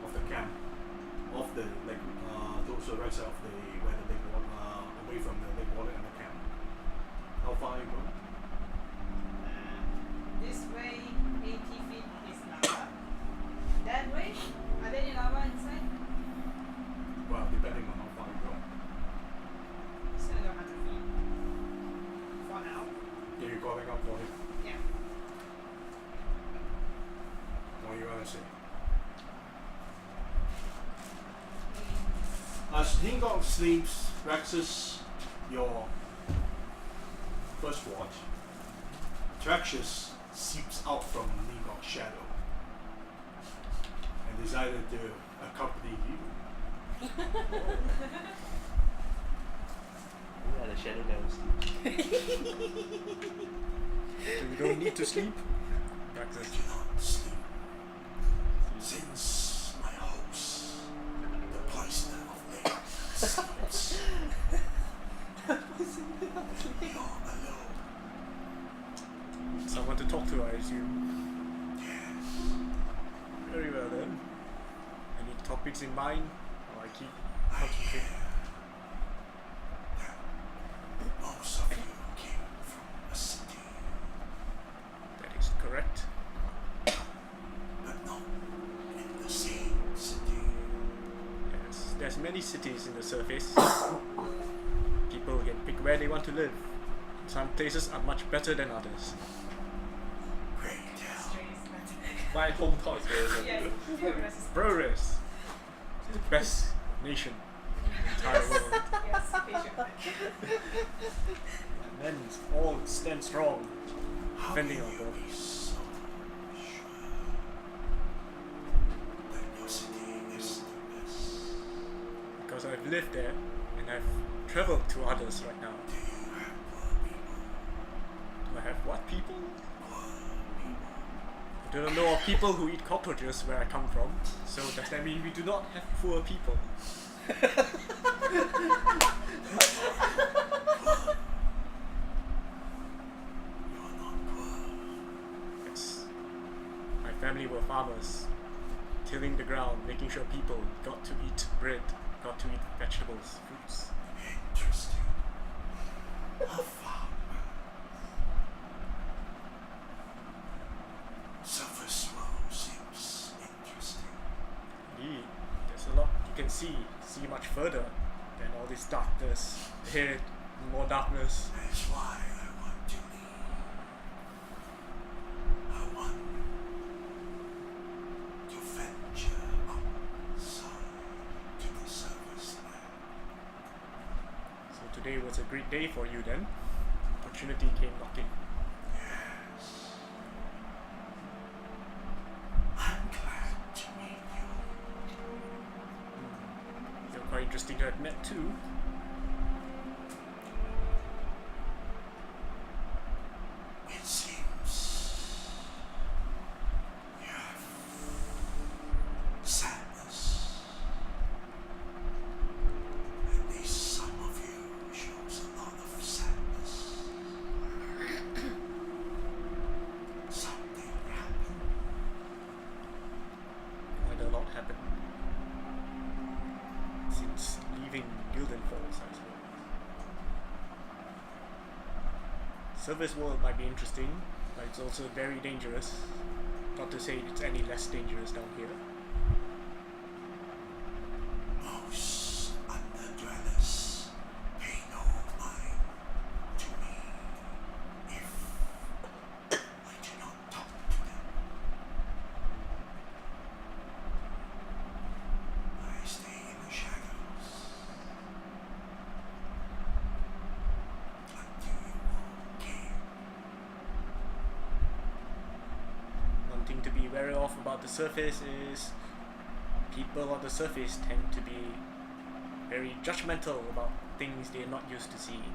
of the camp, of the lake, towards the right side of the where the lake water, away from the lake water and the camp. How far are you going? This way, 80 feet is lava. That way, are there any lava inside? Well, depending on how far you go. Just gonna go 100 feet. For now. Yeah, you're calling up for him. Yeah. What are you gonna say? As Hingok sleeps, Praxis, your first watch, Axtracius seeps out from Hingok's shadow and decided to accompany you. Yeah, the shadow never sleeps. So you don't need to sleep. Praxis. Do not sleep, since my host, the poisoner of lake, sleeps. You're alone. Someone to talk to, I assume. Yes. Very well then. Any topics in mind? Or I keep I concentrating? hear that most of you came from a city, That is correct. but not in the same city. Yes, there's many cities in the surface. People can pick where they want to live. Some places are much better than others. Great tell. Straight My hometown is very good. Yes, Furious is Progress is the best nation in the entire world. yes, patient. And then all stand strong, How defending can our you borders. be so sure that your city is the best? Because I've lived there and I've traveled to others right now. Do you have poor people? Do I have what people? Poor people. I do not know of people who eat cockroaches where I come from. So does that mean we do not have poor people? You're not poor. Yes. My family were farmers, tilling the ground, making sure people got to eat bread. got to eat vegetables, fruits. Interesting. A farm. Surface world seems interesting. Indeed, there's a lot you can see much further than all this darkness. Here, more darkness. That's why I want to leave. I want to venture outside to the surface land. So today was a great day for you then. Opportunity came knocking. Yes. I'm glad to meet you. You're quite interesting to have met too. It seems you have sadness. At least some of you shows a lot of sadness. Something happened. Quite a lot happened since leaving Gilden Falls, I suppose. Surface world might be interesting, but it's also very dangerous. Not to say it's any less dangerous down here. Most underdwellers pay no mind to me if I do not talk to them. I stay in the shadows until you all came. One thing to be wary of about the surface is people on the surface tend to be very judgmental about things they're not used to seeing.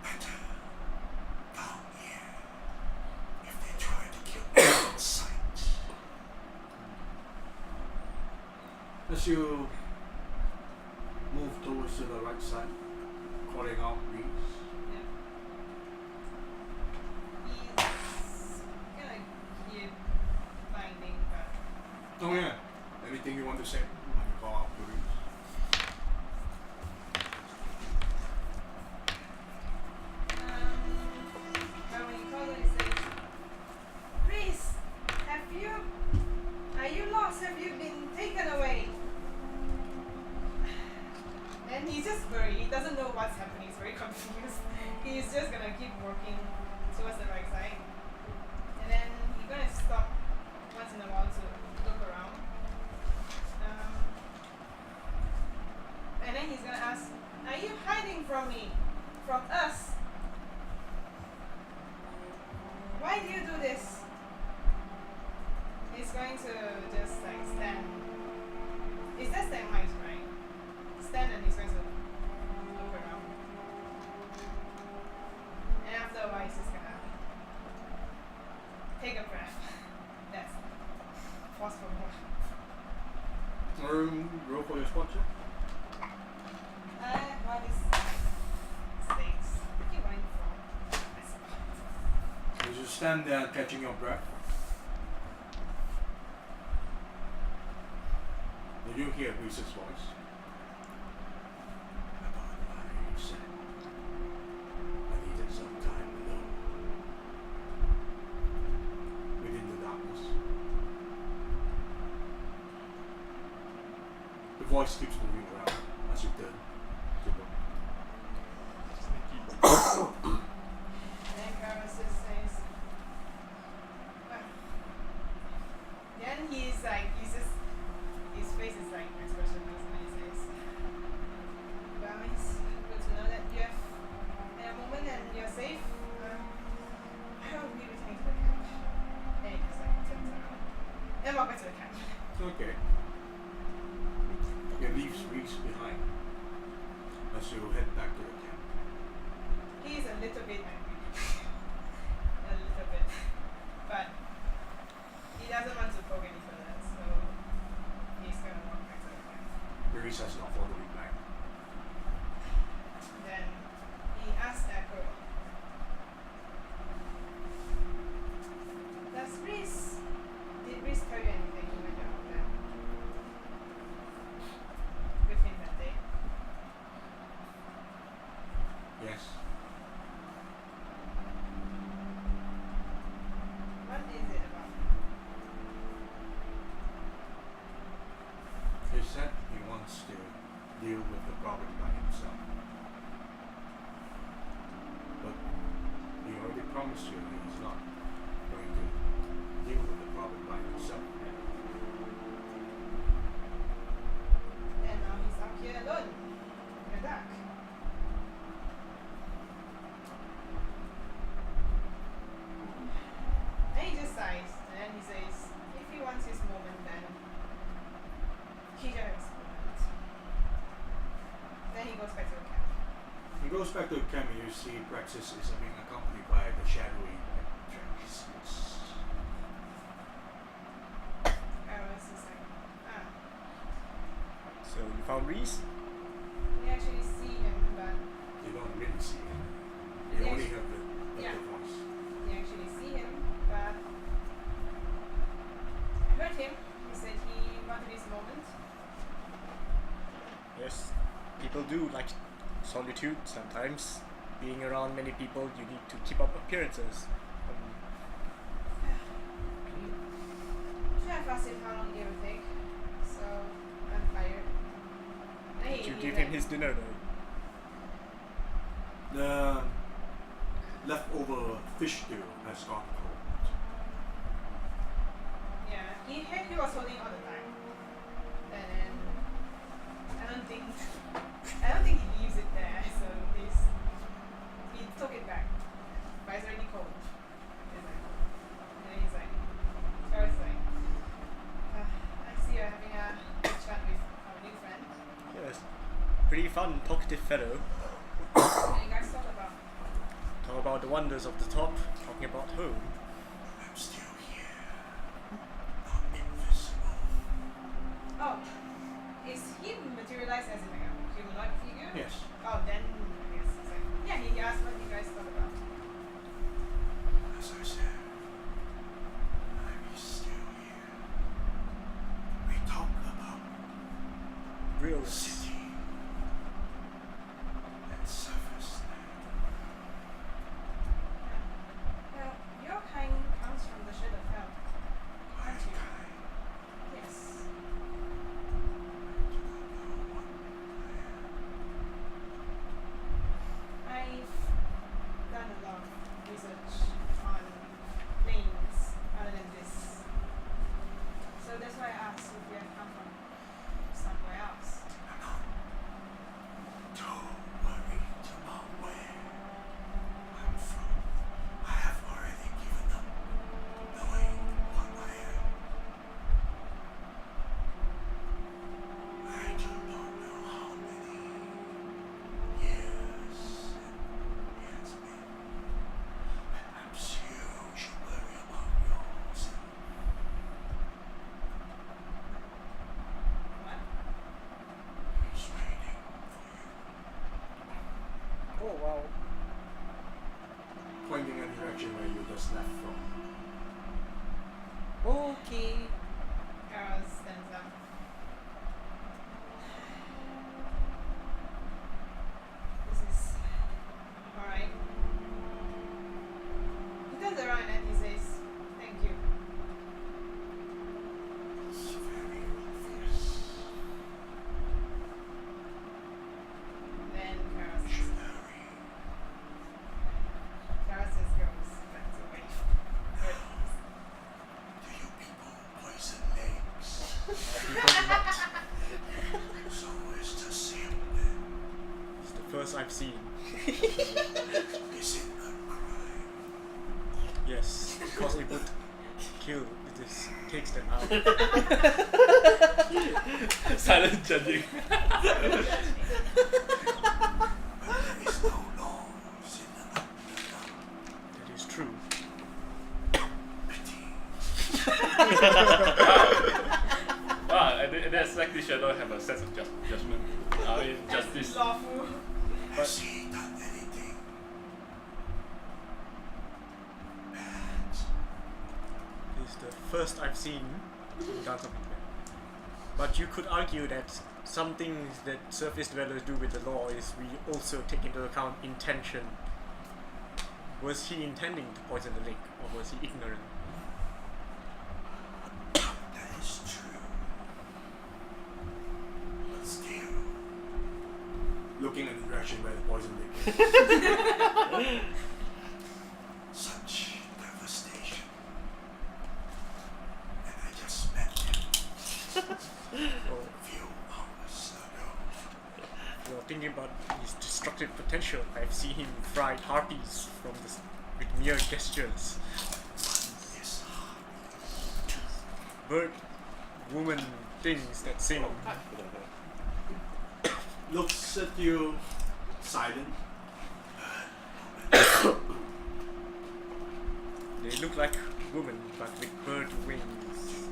Better down here if they try to kill me on sight. As you move towards to the right side, calling out Reese. Yeah. He's gonna keep finding but Oh yeah. Anything you want to say when you call out to Reese? but when you call her, he says, Reese, are you lost? Have you been taken away? And he's just he doesn't know what's happening, he's very confused. He's just gonna keep walking towards the right side. And then he's gonna stop once in a while to look around. And then he's gonna ask, are you hiding from me? From us? Why do you do this? He's going to just like stand. Is that stand height, right? Stand and he's going to look around. And after a while he's just gonna take a breath. That's pause for more. Roll for your spot check. What is states? Keep going for my spot. As you stand there catching your breath, you hear Reese's voice. About what you said. I needed some time alone. Within the darkness. The voice keeps moving around as you turn to go. And then Carlos just says, well, then he's just, his face is like expressionless and he says, well, it's good to know that you have had a moment and you're safe. I don't be returning to the camp. And he just like turns around and walk back to the camp. Okay. You leaves Reese behind as you head back to the camp. He's a little bit angry. A little bit. But he doesn't want to poke any further, so he's gonna walk back to the camp. Reese has not followed him back. Then he asked Echo, did Reese tell you anything when you're out there? promise you that he's not going to deal with the problem by himself. And now he's out here alone in the dark. And he just sighs, and then he says, if he wants his moment, then he just has his moment. Then he goes back to the camp. He goes back to the camp and you see Praxis is being accompanied by the shadowy Axtracius. Eros is like, ah. So you found Reese? You actually see him, but You don't really see him. You Yes. only have the Yeah. voice. you actually see him, but I heard him. He said he wanted his moment. Yes. People do like solitude sometimes. Being around many people, you need to keep up appearances. Chap asked him how long it would take, so I'm fired. And Did you he give like, him his dinner though? The leftover fish stew has gone cold. Yeah, he was holding all the time. And then I don't think he leaves it there, so he took it back. But it's already cold. It's like, and then he's like, Earth's like, I see you're having a good chat with our new friend. Yes. Pretty fun, talkative fellow. What do you guys talk about? Talk about the wonders of the top, talking about home. I'm still here. Not invisible. Oh, is he materialized as in like a humanoid figure? Yes. Oh, then I guess it's like, yeah, he asked what you guys talk about. As I said, I'm still here. We talked about Real. city and surface land. Well, your kind comes from the shed of hell. My Aren't you? kind. Yes. I do not know what I am. I've done a lot of research on planes other than this. So that's why I asked if you had come from somewhere else. I'm not too worried about where I'm from. I have already given up knowing what I am. I do not know how many years it has been. Perhaps you should worry about yours. What? He's waiting for you. Oh wow. Pointing in the direction where you just left from. Okay. Eros stands up. This is alright. He turns around and he says, thank you. It's very obvious. Then You Eros should hurry. just goes back to wait. Do you people poison legs? People do not. So it's the same then. It's the first I've seen. Is it a crime? Yes, because it would kill. It is takes them out. Silent judging. But there is no laws in the underground. That is true. Pity. And that's like the shadow have a sense of judgment. I mean, justice. Lawful. Has he done anything bad? It's the first I've seen in Guns of England. But you could argue that some things that surface dwellers do with the law is we also take into account intention. Was he intending to poison the lake, or was he ignorant? That is true. But still, looking at the direction where the poison lake is, such about his destructive potential. I've seen him fry harpies with mere gestures. Yes. Bird, woman, things that sing. Looks at you, silent. They look like women, but with bird wings.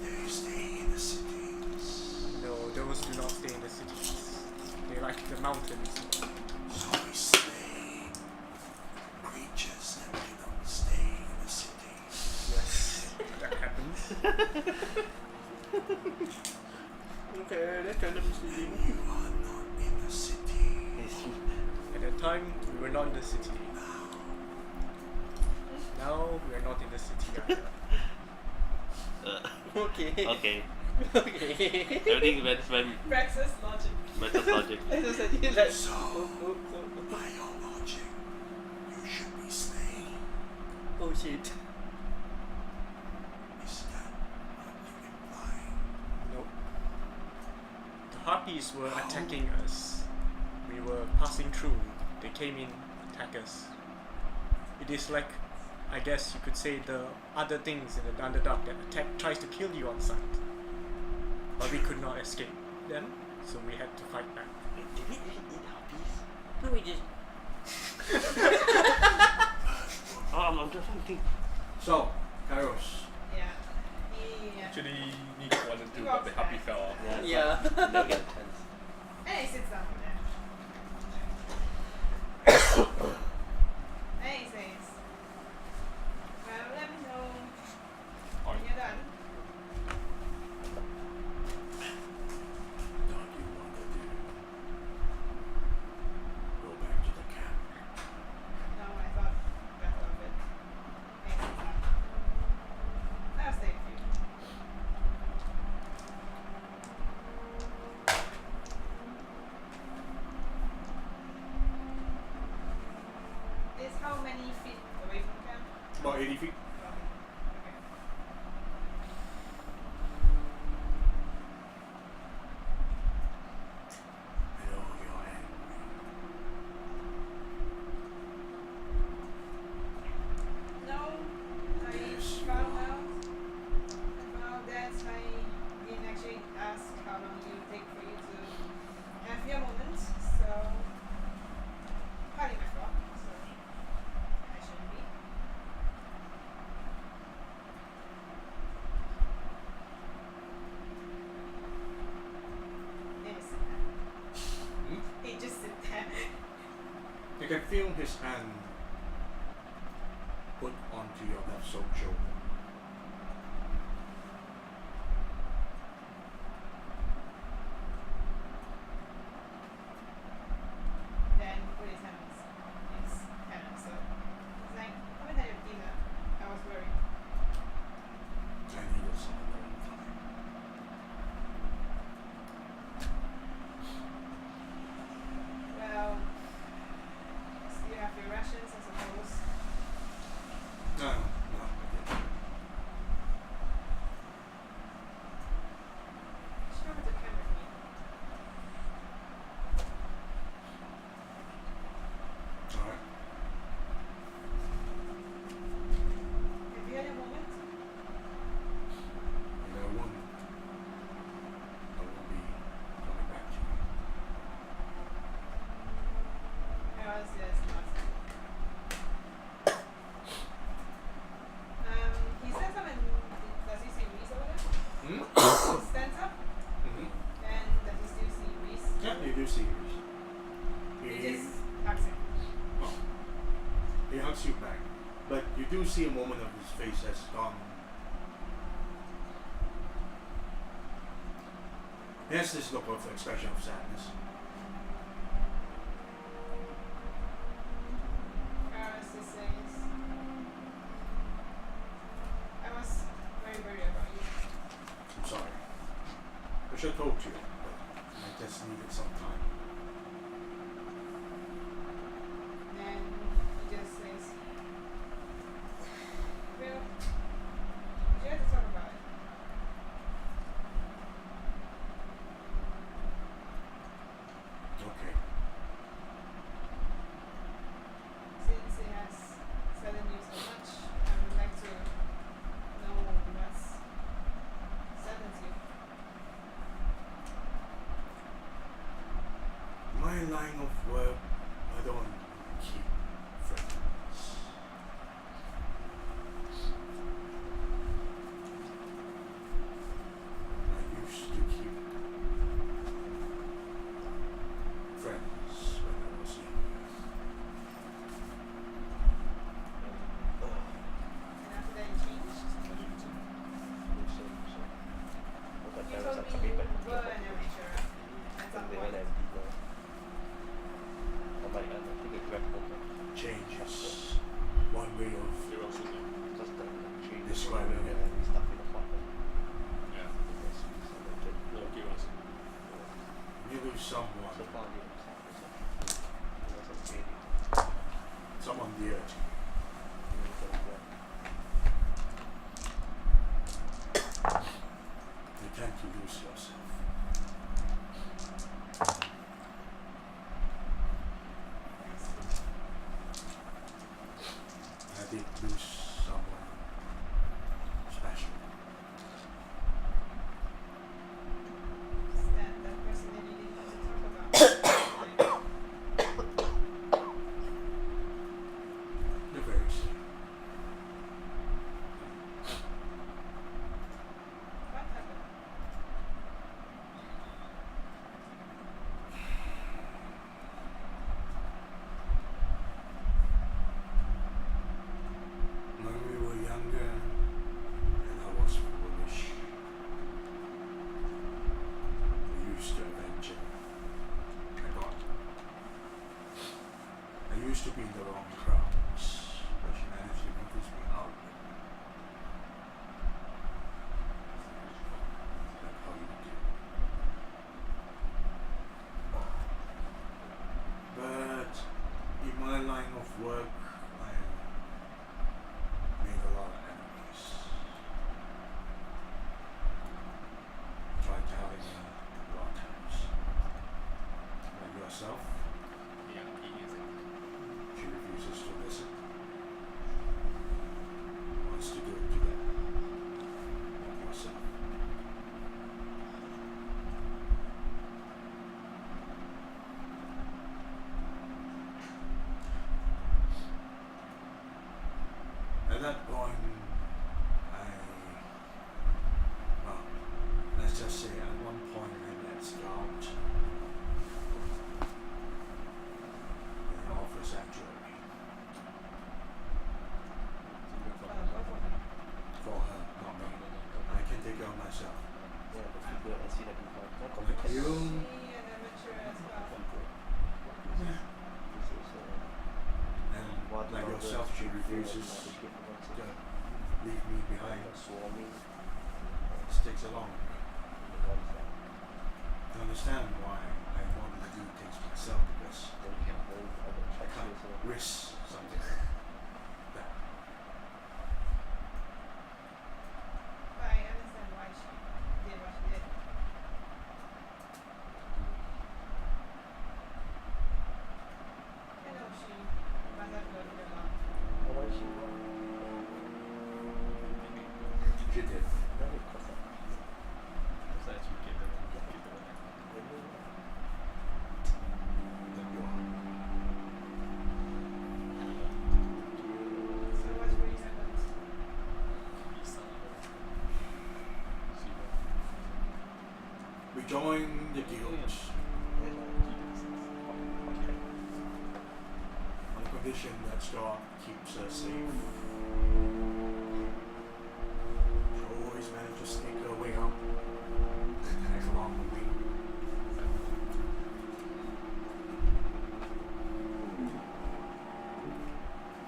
They stay in the cities. No, those do not stay in the cities. They like the mountains. So we slay creatures that do not stay in the cities. Yes, that happens. Okay, that's kind of misleading. You are not in the city. At that time, we were not in the city. Now we are not in the city either. Okay. Okay. Okay. Everything went Praxis logic. Meta's logic. I just said you like. So, oh. by your logic, you should be slain. Oh shit. Is that what you imply? Nope. The harpies were attacking us. We were passing through. They came in, attack us. It is like, I guess you could say, the other things in the Underdark that tries to kill you on sight. But we could not escape them, so we had to fight back. Did we really eat harpies? No, we didn't. I'm just thinking. So, Kairos. Yeah. He, Actually, Nick wanted to, but the happy fell off. Yeah. Never get a chance. and he sits down there. And he says, well, let me know when you're done. Don't you want to go back to the camp? No, I thought better of it. And he sits down. I'll stay with you. Is how many feet away from camp? About 80 feet. Okay. I know you're angry. No, I Yes, you found are. out. I found that I didn't actually ask how long it would take for you to have your moment, so partly my fault. So I shouldn't be. They just sit there. Hmm? They just sit there. You can feel his hand put onto your left shoulder. Then put his hand on his hand. So he's like, haven't had your dinner. I was worried. I needed some alone time. Well, still have your rations, I suppose. No, I didn't. You should come to camp with me. Alright. Have you had a moment? And I won't be coming back to you. I was just not. He stands up and does he see Reese over there? Hmm? He stands up Mm-hmm. and does he still see Reese? Yeah, you do see yours. He just hugs him. Oh. He hugs you back. But you do see a moment of his face has gone. He has this look of expression of sadness. Karas just says, I was very worried about you. I'm sorry. I should have told you, but I just needed some time. Then he just says, well, would you like to talk about it? Okay. describing it. Stuck in the pot. Yeah. No, give us. You lose someone. So far, it was okay. Someone dear to you. You tend to lose yourself. I did lose someone special. Is that the person that you didn't want to talk about? You're very sick. What happened? When we were younger and I was foolish, I used to avenge it. I used to be in the wrong crowds, but she managed to convince me out. That's how you do. But in my line of work, I made a lot of enemies. Tried telling her a lot of times. Like yourself, Yeah, he is it. she refuses to listen. Wants to do it to them. Like yourself. At that point, well, let's just say at one point I met Scout. And offers actually Both of them. for her, not me. I can take care of myself. Yeah, the figure I see that before. Not Like complicated. you, She an amateur as well. This is and like yourself, she refuses to leave me behind. swarming. Sticks along with me. To understand why I wanted to do things myself because I can't risk something like that. But I understand why she did what she did. I know she must have loved your mom. She did. Besides, you get the one. That you are. So what really happened? We joined the guild on the condition that Scott keeps her safe. She always managed to sneak her way up and tag along with me.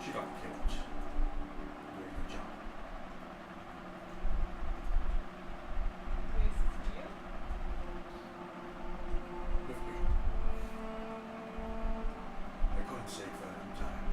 She got killed doing her job. With you? With me. I couldn't save her in time.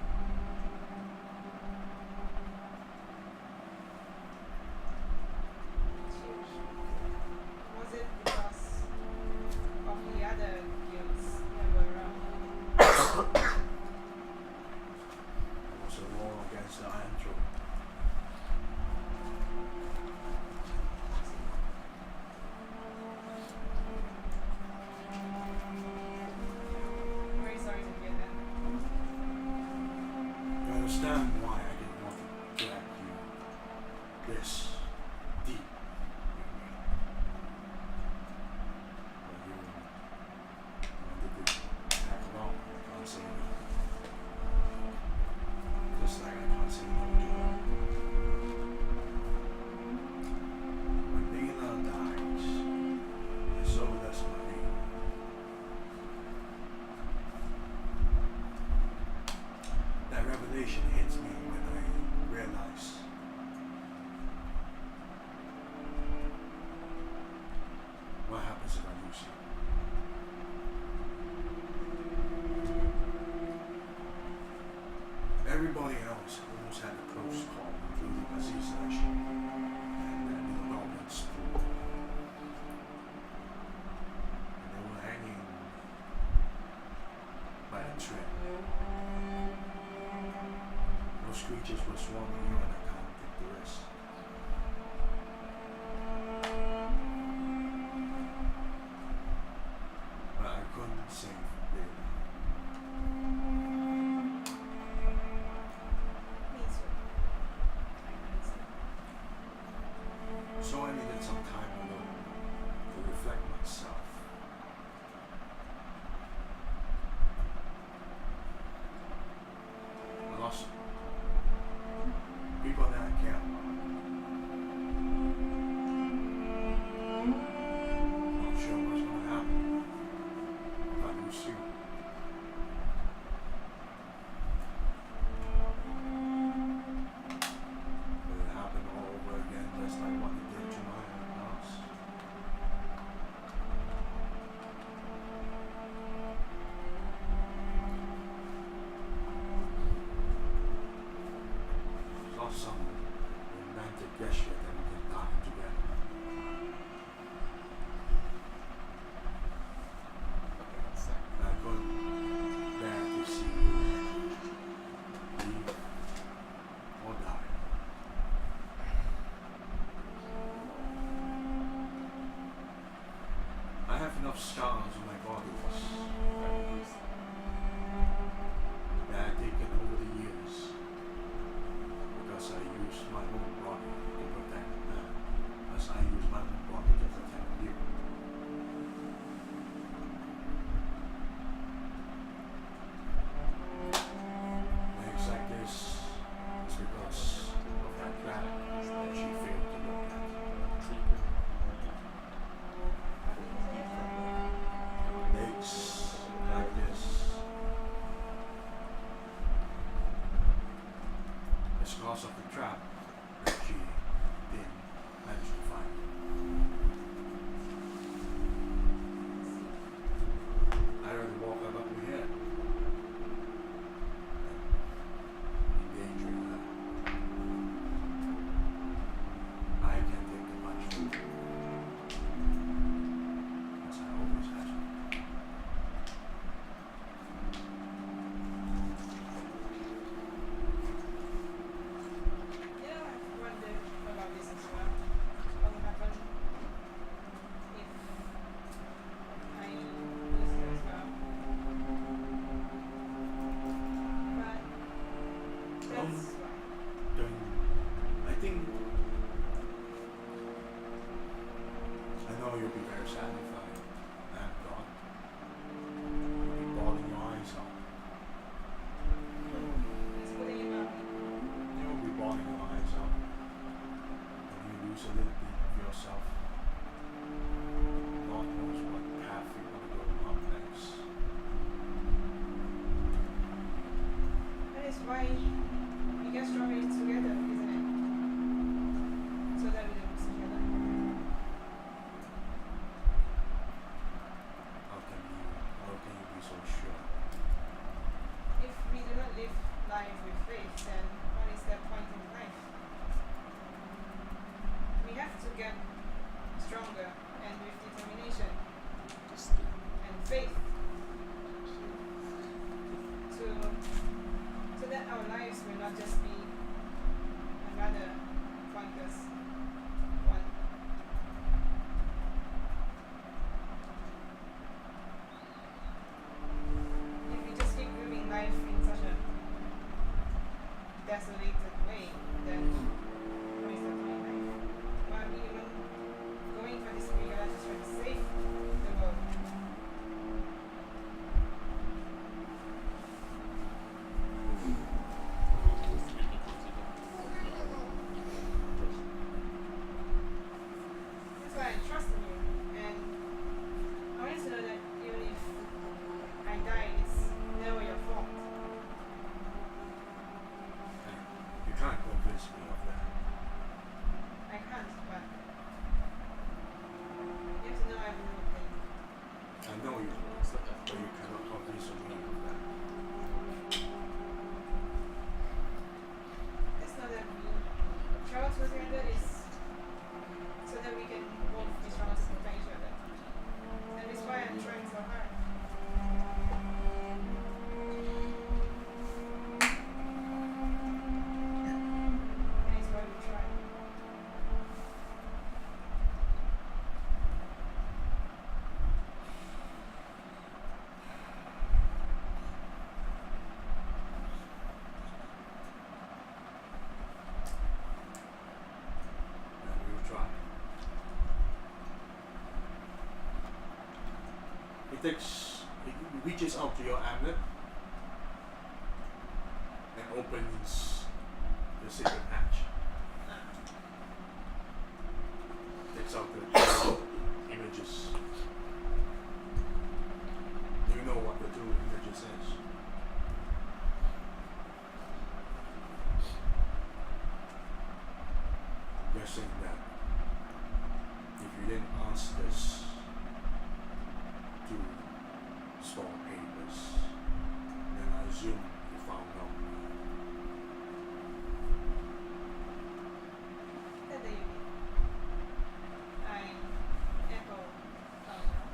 like what he did to my house. It's not some romantic gesture that we can die together. Okay, that's sad. I couldn't bear to see you leave or die. I have enough scars on my body that I've taken over the years because I used my own body to protect them, as I used my own body to protect you. Things like this is because of that trap that she failed to look at. Lakes like this is because of the trap that she didn't manage to find. I rather walk up up here endangering her. I can take the punch as I always have. You know, I've wondered about this as well. What will happen if I lose her as well? But that's why. I think I know you'll be very sad if I am gone. You'll be bawling your eyes out. It's putting him out. You'll be bawling your eyes out. And you lose a little bit of yourself. God knows what path you're gonna go up next. That is why we get stronger together, isn't it? So that we don't lose each other. How can you be so sure? If we do not live life with faith, then what is the point in life? We have to get stronger and with determination and faith so that our lives will not just be another pointless one. If we just keep living life in such a desolated way, then what is the point in life? Why are we even going for this bigger life to try to save the world? That's why I trust in you, and I want you to know that even if I die, it's never your fault. You can't convince me of that. I can't, but you have to know I have no pain. I know you will, but you cannot convince me of that. It's not that we travel together, is so that we can both be strong to protect each other. And that's why I'm trying so hard. And it's why we try. And we'll try. It reaches out to your amulet and opens the secret hatch. Takes out the images. You know what the two images is. Guessing that If you didn't ask us to store papers, then I assume you found out. That day you did. I echo found out.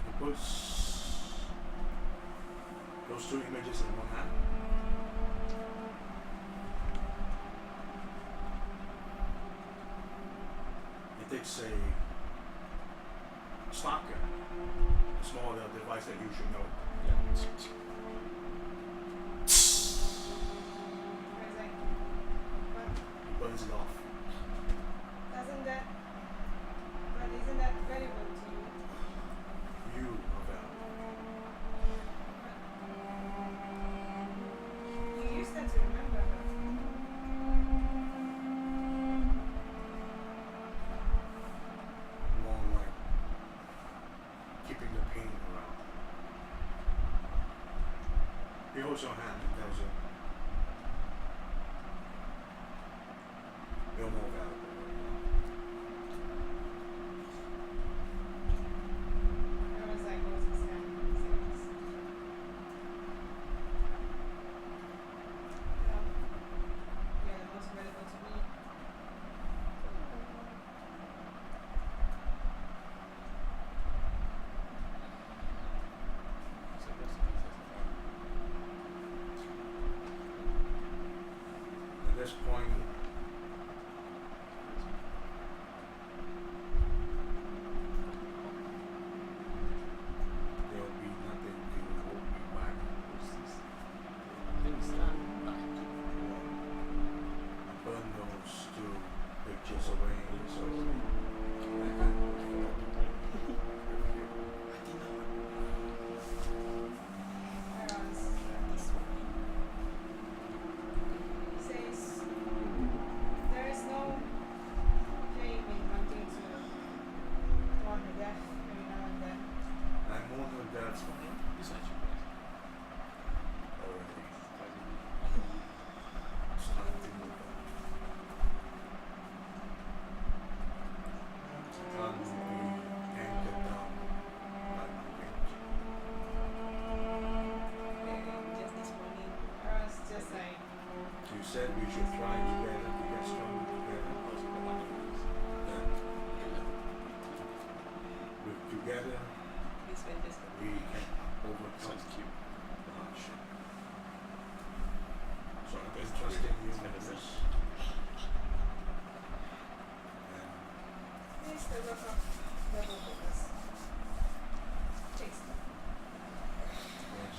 He puts those two images in one hand. He takes a stalker, a small device that you should know. Yeah. I was like, but He burns it off. isn't that valuable to you? You are valuable. You use that to remember her. More like keeping the pain around. He holds your hand and tells you, you're more valuable right now. I was like, what's his hand? Serious. Well, you're the most valuable to me. So that's the princess of Ireland. At this point, there will be nothing to hold me back. What's this? Things that like Burn those two pictures away so I can look forward. Whereas he says there is no shame in wanting to mourn her death every now and then. I mourn her death this actually was already. surprisingly. It's time to move on. I can't be anchored down by my pain. Just this morning. Whereas just like You said we should try together to get stronger together. Also the one that was Then with together This one just we can overcome sounds cute. the hardship. So I'm just trusting you in this. And this the work of the both of us. Takes time. yes,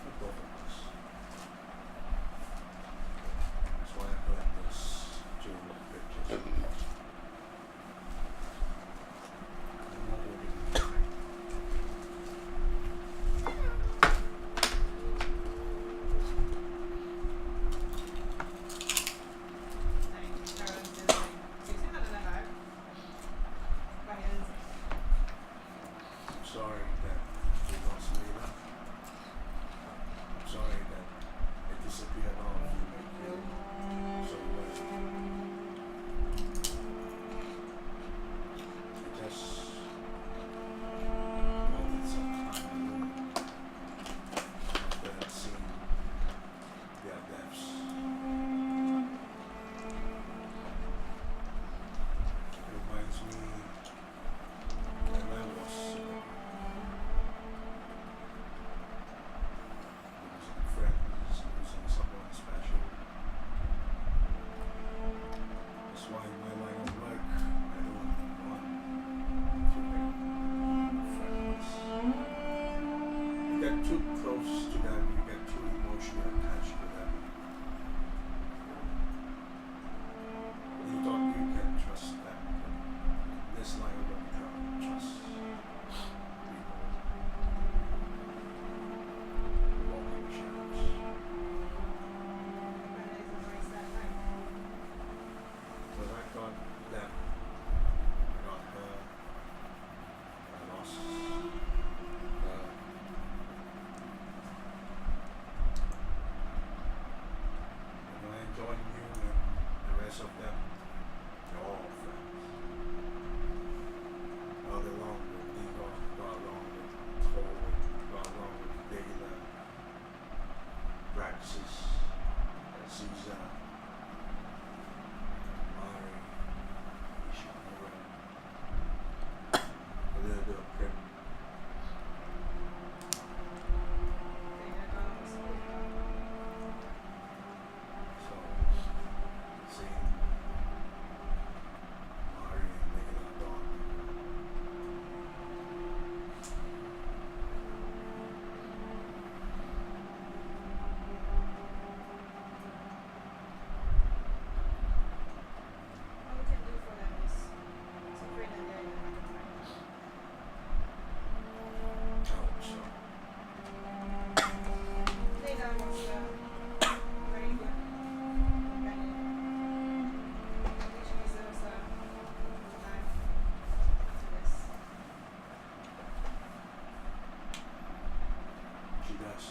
for both of us. That's why I put this two pictures. I'm not holding you back. I'm sorry that you lost Leila. I'm sorry that it disappeared off you make you so well. I just wanted some time alone after I'd seen their deaths. It reminds me when I was losing friends, losing someone special. That's why in my line of work, I don't want to make friends. You get too close to them, you get too emotionally attached to them. You thought you can trust them, but in this line of work, you can't trust people. Who walk in the shadows. But I got them. I got her. I lost her. a little bit of prep. So, seeing Mari and Megalodon. All we can do for them is to pray that they are in the right mind. So, Lena was very good companion. I think she deserves a knife to this. she does.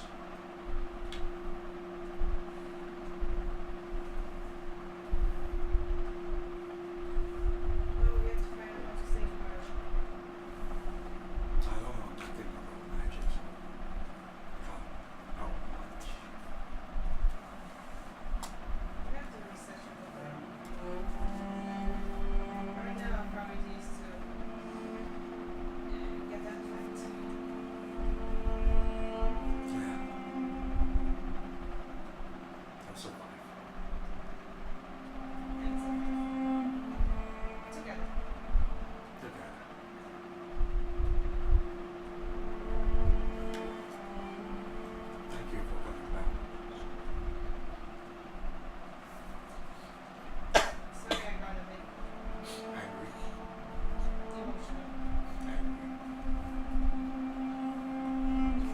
Well, we have to find out how to save her. I don't know nothing about magic, so can't help much. We have to research a little bit. Right now, our priority is to get that fact. Yeah. I'll survive. And together. Together. Thank you for coming back. Sorry, I got a bit Angry. emotional. Angry.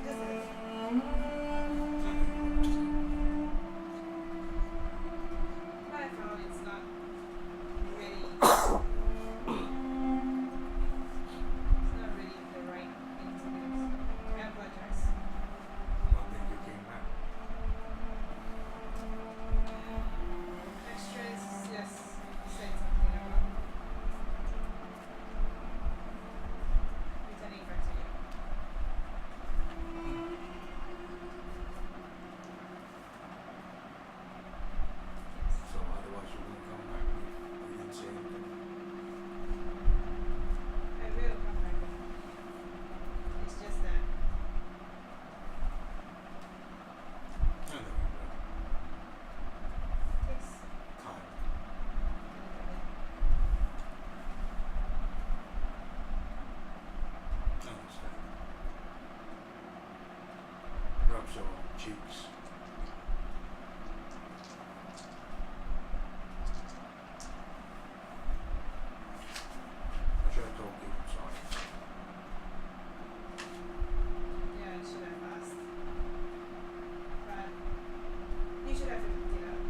Just a little. But I found it's not really. It's not really the right thing to do. So I apologize. What made you came back? Axtracius, yes, said something about returning back to you. So otherwise you wouldn't come back. You didn't say anything. I will come back. It's just that I know you will. it takes Time. a little bit. I understand. Rubs your cheeks. I should have told you, I'm sorry. Yeah, I should have asked. But you should have looked it up.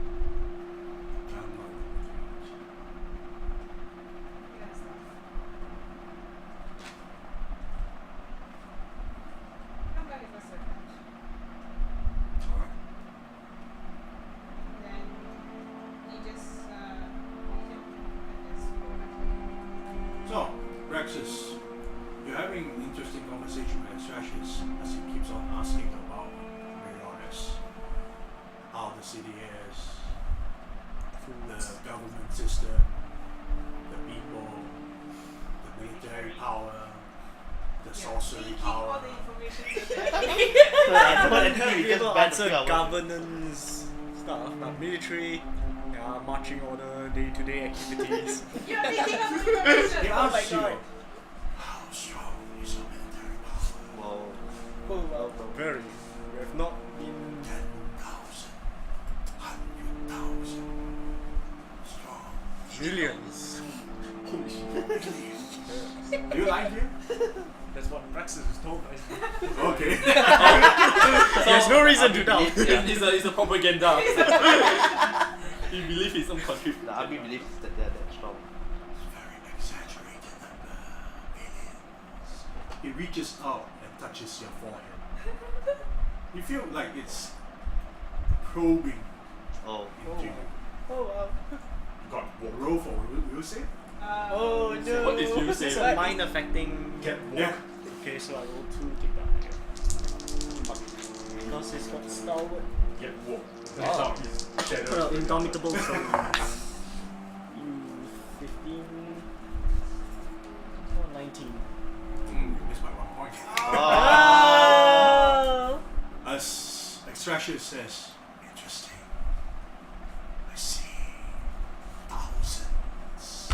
I'm not going to You gotta stop. Come back if I survive. Alright. Then you just meet him and just go back home. So, Rexus, you're having an interesting conversation with Axtracius as he keeps on asking about Marionis, how the city is, the government system, the people, the military power, the sorcery Keep power. all the information to them. I don't And think we be just able to banned a few answer hours. governance stuff, military, marching order, day-to-day activities. You're making up He information. Oh my asks you, God. how strong is your military power? Whoa. Oh wow. Very. We have not been 10,000, 100,000 strong. millions. Do you like him? That's what Praxis was told us. Okay. There's no reason to doubt. It's a propaganda. He believes his own country. The army believes that they're that strong. Very exaggerated number. Millions. He reaches out and touches your forehead. You feel like it's probing Oh. into you. Oh wow. God, Roll for will say? Oh no. What is you This is say? a mind affecting. get Yeah. Okay, so I roll 2, take that. Because it's got stalwart. Get walk. That's how his shadow. Indomitable soul. You 15. Oh, 19. You missed by 1 point. Oh. As Axtracius says, interesting. I see thousands.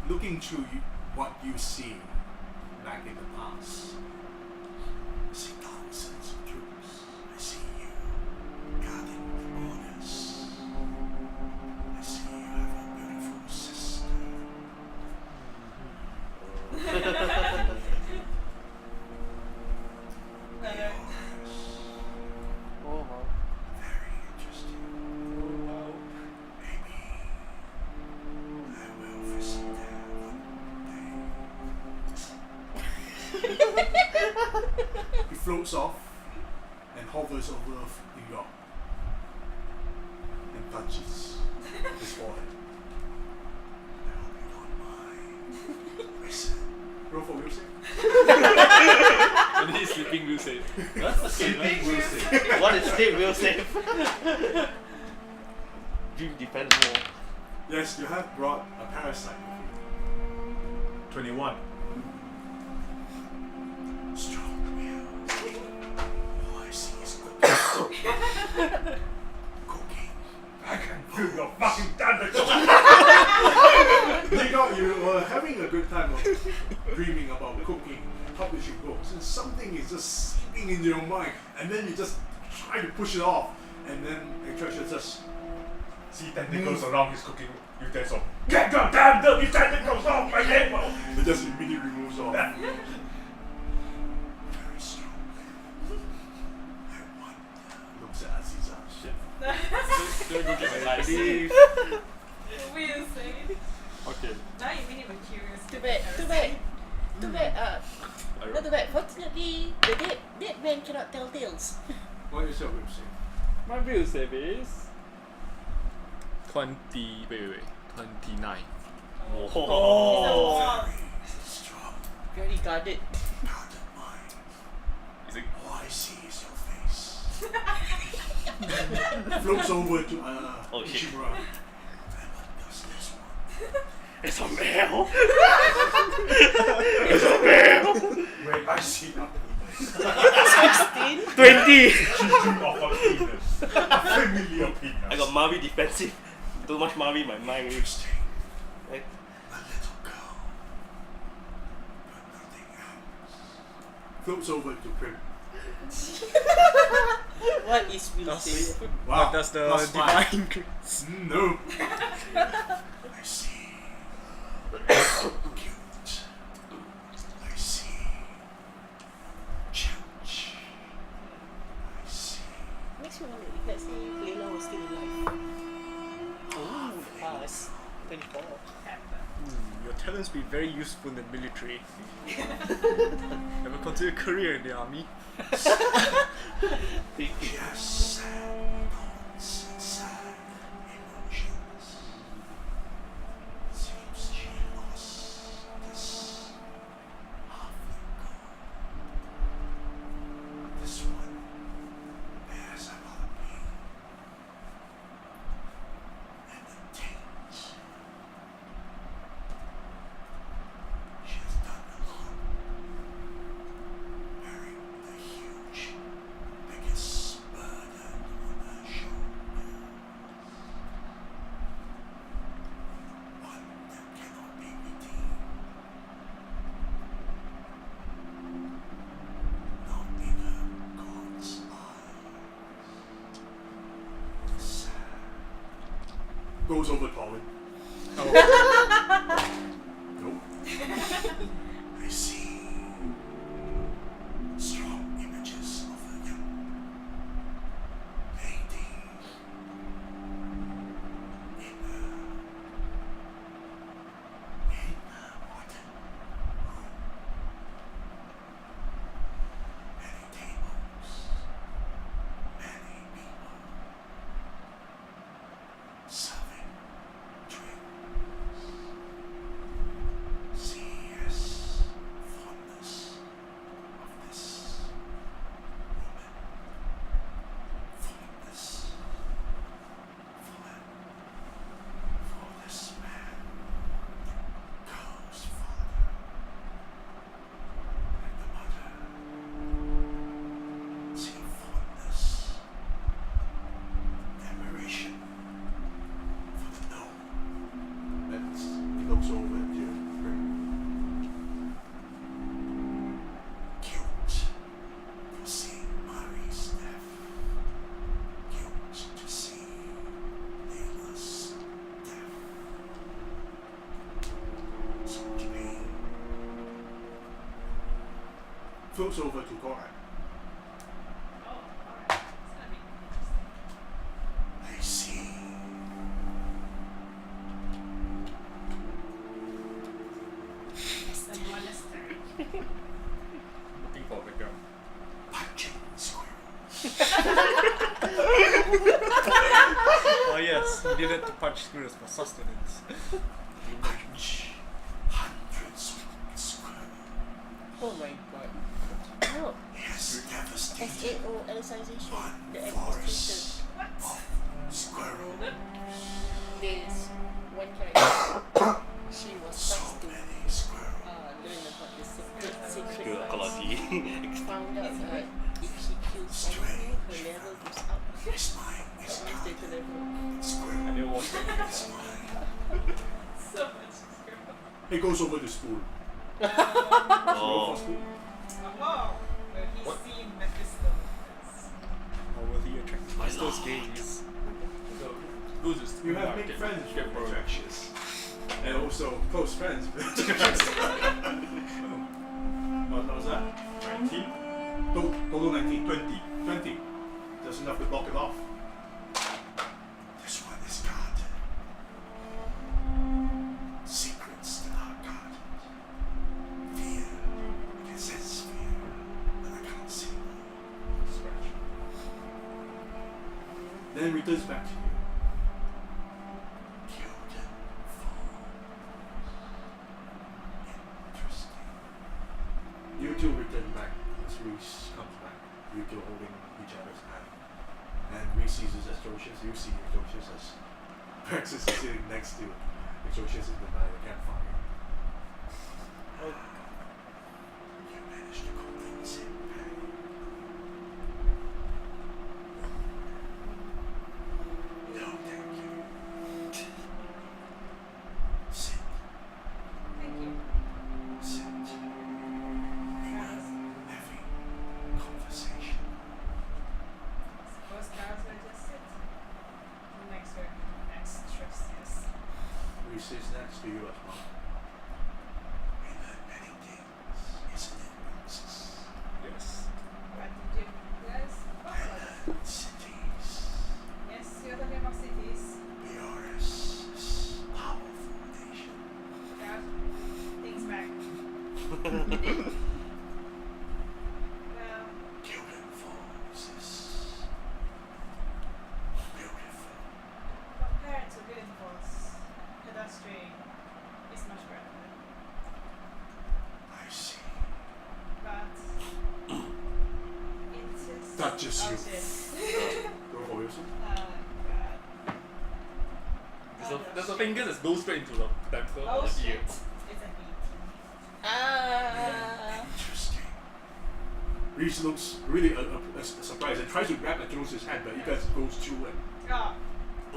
Looking through what you see back in the past, I see thousands of troops. I see you guarding the borders. I see you have a beautiful sister. Oh wow. Very interesting. Oh wow. Maybe I will visit there one day. He floats off and hovers over New York and touches his forehead. I hope you don't mind. Listen. Roll for will save. And he's sleeping, will say. Sleeping will say. What is sleep will save? Dream defense wall. Yes, you have brought a parasite with 21. you. Strong will. All I see is cooking. Cooking. I can feel your fucking tentacles. You were having a good time of dreaming about cooking and publishing books, and something is just seeping into your mind, and then you just try to push it off, and then Axtracius just See tentacles around his cooking utensil. Get your damn dirty tentacles off my table! it just immediately moves off. Very strong. I wonder. Looks at Aziza. Shit. Let me go get my life. We'll say. Okay. Now you made him curious. Too bad. Not too bad. Fortunately, the dead man cannot tell tales. What is your will save? My will save is 29. Oh. Strong. Very guarded. Guarded mind. Is it? All I see is your face. Floats over to Oh, shit. Ishimura. And what does this one? It's a male. Wait, I see nothing. 20. She drew off her penis. A familiar penis. I got Mavi defensive. Too much Mavi in my mind. Interesting. Right? A little girl. But nothing else. Floats over to Prim. What is will Does- save? What does the plus five. divine grace? No. I see. Cute. I see. Chouch. I see. Makes me wonder if let's say Layla was still alive. Oh, pass. 24. Your talents be very useful in the military. Ever consider a career in the army? She has sad thoughts and sad emotions. Seems she lost this halfling girl. This one bears a lot of pain and the taint. She has done a lot, bearing the huge, biggest burden on her shoulders. One that cannot be redeemed. Not in her God's eyes. Sad. Goes over Colin. Nope. I see strong images of a young lady in a wooden room. Many tables, many people serving drinks. She has floats over to Korak. Oh, alright. It's gonna be interesting. I see. It's a monastery. Looking for a background. Punching squirrel. Oh yes, you needed to punch squirrels for sustenance. Punch hundreds of squirrels. Oh my god. No. Yes, devastated SAO Alicization. one The forest administrator. of squirrel. There's one character. She was So forced to many squirrels. learn about the secret Skill life. ecology. Found out that if she kills animal, her level goes up. It's mine. It's Administrator level. I squirrel. didn't watch that. It's mine. So much squirrel. It goes over to school. Oh. For school. Oh, but he's What? seen Mephisto. That's- How will he attract Mephisto's gaze? So, goes to school You have market, big friends get with bro. Axtracius. And also close friends with What was that? 19, Total 19. 20. 20. Just enough to block it off. This one is guarded. Secrets that are guarded. Fear. I can sense fear, but I can't see. Scratch. Then it returns back to you. Gilded Falls. Interesting. You two return back as Reese comes back. You two holding each other's hand. And Reese sees Axtracius. You see Axtracius as Praxis is sitting next to Axtracius in the campfire. Oh, You managed to convince him back. No, thank you. Sit. Thank you. Sit. We are having conversation. Suppose cows will just sit next to Axtracius. We sit next to you as well. We learn many things, isn't it, Moses? Yes. What did you guys talk I about? learned cities. Yes, you're talking about cities. We are a powerful nation. God, things back. Well, Gilded Falls is beautiful. compared to Good Falls, pedestrian is much better. I see. But it's just Touches oh, you. shit. Go for yourself. God. There's a finger that goes straight into the temple Oh or the shit. ear. It's a heat. Ah. Interesting. Reese looks really surprised and tries to grab Axtracius' hand, but he just goes through him. Oh,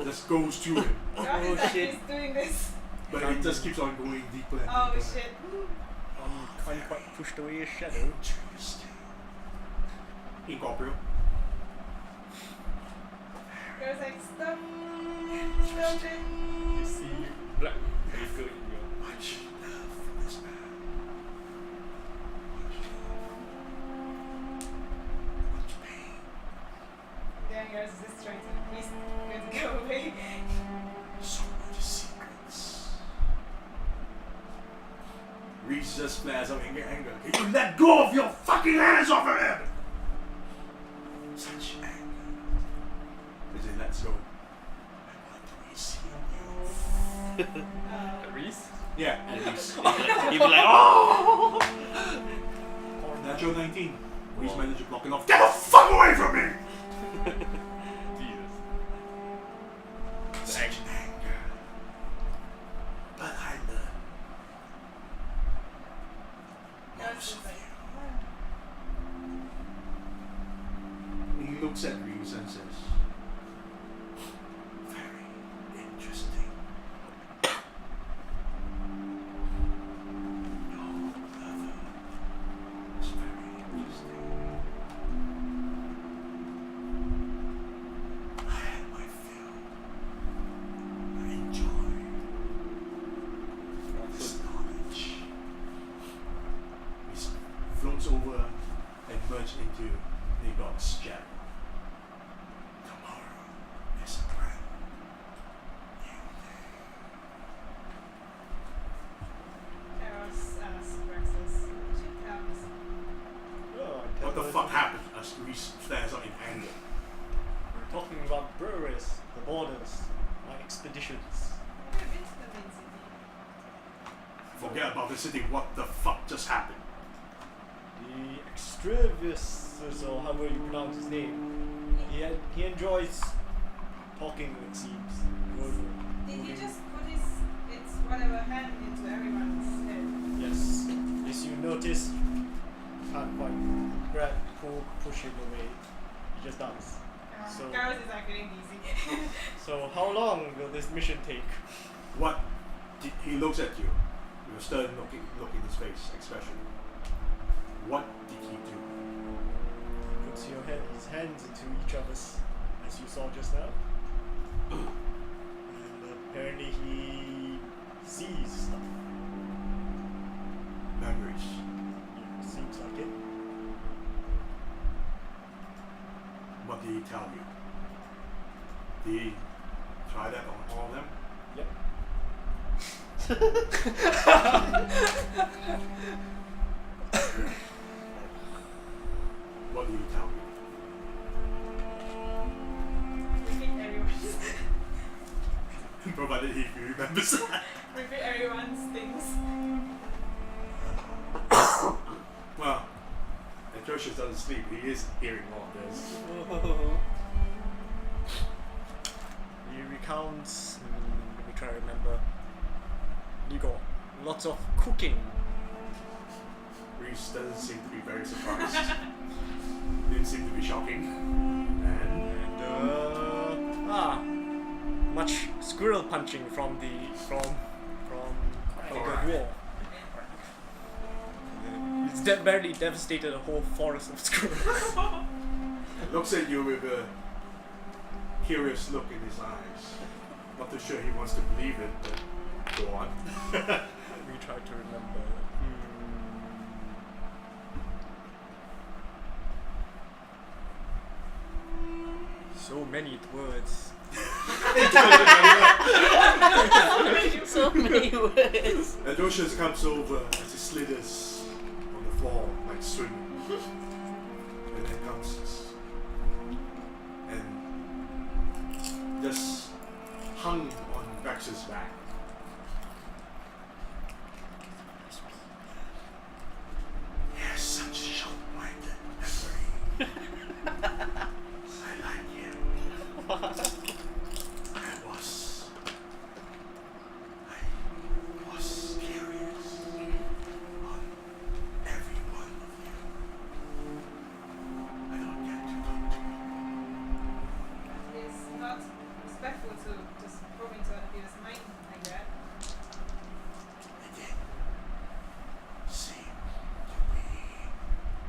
Just goes through him. God Oh, is like shit. he's doing this. But it just keeps on going deeper and Oh deeper. shit. can't quite pushed away his shadow. Interesting. Incorporeal. There's like stop. Stop it. You see black baker in your Much love for this man. Much love. Much pain. Then yours is just trying to, he's going to go away. So much secrets. Reese just flares out anger. Can you let go of your fucking hands off of him? Such anger. As in, let's go. I want to be seen you. Reese. Yeah, at least. He'd be like, oh! Natural 19. Reese managed to block it off. Get the fuck away from me! Jesus. Such anger. But I learned. Yours Most is of like, you. He looks at Reese and says, very interesting. Your lover is very interesting. I had my fill. I enjoy this knowledge. He floats over fuck happened? As Reese flares out in anger. We're talking about breweries, the borders, my expeditions. Have you been to the main city? Forget about the city. What the fuck just happened? The Axtracius, or however you pronounce his name, he enjoys talking, it seems. Did he just put his whatever hand into everyone's head? Yes. As you notice, can't quite grab, pull, push him away. He just does. So- Gareth is like getting dizzy. So how long will this mission take? What? He looks at you with a stern look in his face, expression. What did he do? Puts his hands into each other's, as you saw just now. And apparently he sees stuff. Memories. Yeah, seems like it. What did he tell you? Did he try that on all of them? Yep. What did he tell you? Repeat everyone's. Provided he remembers that. Repeat everyone's things. Well, Axtracius doesn't sleep. He is hearing all of this. He recounts. Let me try to remember. You got lots of cooking. Reese doesn't seem to be very surprised. Didn't seem to be shocking. And Much squirrel punching from the Alright. war. He's barely devastated a whole forest of squirrels. looks at you with a curious look in his eyes. Not too sure he wants to believe it, but go on. Let me try to remember. So many words. So many words. Axtracius comes over as he slithers on the floor like swimming. And then comes and just hung on Vex's back. You're such a sharp-minded memory. I like you. I was curious on every one of you. I don't get to talk to you. It's not respectful to just probe into other people's mind like that. It did seem to be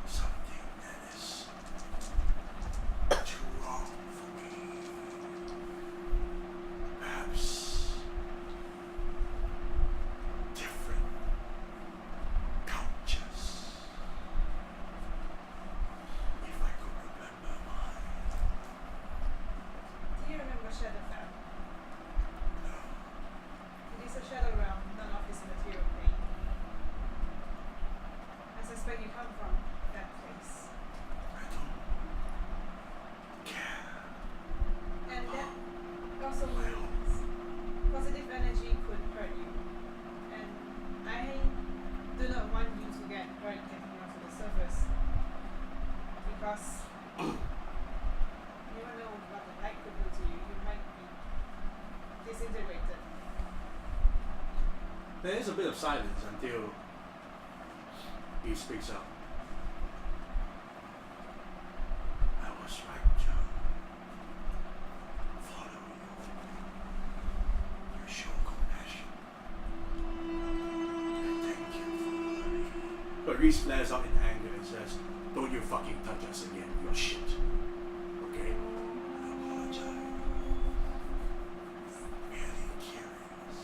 something that is too wrong for me. Perhaps different cultures. If I could remember mine. Do you remember Shadowfell? No. It is a shadow realm, none of this material plane. I suspect you come from that place. I don't care. And that also means positive energy could hurt you. And I do not want you to get hurt getting onto the surface. Because you don't know what the light could do to you. You might be disintegrated. There is a bit of silence until he speaks up. I was right, John. Follow you. You show compassion. And thank you for learning. But Reese flares out in anger and says, "Don't you fucking touch us again, you're shit. Okay? I apologize. Merely curious.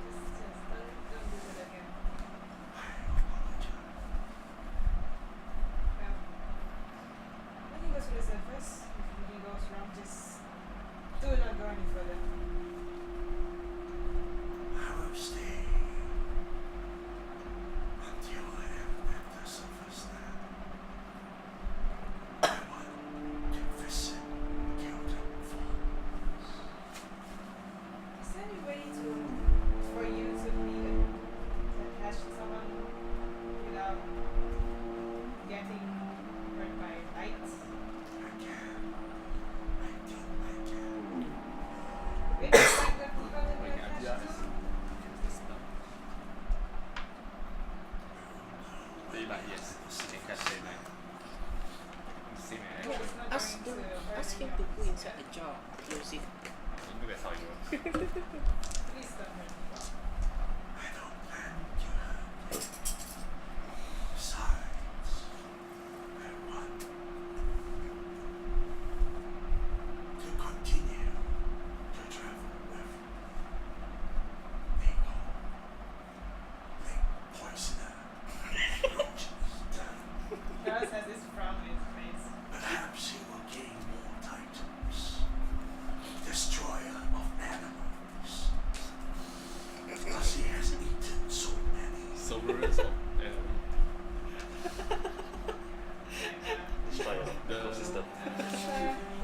Just don't do that again. I apologize." Well, when you go to the surface, if anything goes wrong, just do not go any further. I will stay until I am at the surface then. yes. And cast day 9. Same as It's action. not Ask going him, to ask him to go inside the jar, close it. I think that's how it works. Please don't hurt me. I don't plan to hurt you. Besides, I want to continue to travel with Nico, Link Poisoner, Roach's turn. Garrus has this frown on his face. Perhaps he will gain more titles. Destroyer of animals. Because he has eaten so many. Sovereigns of Destroy the The- ecosystem.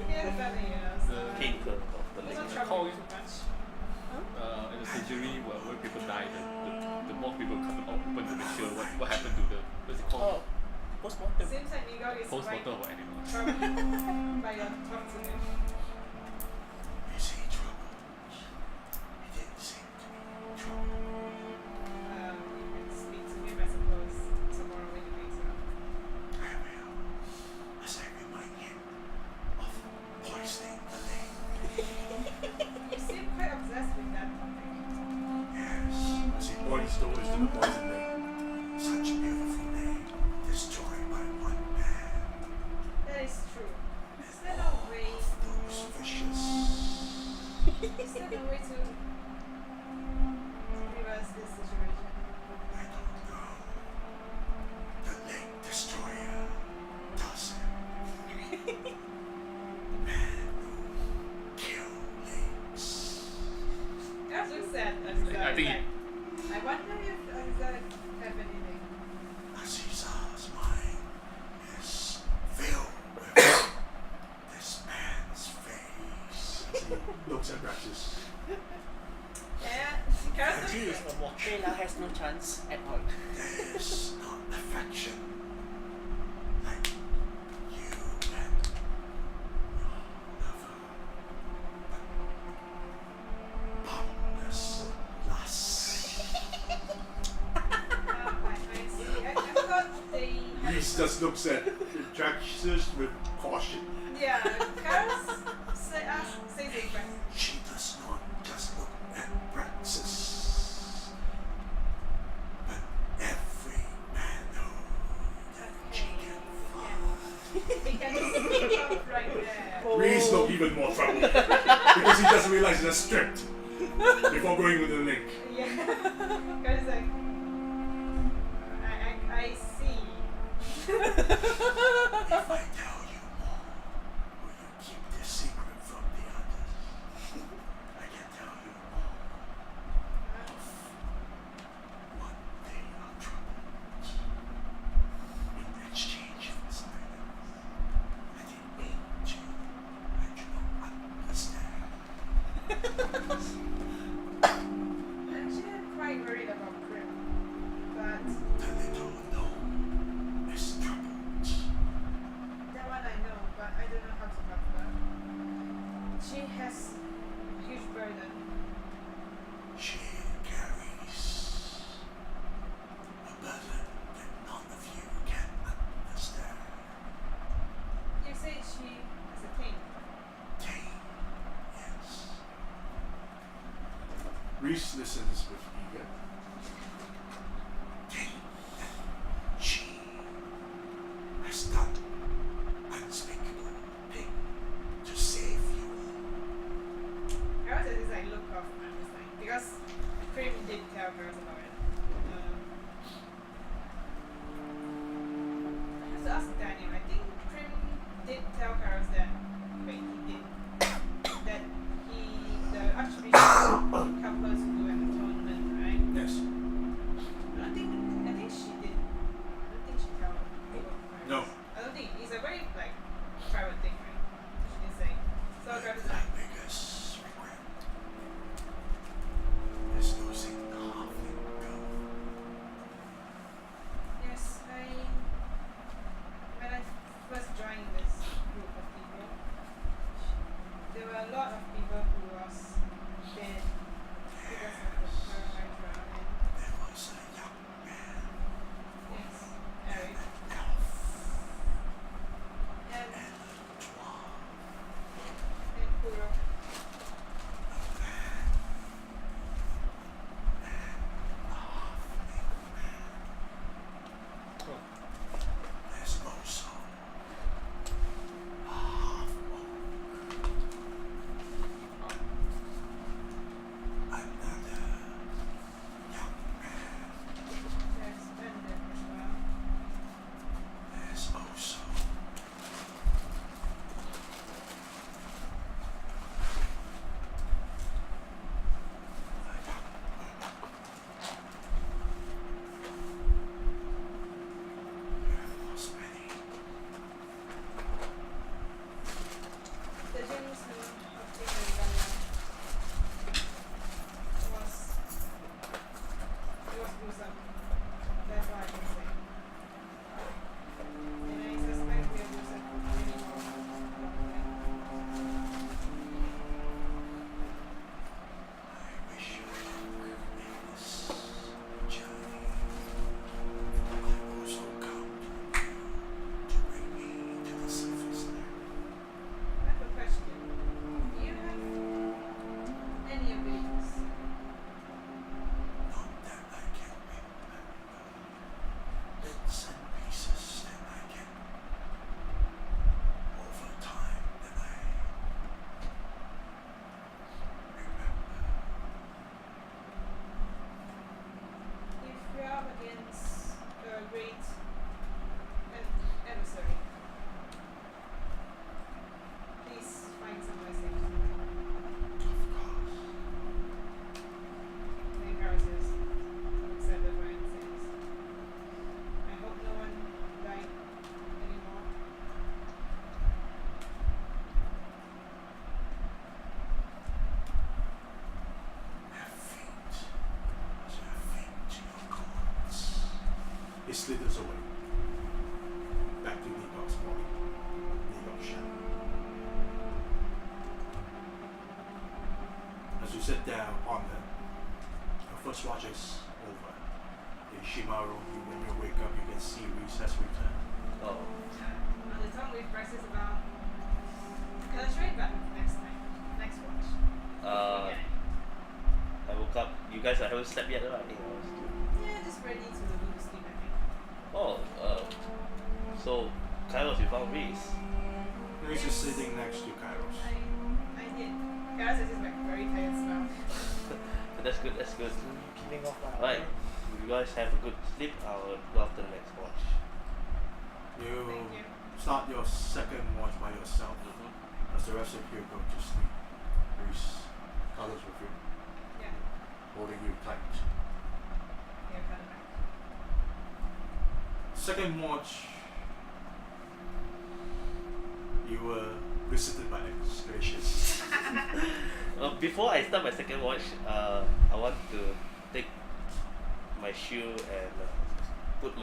Yeah, funny, The King of the It's not lake. Call troubling it- too much. in the surgery where people die, the more people come open to make sure what happened to the what's it Oh, called? postmortem. Seems like Nigo is Postmortem of animals. troubled by your talk to him. Is he troubled? He didn't seem to be troubled. You can speak to him, I suppose, tomorrow when he wakes up. I will, as I remind him of poisoning the lake. You seem quite obsessed with that topic. Yes, as he points towards the poison lake. Such a beautiful lake, destroyed by one man. That is true. Is there And no all way? of those fishes. Is there no way to reverse this situation? I don't know. The lake destroyer does it. Man who kill lakes. Garrus looks sad. I think I wonder if Azizah have anything. Azizah's mind is filled with this man's face. As he looks at Praxis. Yeah, Garrus He looks is a watch. Bella has no chance at all. There's not affection like you and your lover, but boundless lust. I see. I thought they had. Reese just looks at Praxis with caution. Yeah, Garrus says it first. She does not just look at Praxis, but every man that she can find. He can see it right there. Reese look even more troubled because he just realized it's a script before going with the link. Yeah. Garrus is like, I see. If I tell you more, will you keep this secret from the others? I can tell you more of what they are troubled in exchange for silence. I didn't mean to. I do not understand. Actually, I'm quite worried about Grim. But The little gnome is troubled. that one I know, but I don't know how to help her. She has a huge burden. She carries a burden that none of you can understand. You say she has a king. Cain, yes. Reese listens with eager. Cain, she has done unspeakable thing to save you. Garrus has this like look of understanding because Prim did tell Garrus about it. I have to ask Daniel. I think Prim did tell Garrus that. Wait, he did. That the Archbishop helped us do an atonement, right? Yes. slithers away. Back to Leacock's body. Leacock's shadow. As you sit there on the first watch is over. The Shimaru, when you wake up, you can see Reese has returned. Oh. On the tongue with prices about illustrate, but next time. Next watch. I woke up. You guys haven't slept yet, right? Yeah, just ready to go to sleep, I think. Oh, so Kairos, you found Reese. Reese is sitting next to Kairos. I did. Guys, I just like very tired smell. That's good, that's good. Peeling off my Right. You guys have a good sleep. I'll go after the next watch. You Thank you. start your second watch by yourself. As the rest of you go to sleep, Reese cuddles with you, Yeah. holding you tight. Yeah, cut it back. Second watch, you were visited by Axtracius. Before I start my second watch, I want to take my shoe and put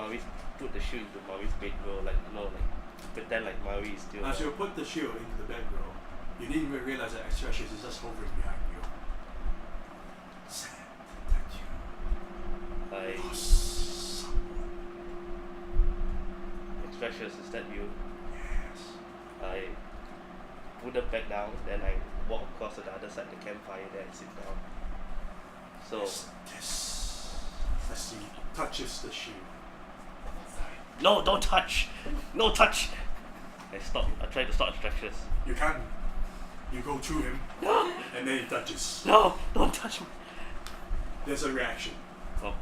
the shoe into Mauri's bedroll, like pretend like Mauri is still. As you put the shield into the bedroll, you didn't even realize that Axtracius is just hovering behind you. Sad that you I lost someone. Axtracius, is that you? Yes. I put them back down, then I walk across to the other side of the campfire, then I sit down. So This. As he touches the shield. no, don't touch, no touch. I try to stop Axtracius. You can. You go to him, No, and then he touches. no, don't touch me. There's a reaction. Oh.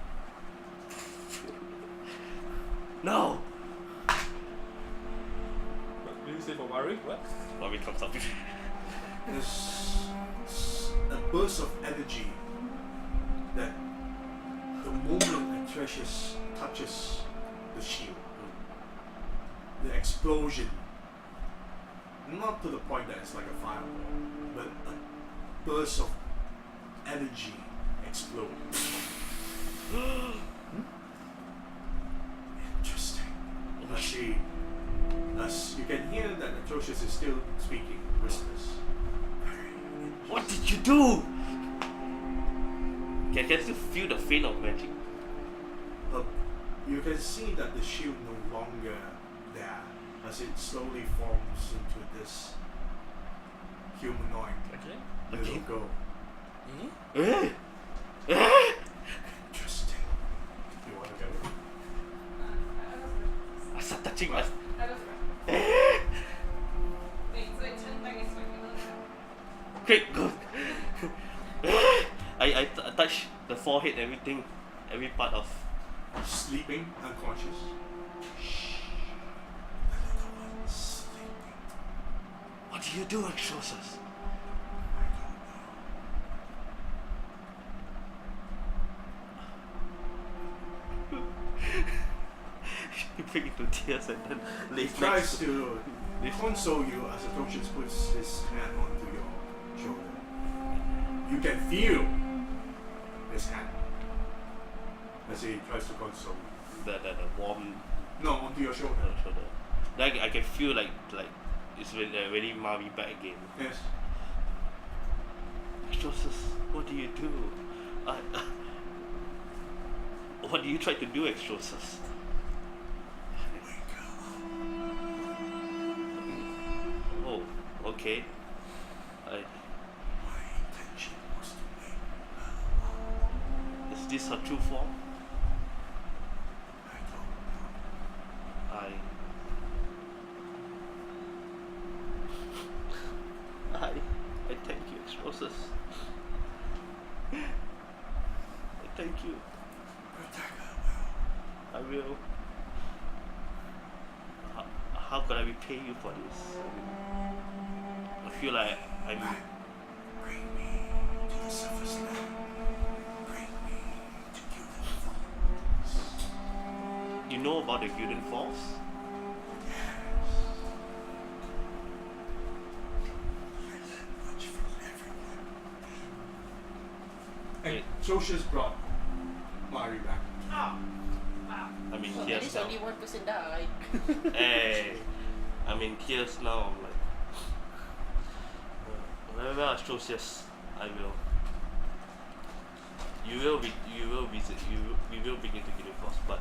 No. What did you say for Mari? What? Mauri comes up. There's a burst of energy that the moment Axtracius touches the shield, the explosion, not to the point that it's like a fireball, but a burst of energy explodes. Interesting. As you can hear that Axtracius is still speaking whispers. What did you do? Can you still feel the feint of magic? You can see that the shield no longer there, as it slowly forms into this humanoid Okay. little Okay. girl. Eh? Interesting. You want to get it? I start touching my. I was right. Wait, so it turned like it's like a little Quick, go. I touch the forehead, everything, every part of. Sleeping, unconscious. Shh. The little one is sleeping. What do you do, Axtracius? I don't know. You break into tears and then lay He next tries to. to console you as Axtracius puts his hand onto your shoulder. You can feel his hand as he tries to console you. The warm No, onto your shoulder. shoulder. Like I can feel like it's really Maui back again. Yes. Axtracius, what do you do? What do you try to do, Axtracius? Wake up. Oh, okay. My intention was to wake her up. Is this her true form? I don't know. I thank you, Axtracius. I thank you. Protect her well. I will. How could I repay you for this? I feel like I'm. Bring me to the surface land. Bring me to Gildan Falls. You know about the Gildan Falls? I learned much from everyone. And Axtracius brought Mari back. Oh, wow. I'm in Well, at tears least now. only one person died. Hey, I'm in tears now. I'm like, well, Axtracius, I will. You will visit. We will begin to Guild Force, but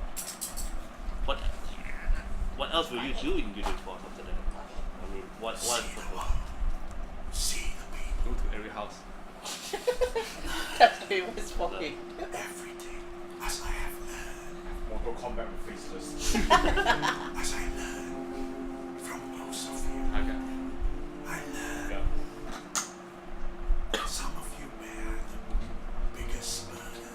what else will you do in Guild Force after that? I mean, what is the purpose? See the people, Go to every house. That's how he was walking. everything, as I have learned, Mortal Kombat with faceless. as I learned from most of you. Okay. I learned Yeah. some of you bear the biggest burden.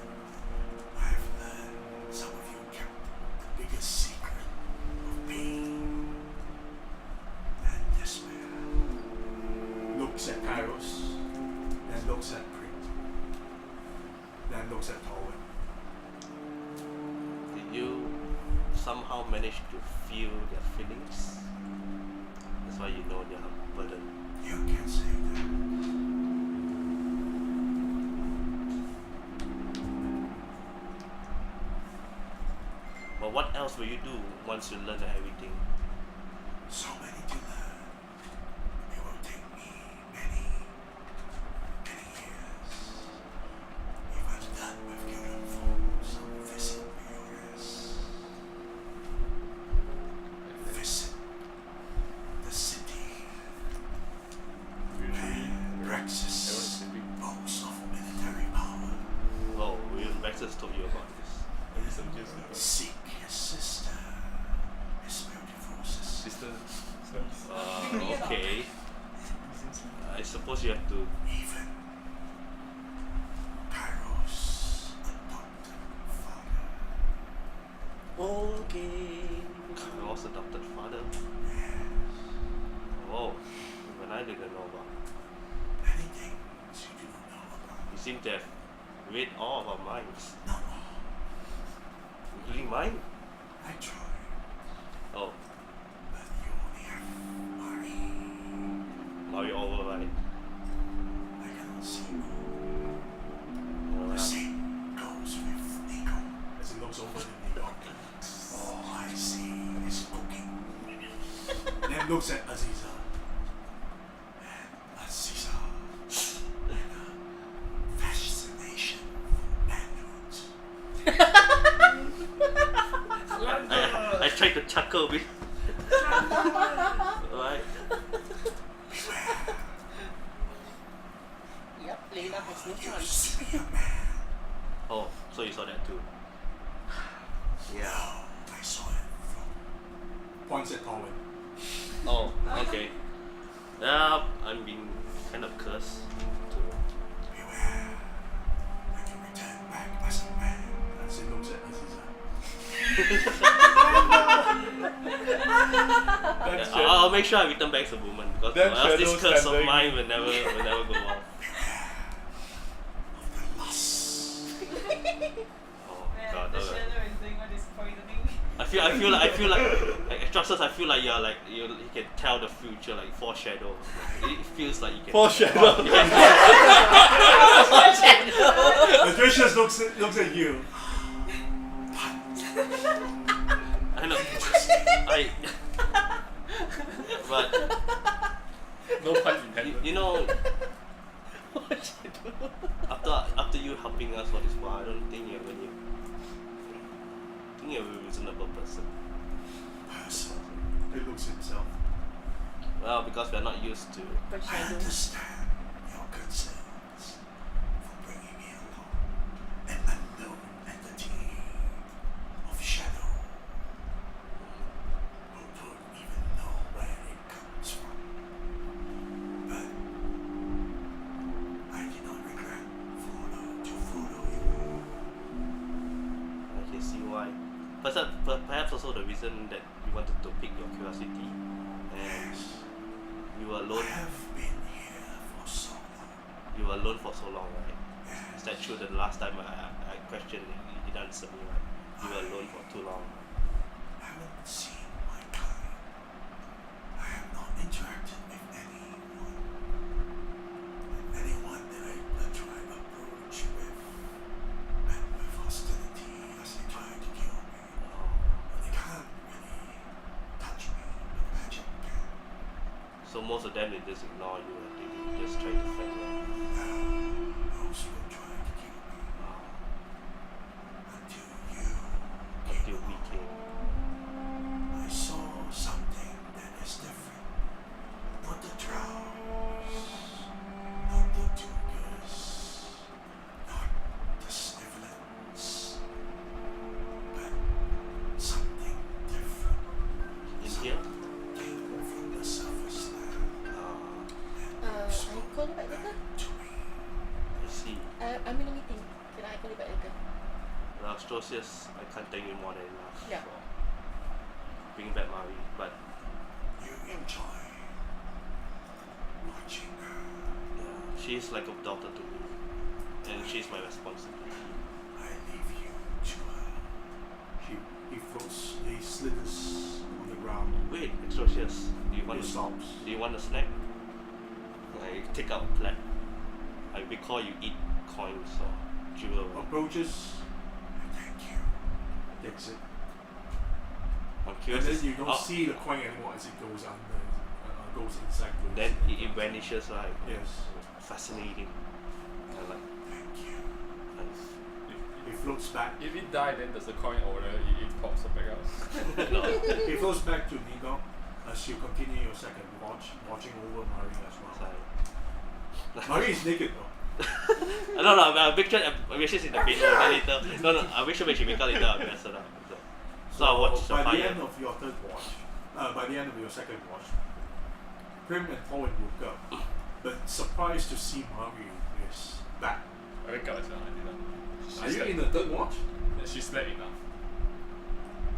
I have learned some of you kept the biggest secret of pain and despair. Looks at Kairos, then looks at Prit, then looks at Torwin. Did you somehow manage to feel their feelings? That's why you know they are burden. You can say that. But what else will you do once you learn everything? So many to learn. It will take me many years. If I'm done with Gildan Falls, I'll visit Buras. Visit the city where Rexus boasts of military power. Oh, Rexus told you about this. Maybe some kids. Seek his sister, his beautiful sister. Sister. Okay. I suppose you have to. Even Kairos' adopted father. Okay. Carl's adopted father. Oh, when I didn't know about. Many things you do not know about. You seem to have read all of our minds, Not all. including mine. I tried, Oh, but you only have Marie. now you're over, right? I cannot see more. The Alright. same goes with Nico. As he looks over the Nico. All I see is cooking. Then looks at Aziza. And Aziza. And a fascination for manhood. I tried to chuckle a bit. Alright. Beware. Yep, Layla has no You chance. used to be a man. Oh, so you saw that too. Yeah. No, I saw it from points at Colin. Oh, okay. Yeah, I'm being kind of cursed to. Beware when you return back as a man. As he looks at Aziza. That's I'll make sure I return back as a woman because Them or else this shadows curse of standing. mine will never go off. Of the lust. Oh Man, god. the alright. shadow is doing what is poisoning. I feel like Axtracius, I feel like you're like you can tell the future, like foreshadow. It feels like you can. Foreshadow. You can Axtracius looks at you. I know. But No pun intended. you know, after you helping us for this while, I don't think you're really. I think you're a reasonable person. He looks himself. Well, because we're not used to. But I shadows. understand your concerns for bringing me along an unknown entity of shadow who don't even know where it comes from. But I did not regret to follow you. I can see why. Perhaps also the reason that you wanted to pick your curiosity, and Yes, you were I alone. have been here for so long. You were alone for so long, right? Yes, Is that true? That the last time I questioned you didn't answer me, right? You were alone for too long. I haven't seen my kind. I have not interacted with anyone. Anyone that I tried approach with met with hostility as they tried to kill me. most of them they just ignore you and they just try to fight you. Those who are trying to kill me until Until we came. I saw something that is different. Not the Drows, not the Tukers, not the Snivelins, but something different. In here? Came from the surface land I call you back later. to me. I see. I'm in a meeting. Can I call you back later? Axtracius, I can't thank you more than enough Yeah. for bringing back Mari, but You enjoy watching her. yeah, she is like a daughter to me, and she's my responsibility. I leave you to her. He floats, he slithers on the ground. Wait, Axtracius, do you want He a stops. Do you want a snack? I take out a plate. I recall you eat coins or jewelry. Approaches. Thank you. Takes it. I'm And curious. then you don't oh, see the coin anymore as it goes under, goes inside. Then it vanishes, right? Yes. Fascinating. I like. Thank you. Nice. He floats back. If it die, then does the coin order it pops up back out. No. He floats back to Nigo as you continue your second watch, watching over Mari as well. Mari is naked though. No, I picture she's in the bedroom later. No, I wish when she wake up later I'll dress her up. So I watch the by the fire. end of your third watch, by the end of your second watch, Prim and Thorwin woke up, but surprised to see Mari is back. I wake up as well, I didn't. Are you in the third watch? She slept enough.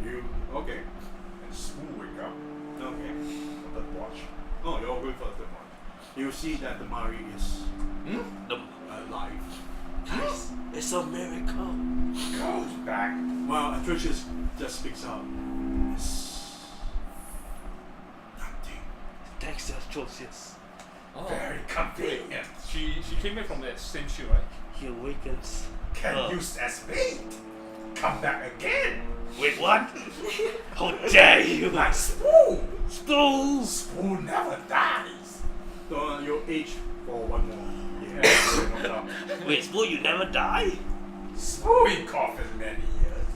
You okay? And Spoon wake up. Okay. Third watch. Oh, you're going for the third watch. You see that the Mari is The, alive. guys, it's a miracle. Goes back. Well, Axtracius just speaks out. It's nothing. Thanks to Axtracius. Oh, Very convenient. she came back from that same shoe, right? He awakens. Can use as bait. Come back again. Wait, what? How dare you? Like Spoon. Spoon! Spoon never dies. You'll age for one more. Yeah, no doubt. Wait, Spoon, you never die? Spoon in coffin many years.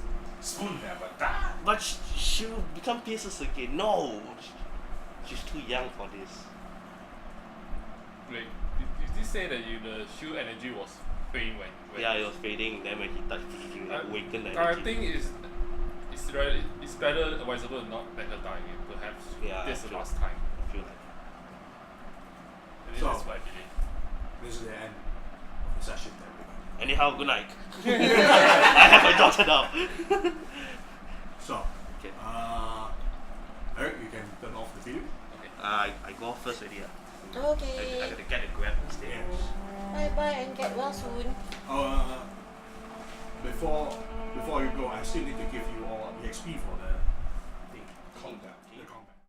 Spoon never died. But she'll become pieces again. No! She's too young for this. Wait, did you say that the shoe energy was fading when Yeah, it was fading, then when he touched it, he awakened I energy. think it's better advisable to not let her die again. Perhaps Yeah, this is the true. last time. I feel like. At least So- that's what I believe. This is the end of the session, everybody. Anyhow, good night. I have a daughter now. So, Okay. Eric, you can turn off the video. I go off first already. I Okay. gotta get a grab instead. Yes. Bye bye and get well soon. Before you go, I still need to give you all the XP for the